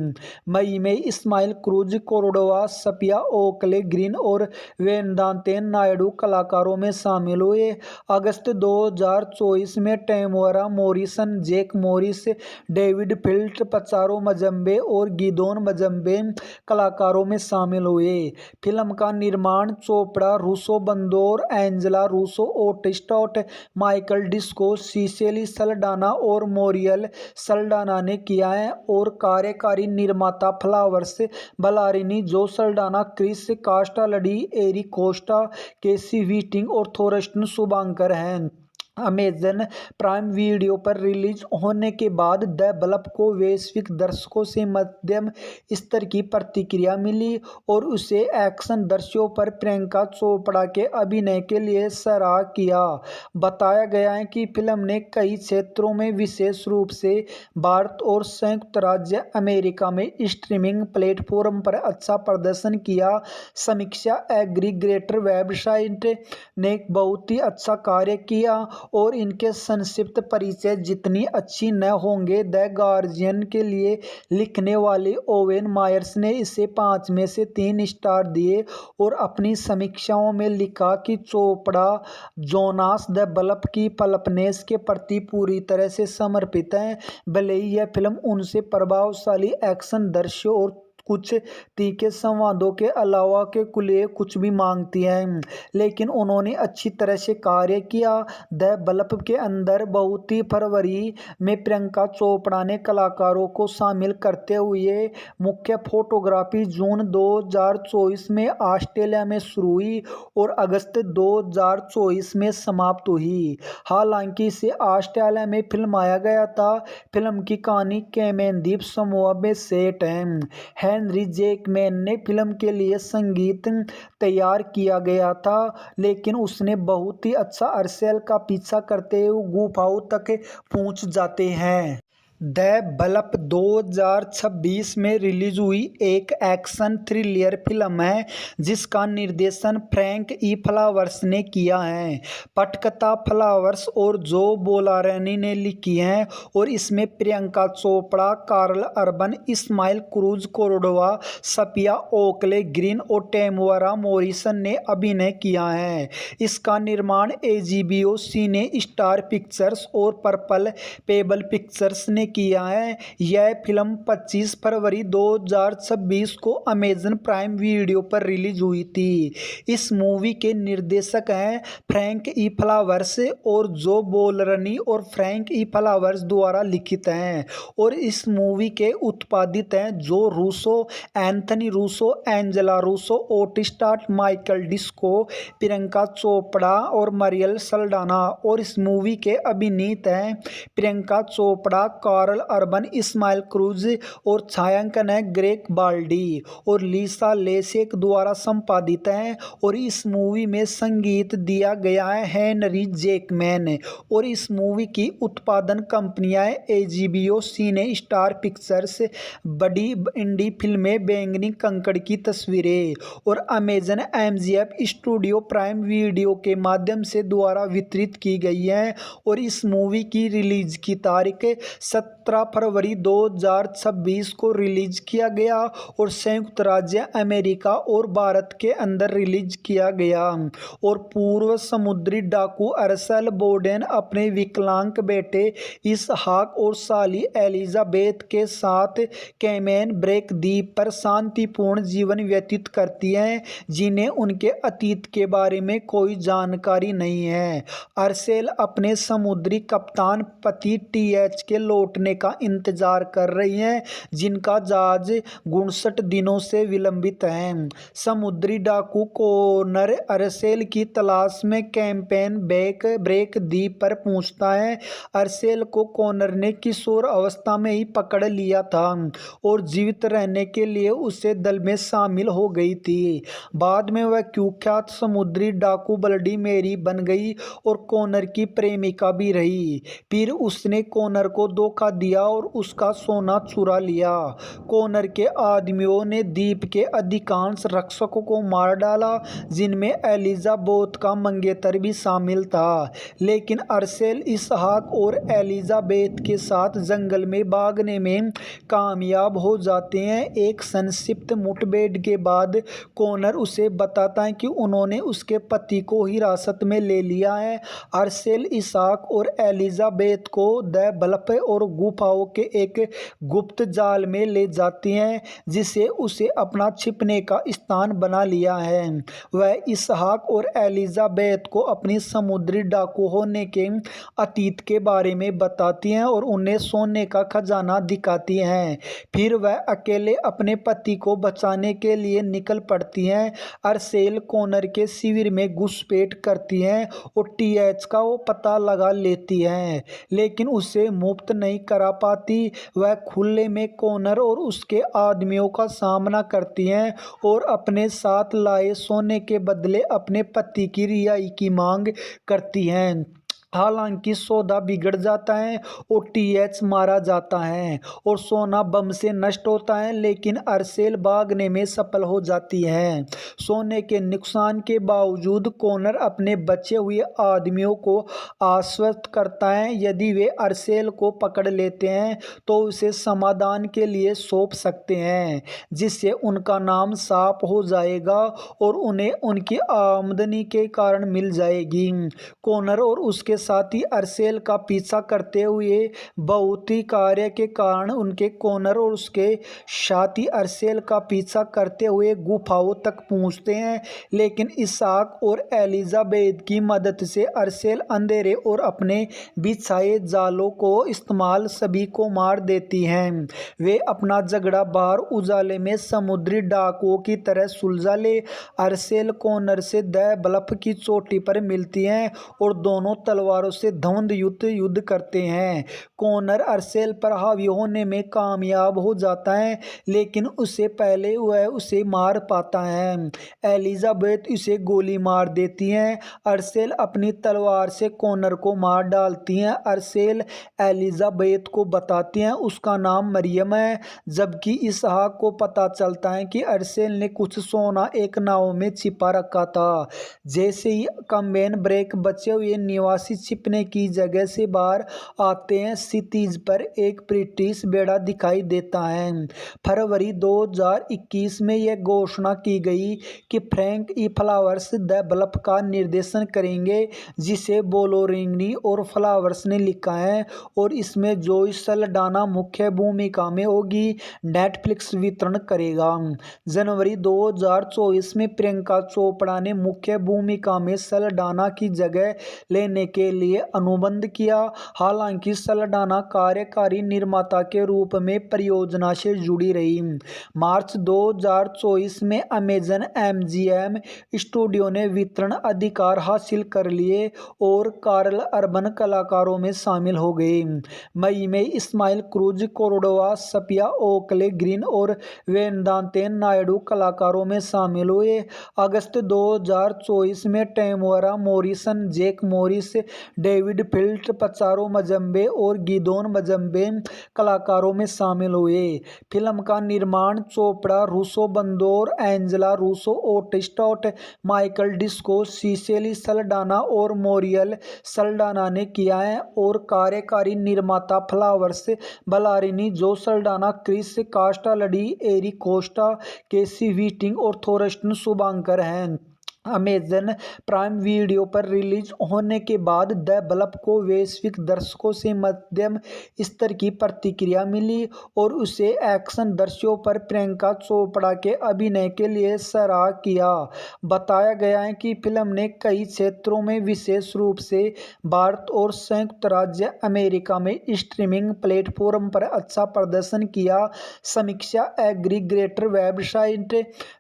मई में Ismael Cruz Cordova, सपिया Oakley Green और वेदांतेन नायडू कलाकारों में शामिल हुए। अगस्त 2024 में Temora Morrison, Jack Morris, David फिल्ट, पचारो मजम्बे और गिदोन मजम्बे कलाकारों में शामिल हुए। फिल्म का निर्माण चोपड़ा, रूसो बंदोर, Angela Russo, ओटिस्टॉट, Michael Disco, Cicely Saldana और मोरियल सल्डाना ने किया है और कार्यकारी निर्माता फ्लावर्स बलारिनी, जो सल्डाना, क्रिस कास्टालडी, एरिक कोस्टा, केसी वीटिंग और थोरस्टन शुभांकर हैं। अमेजन प्राइम वीडियो पर रिलीज होने के बाद द बल्ब को वैश्विक दर्शकों से मध्यम स्तर की प्रतिक्रिया मिली और उसे एक्शन दृश्यों पर प्रियंका चोपड़ा के अभिनय के लिए सराहा किया। बताया गया है कि फिल्म ने कई क्षेत्रों में, विशेष रूप से भारत और संयुक्त राज्य अमेरिका में स्ट्रीमिंग प्लेटफॉर्म पर अच्छा प्रदर्शन किया। समीक्षा एग्रीगेटर वेबसाइट ने बहुत ही अच्छा कार्य किया और इनके संक्षिप्त परिचय जितनी अच्छी न होंगे। द गार्जियन के लिए लिखने वाले ओवेन मायर्स ने इसे 5 में से 3 स्टार दिए और अपनी समीक्षाओं में लिखा कि चोपड़ा जोनास द बल्ब की पल्पनेस के प्रति पूरी तरह से समर्पित हैं। भले ही यह फिल्म उनसे प्रभावशाली एक्शन दृश्यों और कुछ तीखे संवादों के अलावा के कुल कुछ भी मांगती है, लेकिन उन्होंने अच्छी तरह से कार्य किया। द बल्ब के अंदर बहुत ही फरवरी में प्रियंका चोपड़ा ने कलाकारों को शामिल करते हुए मुख्य फोटोग्राफी जून 2024 में ऑस्ट्रेलिया में शुरू हुई और अगस्त 2024 में समाप्त हुई। हालांकि इसे ऑस्ट्रेलिया में फिल्माया गया था। फिल्म की कहानी कैमेन द्वीप समूह में सेट है। हेनरी जैकमैन ने फिल्म के लिए संगीत तैयार किया गया था, लेकिन उसने बहुत ही अच्छा अर्सेल का पीछा करते हुए गुफाओं तक पहुंच जाते हैं। द बल्ब 2026 में रिलीज हुई एक एक्शन थ्रिलर फिल्म है जिसका निर्देशन फ्रैंक ई फ्लावर्स ने किया है। पटकथा फ्लावर्स और जो बोलारनी ने लिखी है और इसमें Priyanka Chopra, Karl Urban, Ismael Cruz Cordova, Safia Oakley Green और टेमुरा मॉरिसन ने अभिनय किया है। इसका निर्माण एजीबीओ सिने स्टार पिक्चर्स और पर्पल पेबल पिक्चर्स ने किया है। यह फिल्म 25 फरवरी 2026 को अमेजन प्राइम वीडियो पर रिलीज हुई थी। इस मूवी के निर्देशक हैं फ्रैंक ई फ्लावर्स और जो बोलरनी और फ्रैंक ई फ्लावर्स द्वारा लिखित हैं और इस मूवी के उत्पादित हैं जो Russo, Anthony Russo, Angela Russo, ओटिस्टॉट, Michael Disco, Priyanka Chopra और मरियल सल्डाना। और इस मूवी के अभिनीत हैं Priyanka Chopra, Karl Urban, Ismael Cruz और छायांकन है ग्रेग बाल्डी और लीसा लेसेक द्वारा संपादित है। और इस मूवी में संगीत दिया गया है हेनरी जैकमैन और इस मूवी की उत्पादन कंपनियां एजीबीओ सिने स्टार पिक्चर्स, बड़ी इंडी फिल्में बैंगनी कंकड़ की तस्वीरें और Amazon MGF studio prime video के माध्यम से द्वारा वितरित की गई है। और इस मूवी की रिलीज की तारीख 17 फरवरी 2026 को रिलीज किया गया और संयुक्त राज्य अमेरिका और भारत के अंदर रिलीज किया गया। और पूर्व समुद्री डाकू अरसेल बोडेन अपने विकलांग बेटे इसहाक और साली एलिजाबेथ के साथ कैमेन ब्रेक द्वीप पर शांतिपूर्ण जीवन व्यतीत करती हैं, जिन्हें उनके अतीत के बारे में कोई जानकारी नहीं है। अरसेल अपने समुद्री कप्तान पति टीएच के लौटने का इंतजार कर रही हैं, जिनका जहाज 59 दिनों से विलंबित है। समुद्री डाकू कोनर अरसेल की तलाश में कैंपेन ब्रेक द्वीप पर पहुंचता है। अरसेल को कोनर ने किशोर अवस्था में ही पकड़ लिया था और जीवित रहने के लिए उसे दल में शामिल हो गई थी। बाद में वह कुख्यात समुद्री डाकू ब्लडी मेरी बन गई और कोनर की प्रेमिका भी रही। फिर उसने कोनर को धोखा दिया और उसका सोना चुरा लिया। कोनर के आदमियों ने द्वीप के अधिकांश रक्षकों को मार डाला, जिनमें एलिजाबेथ का मंगेतर भी शामिल था। लेकिन अरसेल इसहाक और एलिजाबेथ के साथ जंगल में भागने में कामयाब हो जाते हैं। एक संक्षिप्त मुठभेड़ के बाद कोनर उसे बताता है कि उन्होंने उसके पति को हिरासत में ले लिया है। अरसेल इसहाक और एलिजाबेथ को द बल्ब और गुफाओं के एक गुप्त जाल में ले जाती हैं जिसे उसे अपना छिपने का स्थान बना लिया है। वह इसहाक और एलिजाबेथ को अपनी समुद्री डाकू होने के अतीत के बारे में बताती हैं और उन्हें सोने का खजाना दिखाती हैं। फिर वह अकेले अपने पति को बचाने के लिए निकल पड़ती हैं। अरसेल कॉनर के शिविर में घुसपैठ करती हैं और टीएच का वो पता लगा लेती हैं, लेकिन उसे मुक्त नहीं करा पाती। वह खुले में कॉनर और उसके आदमियों का सामना करती हैं और अपने साथ लाए सोने के बदले अपने पति की रिहाई की मांग करती हैं। हालांकि सौदा बिगड़ जाता है और टीएच मारा जाता है और सोना बम से नष्ट होता है, लेकिन अरसेल भागने में सफल हो जाती है। सोने के नुकसान के बावजूद कॉनर अपने बचे हुए आदमियों को आश्वस्त करता है यदि वे अरसेल को पकड़ लेते हैं तो उसे समाधान के लिए सौंप सकते हैं, जिससे उनका नाम साफ हो जाएगा और उन्हें उनकी आमदनी के कारण मिल जाएगी। कॉनर और उसके साथ ही अरसेल का पीछा करते हुए बहुत ही कार्य के कारण उनके कॉनर और उसके साथी अरसेल का पीछा करते हुए गुफाओं तक पहुंचते हैं, लेकिन इसहाक और एलिजाबेथ की मदद से अरसेल अंधेरे और अपने बिछाए जालों को इस्तेमाल सभी को मार देती हैं। वे अपना झगड़ा बाहर उजाले में समुद्री डाकुओं की तरह सुलझा ले। अरसेल कॉनर से द ब्लफ की चोटी पर मिलती हैं और दोनों तलवारों से धुंध युद्ध करते हैं। कॉनर अरसेल पर हावी होने में कामयाब हो जाता है, लेकिन उससे पहले वह उसे मार पाता है। एलिजाबेथ उसे गोली मार देती हैं। अरसेल अपनी तलवार से कॉनर को मार डालती हैं। अरसेल एलिजाबेथ को बताती हैं उसका नाम मरियम है, जबकि इसहाक को पता चलता है कि अरसेल ने कुछ सोना एक नाव में छिपा रखा था। जैसे ही कम्बेन ब्रेक बचे हुए निवासी छिपने की जगह से बाहर आते हैं, क्षितिज पर एक ब्रिटिश बेड़ा दिखाई देता है। फरवरी 2021 में यह घोषणा की गई कि Frank E Flowers The Bluff का निर्देशन करेंगे, जिसे बोलोरिनी और फ्लावर्स ने लिखा है और इसमें जोई सल्डाना मुख्य भूमिका में होगी। नेटफ्लिक्स वितरण करेगा। जनवरी 2024 में प्रियंका चोपड़ा ने मुख्य भूमिका में सल्डाना की जगह लेने के लिए अनुबंध किया। हालांकि सल्डाना कार्यकारी निर्माता के रूप में परियोजना से जुड़ी रही। मार्च 2024 में अमेजन एमजीएम स्टूडियो ने वितरण अधिकार हासिल कर लिए और कार्ल अर्बन कलाकारों में शामिल हो गए। मई में Ismael Cruz Cordova, सपिया Oakley Green और वेदांते नायडू कलाकारों में शामिल हुए। अगस्त 2024 में Temora Morrison, Jack Morris, David फिल्ट, पचारो मजम्बे और गिदोन मजम्बे कलाकारों में शामिल हुए। फिल्म का निर्माण चोपड़ा, रूसो बंदोर, Angela Russo, ओटिस्टॉट, Michael Disco, Cicely Saldana और मोरियल सल्डाना ने किया है और कार्यकारी निर्माता फ्लावर्स बलारिनी, जो सल्डाना, क्रिस कास्टालडी, एरिक कोस्टा, केसी व्हिटिंग और थोरस्टन शुभांकर हैं। अमेजन प्राइम वीडियो पर रिलीज होने के बाद द ब्लफ को वैश्विक दर्शकों से मध्यम स्तर की प्रतिक्रिया मिली और उसे एक्शन दृश्यों पर प्रियंका चोपड़ा के अभिनय के लिए सराहा किया। बताया गया है कि फिल्म ने कई क्षेत्रों में, विशेष रूप से भारत और संयुक्त राज्य अमेरिका में स्ट्रीमिंग प्लेटफॉर्म पर अच्छा प्रदर्शन किया। समीक्षा एग्रीगेटर वेबसाइट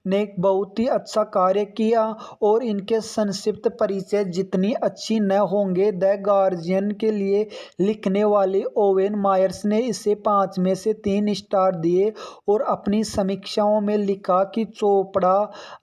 ने बहुत ही अच्छा कार्य किया और इनके संक्षिप्त परिचय जितनी अच्छी न होंगे। द गार्जियन के लिए लिखने वाले ओवेन मायर्स ने इसे 5 में से 3 स्टार दिए और अपनी समीक्षाओं में लिखा कि चोपड़ा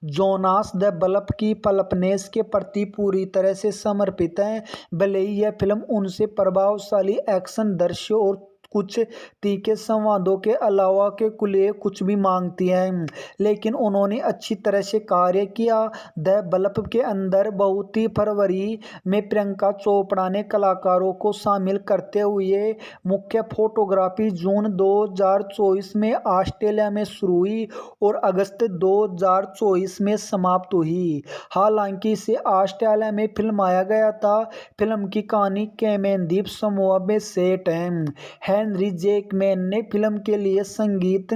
जोनास द ब्लफ की पल्पनेस के प्रति पूरी तरह से समर्पित है। भले ही यह फिल्म उनसे प्रभावशाली एक्शन दृश्यों और कुछ तीखे संवादों के अलावा के कुल कुछ भी मांगती है, लेकिन उन्होंने अच्छी तरह से कार्य किया। द ब्लफ के अंदर बहुत ही फरवरी में प्रियंका चोपड़ा ने कलाकारों को शामिल करते हुए मुख्य फोटोग्राफी जून 2024 में ऑस्ट्रेलिया में शुरू हुई और अगस्त 2024 में समाप्त हुई। हालांकि इसे ऑस्ट्रेलिया में फिल्माया गया था। फिल्म की कहानी कैमेन द्वीप समूह में सेट है। हेनरी जैकमैन ने फिल्म के लिए संगीत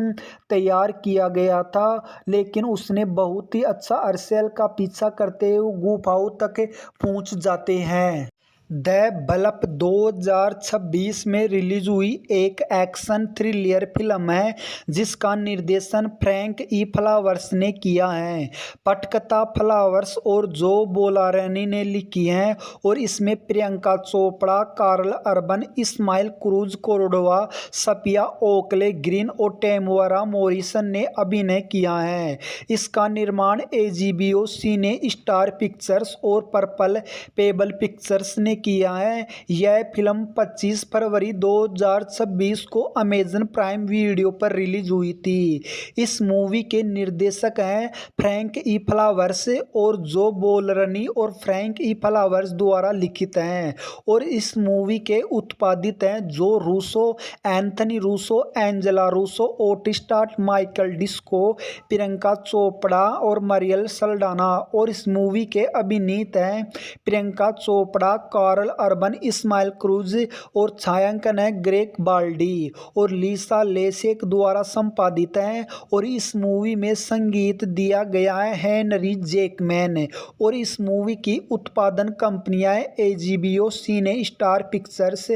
तैयार किया गया था, लेकिन उसने बहुत ही अच्छा अर्सेल का पीछा करते हुए गुफाओं तक पहुंच जाते हैं। द बल्ब 2026 में रिलीज हुई एक एक्शन थ्रिलर फिल्म है जिसका निर्देशन फ्रैंक ई फ्लावर्स ने किया है। पटकथा फ्लावर्स और जो बोलारानी ने लिखी है और इसमें Priyanka Chopra, Karl Urban, Ismael Cruz Cordova, Safia Oakley Green और टेमुरा मॉरिसन ने अभिनय किया है। इसका निर्माण एजीबीओ सिने स्टार पिक्चर्स और पर्पल पेबल पिक्चर्स ने किया है। यह फिल्म 25 फरवरी 2026 को अमेजन प्राइम वीडियो पर रिलीज हुई थी। इस मूवी के निर्देशक हैं फ्रैंक ई फ्लावर्स और जो बोलरनी और फ्रैंक ई फ्लावर्स द्वारा लिखित हैं, और इस मूवी के उत्पादित हैं जो Russo, Anthony Russo, Angela Russo, ओटिस्टाट, Michael Disco, Priyanka Chopra और मरियल सल्डाना। और इस मूवी के अभिनीत हैं Priyanka Chopra, Karl Urban, Ismael Cruz और छायांकन है ग्रेग बाल्डी और लीसा लेसेक द्वारा संपादित है। और इस मूवी में संगीत दिया गया है हेनरी जैकमैन और इस मूवी की उत्पादन कंपनियां एजीबीओ सिने स्टार पिक्चर्स,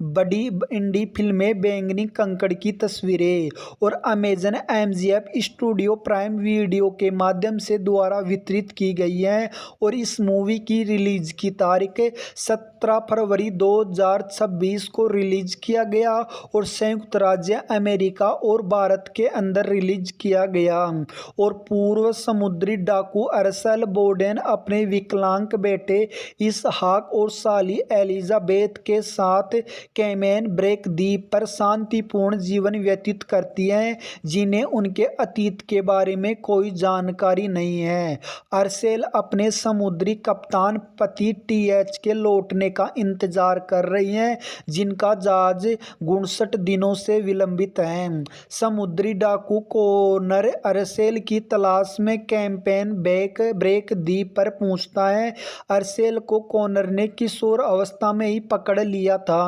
बड़ी इंडी फिल्में बैंगनी कंकड़ की तस्वीरें और Amazon MGF studio prime video के माध्यम से द्वारा वितरित की गई है। और इस मूवी की रिलीज की तारीख 17 फरवरी 2026 को रिलीज किया गया और संयुक्त राज्य अमेरिका और भारत के अंदर रिलीज किया गया। और पूर्व समुद्री डाकू अर्सेल बोडेन अपने विकलांग बेटे इसहाक और साली एलिजाबेथ के साथ कैमेन ब्रेक द्वीप पर शांतिपूर्ण जीवन व्यतीत करती हैं, जिन्हें उनके अतीत के बारे में कोई जानकारी नहीं है। अर्सेल अपने समुद्री कप्तान पति टीएच के लौटने का इंतजार कर रही हैं, जिनका जहाज 59 दिनों से विलंबित है। समुद्री डाकू कोनर अर्सेल की तलाश में कैंपेन ब्रेक द्वीप पर पहुंचता है। अर्सेल को कोनर ने किशोर अवस्था में ही पकड़ लिया था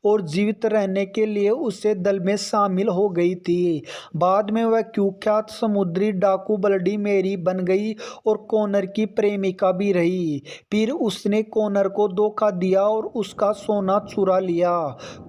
और जीवित रहने के लिए उसे दल में शामिल हो गई थी। बाद में वह कुख्यात समुद्री डाकू ब्लडी मेरी बन गई और कोनर की प्रेमिका भी रही। फिर उसने कोनर को धोखा दिया और उसका सोना चुरा लिया।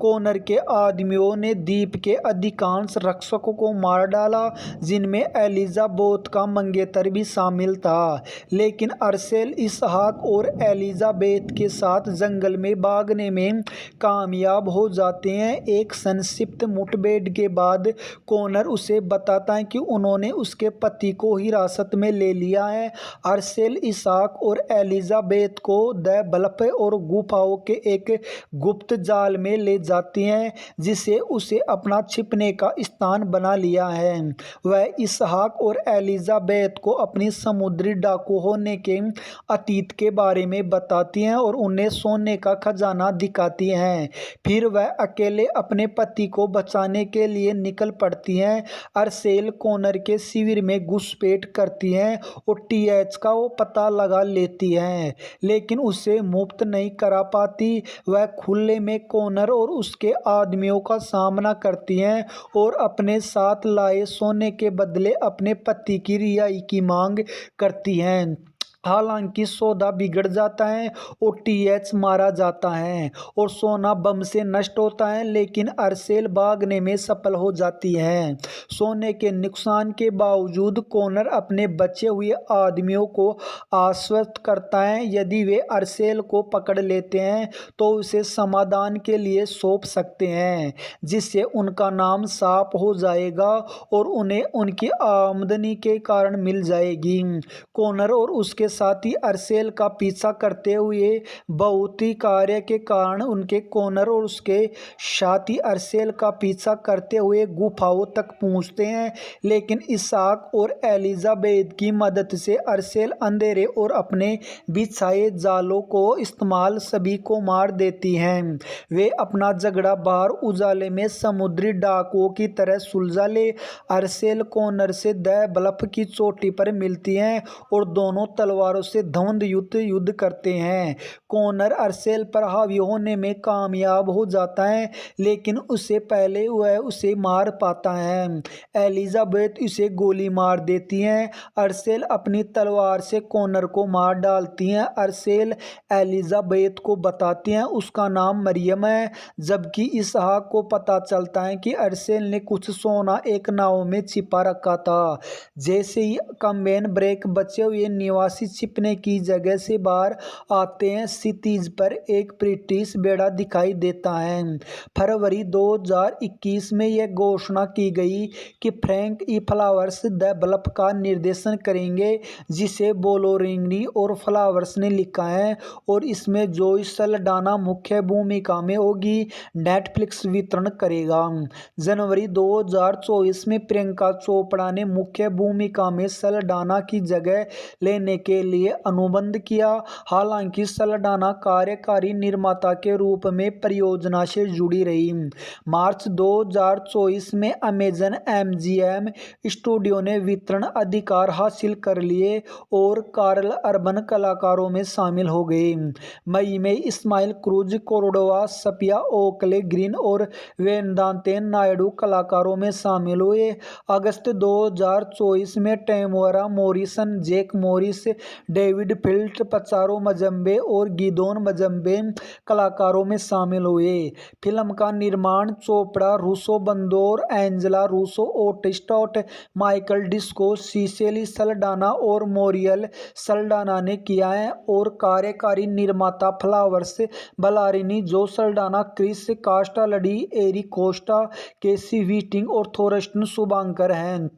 कोनर के आदमियों ने द्वीप के अधिकांश रक्षकों को मार डाला, जिनमें एलिजाबेथ का मंगेतर भी शामिल था। लेकिन अर्सेल इसहाक और एलिजाबेथ के साथ जंगल में भागने में कामयाब हो जाते हैं। एक संक्षिप्त मुठभेड़ के बाद कोनर उसे बताता है कि उन्होंने उसके पति को हिरासत में ले लिया है। अर्सेल इसहाक और एलिजाबेथ को द बल्ब और गुफाओं के एक गुप्त जाल में ले जाती हैं, जिसे उसे अपना छिपने का स्थान बना लिया है। वह इसहाक और एलिजाबेथ को अपनी समुद्री डाकू होने के अतीत के बारे में बताती हैं और उन्हें सोने का खजाना दिखाती हैं। फिर वह अकेले अपने पति को बचाने के लिए निकल पड़ती हैं। अर्सेल कोनर के शिविर में घुसपैठ करती हैं और टीएच का वो पता लगा लेती हैं, लेकिन उसे मुक्त नहीं करा पाती। वह खुले में कोनर और उसके आदमियों का सामना करती हैं और अपने साथ लाए सोने के बदले अपने पति की रिहाई की मांग करती हैं। हालांकि सौदा बिगड़ जाता है और टीएच मारा जाता है और सोना बम से नष्ट होता है, लेकिन अर्सेल भागने में सफल हो जाती है। सोने के नुकसान के बावजूद कोनर अपने बचे हुए आदमियों को आश्वस्त करता है यदि वे अर्सेल को पकड़ लेते हैं तो उसे समाधान के लिए सौंप सकते हैं, जिससे उनका नाम साफ हो जाएगा और उन्हें उनकी आमदनी के कारण मिल जाएगी। कोनर और उसके साथ ही अर्सेल का पीछा करते हुए बहुत ही कार्य के कारण उनके कोनर और उसके साथी अर्सेल का पीछा करते हुए गुफाओं तक पहुंचते हैं, लेकिन इसहाक और एलिजाबेथ की मदद से अर्सेल अंधेरे और अपने बिछाए जालों को इस्तेमाल सभी को मार देती हैं। वे अपना झगड़ा बाहर उजाले में समुद्री डाकुओं की तरह सुलझा ले। अर्सेल कोनर से द बल्ब की चोटी पर मिलती हैं और दोनों तलवार तलवारों से धुंध युद्ध करते हैं। कॉनर अर्सेल पर हावी होने में कामयाब हो जाता है, लेकिन उससे पहले वह उसे मार पाता है। एलिजाबेथ उसे गोली मार देती है। अर्सेल अपनी तलवार से कॉनर को मार डालती है। अर्सेल एलिजाबेथ को बताती है उसका नाम मरियम है, जबकि इसहाक को पता चलता है कि अर्सेल ने कुछ सोना एक नाव में छिपा रखा था। जैसे ही कम्बेन ब्रेक बचे हुए निवासी छिपने की जगह से बाहर आते हैं, क्षितिज पर एक ब्रिटिश बेड़ा दिखाई देता है। फरवरी 2021 में यह घोषणा की गई कि Frank E Flowers the bulb का निर्देशन करेंगे, जिसे बोलोरिनी और फ्लावर्स ने लिखा है, और इसमें जोई सल्डाना मुख्य भूमिका में होगी। नेटफ्लिक्स वितरण करेगा। जनवरी 2024 में प्रियंका चोपड़ा ने मुख्य भूमिका में सल्डाना की जगह लेने के लिए अनुबंध किया। हालांकि सल्डाना कार्यकारी निर्माता के रूप में परियोजना से जुड़ी रही। मार्च 2024 में अमेजन MGM स्टूडियो ने वितरण अधिकार हासिल कर लिए और कार्ल अर्बन कलाकारों में शामिल हो गए। मई में Ismael Cruz Cordova, सपिया Oakley Green और वेदांते नायडू कलाकारों में शामिल हुए। अगस्त 2024 में Temora Morrison, Jack Morris, David फिल्ट, पचारो मजम्बे और गिदोन मजम्बे कलाकारों में शामिल हुए। फिल्म का निर्माण चोपड़ा, रूसो बंदोर, Angela Russo, ओटिस्टॉट, Michael Disco, Cicely Saldana और मोरियल सल्डाना ने किया है, और कार्यकारी निर्माता फ्लावर्स बलारिनी, जो सल्डाना, क्रिस कास्टालडी, एरिक कोस्टा, केसी व्हिटिंग और थोरस्टन शुभांकर हैं।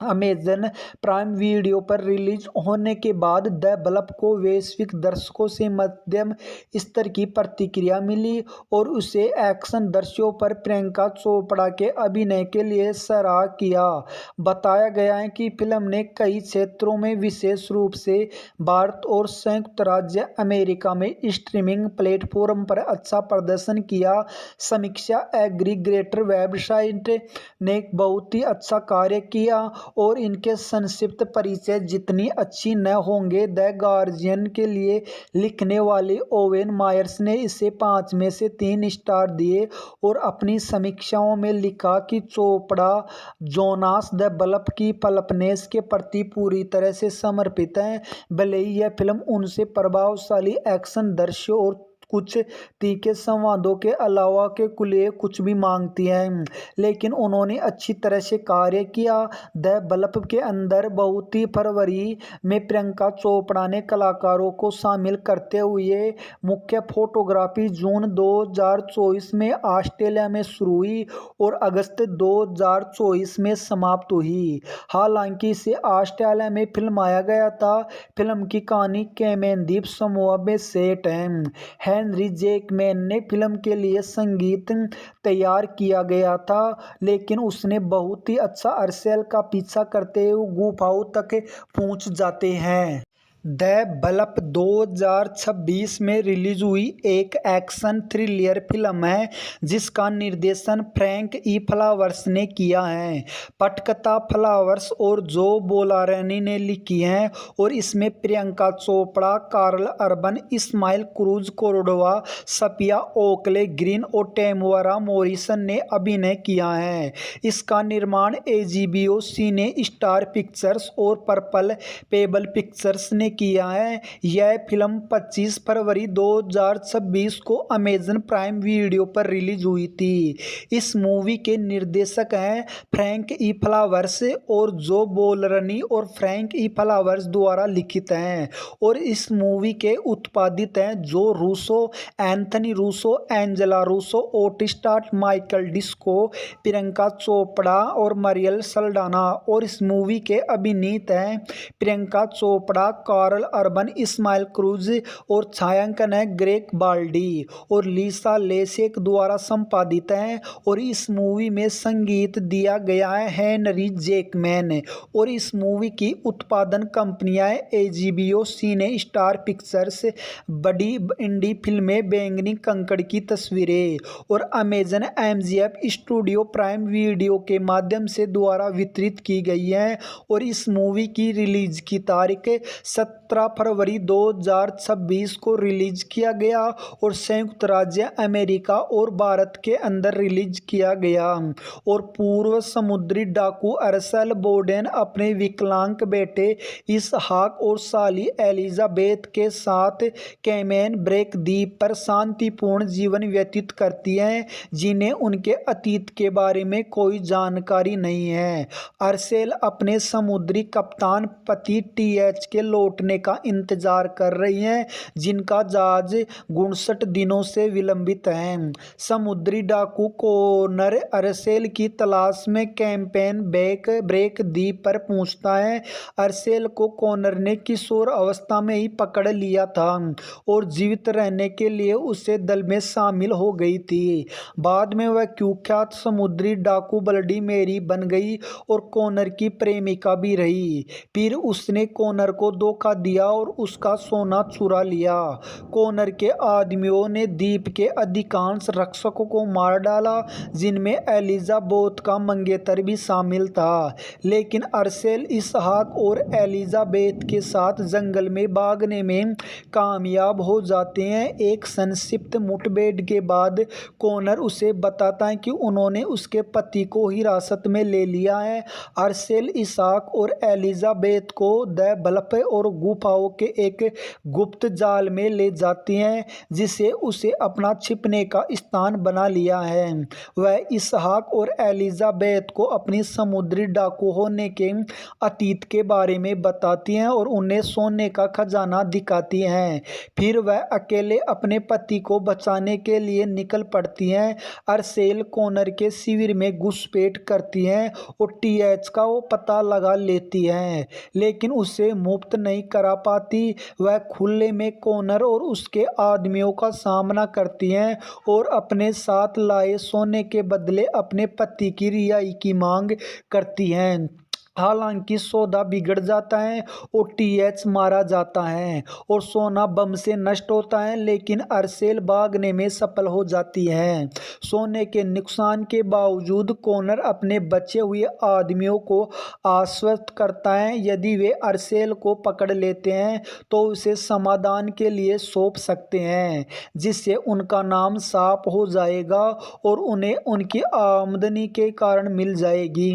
अमेजन प्राइम वीडियो पर रिलीज होने के बाद द बल्ब को वैश्विक दर्शकों से मध्यम स्तर की प्रतिक्रिया मिली और उसे एक्शन दृश्यों पर प्रियंका चोपड़ा के अभिनय के लिए सराहा किया। बताया गया है कि फिल्म ने कई क्षेत्रों में, विशेष रूप से भारत और संयुक्त राज्य अमेरिका में स्ट्रीमिंग प्लेटफॉर्म पर अच्छा प्रदर्शन किया। समीक्षा एग्रीगेटर वेबसाइट ने बहुत ही अच्छा कार्य किया और इनके संक्षिप्त परिचय जितनी अच्छी न होंगे। द गार्जियन के लिए लिखने वाले ओवेन मायर्स ने इसे 5 में से 3 स्टार दिए और अपनी समीक्षाओं में लिखा कि चोपड़ा जोनास द बल्ब की पल्पनेस के प्रति पूरी तरह से समर्पित है। भले ही यह फिल्म उनसे प्रभावशाली एक्शन दृश्यों और कुछ तीखे संवादों के अलावा के कुलिए कुछ भी मांगती है, लेकिन उन्होंने अच्छी तरह से कार्य किया। द बल्ब के अंदर बहुत ही फरवरी में प्रियंका चोपड़ा ने कलाकारों को शामिल करते हुए मुख्य फोटोग्राफी जून 2024 में ऑस्ट्रेलिया में शुरू हुई और अगस्त 2024 में समाप्त हुई। हालांकि इसे ऑस्ट्रेलिया में फिल्माया गया था। फिल्म की कहानी कैमेन द्वीप समूह में सेट है। हेनरी जैकमैन ने फिल्म के लिए संगीत तैयार किया गया था, लेकिन उसने बहुत ही अच्छा अर्सेल का पीछा करते हुए गुफाओं तक पहुंच जाते हैं। द बल्ब 2026 में रिलीज हुई एक एक्शन थ्रिलर फिल्म है जिसका निर्देशन फ्रैंक ई फ्लावर्स ने किया है। पटकथा फ्लावर्स और जो बोलारनी ने लिखी है और इसमें Priyanka Chopra, Karl Urban, Ismael Cruz Cordova, सपिया Oakley Green और टेमोरा मॉरिसन ने अभिनय किया है। इसका निर्माण HBO सिने स्टार पिक्चर्स और पर्पल पेबल पिक्चर्स ने किया है। यह फिल्म 25 फरवरी 2026 को अमेजन प्राइम वीडियो पर रिलीज हुई थी। इस मूवी के निर्देशक हैं फ्रैंक ई फ्लावर्स और जो बोलरनी और फ्रैंक ई फ्लावर्स द्वारा लिखित हैं, और इस मूवी के उत्पादित हैं जो Russo, Anthony Russo, Angela Russo, ओटिस्टॉट, Michael Disco, Priyanka Chopra और मरियल सल्डाना। और इस मूवी के अभिनीत हैं Priyanka Chopra, Karl Urban, Ismael Cruz और छायांकन है ग्रेग बाल्डी और लीसा लेसेक द्वारा संपादित है। और इस मूवी में संगीत दिया गया है हेनरी जैकमैन और इस मूवी की उत्पादन कंपनियां HBO सिने स्टार पिक्चर्स, बड़ी इंडी फिल्में बैंगनी कंकड़ की तस्वीरें और Amazon MGM studio prime video के माध्यम से द्वारा वितरित की गई है। और इस मूवी की रिलीज की तारीख 17 फरवरी 2026 को रिलीज किया गया और संयुक्त राज्य अमेरिका और भारत के अंदर रिलीज किया गया। और पूर्व समुद्री डाकू अरसेल बोडेन अपने विकलांग बेटे इसहाक और साली एलिजाबेथ के साथ कैमेन ब्रेक द्वीप पर शांतिपूर्ण जीवन व्यतीत करती हैं, जिन्हें उनके अतीत के बारे में कोई जानकारी नहीं है। अरसेल अपने समुद्री कप्तान पति टीएच के लौटने का इंतजार कर रही हैं, जिनका जहाज 59 दिनों से विलंबित है। समुद्री डाकू कोनर अरसेल की तलाश में कैम्पेन ब्रेक द्वीप पर पहुंचता है। अरसेल को कोनर ने किशोर अवस्था में ही पकड़ लिया था और जीवित रहने के लिए उसे दल में शामिल हो गई थी। बाद में वह कुख्यात समुद्री डाकू ब्लडी मेरी बन गई और कोनर की प्रेमिका भी रही। फिर उसने कोनर को धोखा दिया और उसका सोना चुरा लिया। कोनर के आदमियों ने द्वीप के अधिकांश रक्षकों को मार डाला, जिनमें एलिजाबेथ का मंगेतर भी शामिल था। लेकिन अरसेल इसहाक और एलिजाबेथ के साथ जंगल में भागने में कामयाब हो जाते हैं। एक संक्षिप्त मुठभेड़ के बाद कोनर उसे बताता है कि उन्होंने उसके पति को हिरासत में ले लिया है। अरसेल इसहाक और एलिजाबेथ को द ब्लफ और गुफाओं के एक गुप्त जाल में ले जाती हैं, जिसे उसे अपना छिपने का स्थान बना लिया है। वह इसहाक और एलिजाबेथ को अपनी समुद्री डाकू होने के अतीत के बारे में बताती हैं और उन्हें सोने का खजाना दिखाती हैं। फिर वह अकेले अपने पति को बचाने के लिए निकल पड़ती हैं। अरसेल कोनर के शिविर में घुसपैठ करती हैं और टीएच का वो पता लगा लेती हैं, लेकिन उसे मुक्त नहीं करा पाती। वह खुले में कोनर और उसके आदमियों का सामना करती हैं और अपने साथ लाए सोने के बदले अपने पति की रिहाई की मांग करती हैं। हालांकि सौदा बिगड़ जाता है और टीएच मारा जाता है और सोना बम से नष्ट होता है, लेकिन अरसेल भागने में सफल हो जाती है। सोने के नुकसान के बावजूद कोनर अपने बचे हुए आदमियों को आश्वस्त करता है यदि वे अरसेल को पकड़ लेते हैं तो उसे समाधान के लिए सौंप सकते हैं, जिससे उनका नाम साफ हो जाएगा और उन्हें उनकी आमदनी के कारण मिल जाएगी।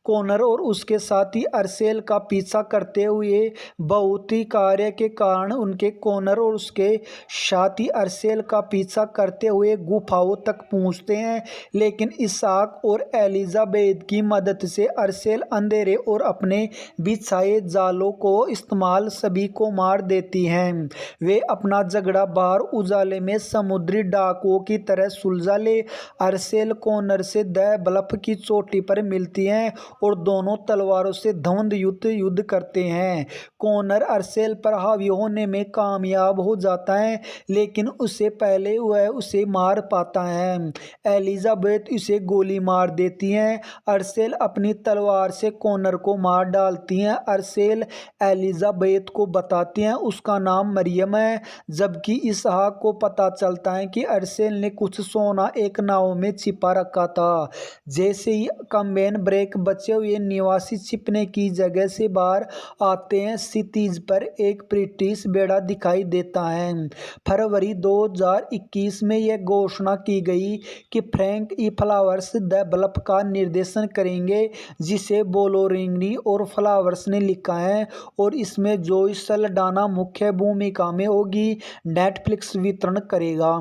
कोनर और उसके साथ ही अरसेल का पीछा करते हुए बहुत ही कार्य के कारण उनके कोनर और उसके साथी अरसेल का पीछा करते हुए गुफाओं तक पहुंचते हैं, लेकिन इसहाक और एलिजाबेथ की मदद से अरसेल अंधेरे और अपने बिछाए जालों को इस्तेमाल सभी को मार देती हैं। वे अपना झगड़ा बाहर उजाले में समुद्री डाकुओं की तरह सुलझा ले। अरसेल कोनर से द ब्लफ की चोटी पर मिलती हैं और दोनों तलवारों से धवंद युद्ध करते हैं। कोनर अरसेल पर हावी होने में कामयाब हो जाता है, लेकिन उससे पहले वह उसे मार पाता है। एलिजाबेथ उसे गोली मार देती हैं। अरसेल अपनी तलवार से कोनर को मार डालती हैं। अरसेल एलिजाबेथ को बताती हैं उसका नाम मरियम है, जबकि इसहाक को पता चलता है कि अरसेल ने कुछ सोना एक नाव में छिपा रखा था। जैसे ही कैम्पेन ब्रेक बचे हुए निवासी छिपने की जगह से बाहर आते हैं, क्षितिज पर एक ब्रिटिश बेड़ा दिखाई देता है। फरवरी 2021 में यह घोषणा की गई कि Frank E Flowers The Bluff का निर्देशन करेंगे, जिसे बोलोरिंगनी और फ्लावर्स ने लिखा है और इसमें जोई सल्डाना मुख्य भूमिका में होगी। नेटफ्लिक्स वितरण करेगा।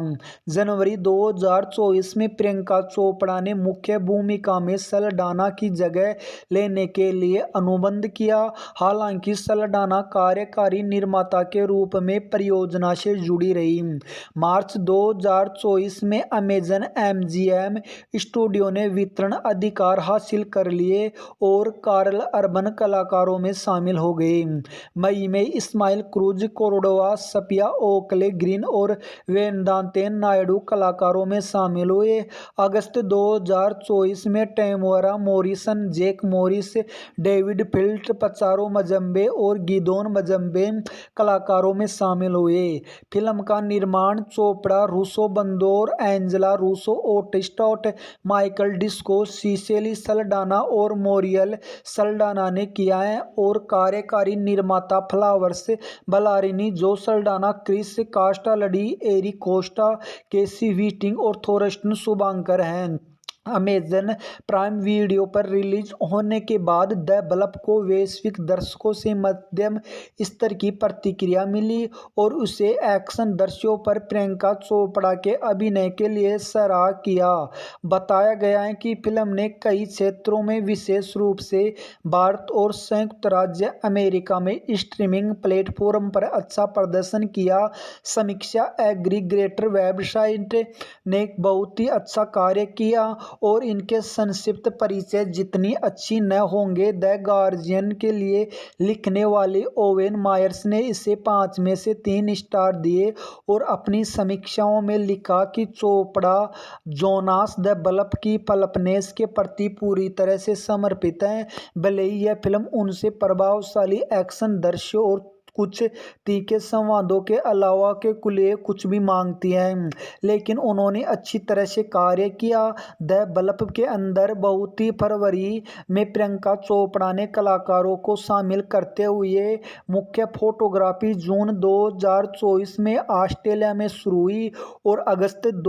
जनवरी 2024 में प्रियंका चोपड़ा ने मुख्य भूमिका में सल्डाना की जगह लेने के लिए अनुबंध किया। हालांकि सल्डाना कार्यकारी निर्माता के रूप में परियोजना से जुड़ी रही। मार्च 2024 में अमेजन एमजीएम स्टूडियो ने वितरण अधिकार हासिल कर लिए और कार्ल अर्बन कलाकारों में शामिल हो गए। मई में Ismael Cruz Cordova, सपिया Oakley Green और वेदांतेन नायडू कलाकारों में शामिल हुए। अगस्त 2024 में Temora Morrison, Jack Morris, David फिल्ट, पचारो मजम्बे और गिदोन मजम्बे कलाकारों में शामिल हुए। फिल्म का निर्माण चोपड़ा, रूसो बंदोर, Angela Russo, ओटिस्टॉट, Michael Disco, Cicely Saldana और मोरियल सल्डाना ने किया है और कार्यकारी निर्माता फ्लावर्स बलारिनी, जो सल्डाना, क्रिस कास्टालडी, एरिक कोस्टा, केसी व्हिटिंग और थोरस्टन शुभांकर हैं। अमेजन प्राइम वीडियो पर रिलीज होने के बाद द ब्लप को वैश्विक दर्शकों से मध्यम स्तर की प्रतिक्रिया मिली और उसे एक्शन दृश्यों पर प्रियंका चोपड़ा के अभिनय के लिए सराहा किया। बताया गया है कि फिल्म ने कई क्षेत्रों में, विशेष रूप से भारत और संयुक्त राज्य अमेरिका में स्ट्रीमिंग प्लेटफॉर्म पर अच्छा प्रदर्शन किया। समीक्षा एग्रीगेटर वेबसाइट ने बहुत ही अच्छा कार्य किया और इनके संक्षिप्त परिचय जितनी अच्छी न होंगे। द गार्जियन के लिए लिखने वाले ओवेन मायर्स ने इसे 5 में से 3 स्टार दिए और अपनी समीक्षाओं में लिखा कि चोपड़ा जोनास द ब्लप की पल्पनेस के प्रति पूरी तरह से समर्पित है। भले ही यह फिल्म उनसे प्रभावशाली एक्शन दृश्यों और कुछ तीखे संवादों के अलावा के कुछ कुछ भी मांगती है, लेकिन उन्होंने अच्छी तरह से कार्य किया। द ब्लप के अंदर बहुत ही फरवरी में प्रियंका चोपड़ा ने कलाकारों को शामिल करते हुए मुख्य फोटोग्राफी जून 2024 में ऑस्ट्रेलिया में शुरू हुई और अगस्त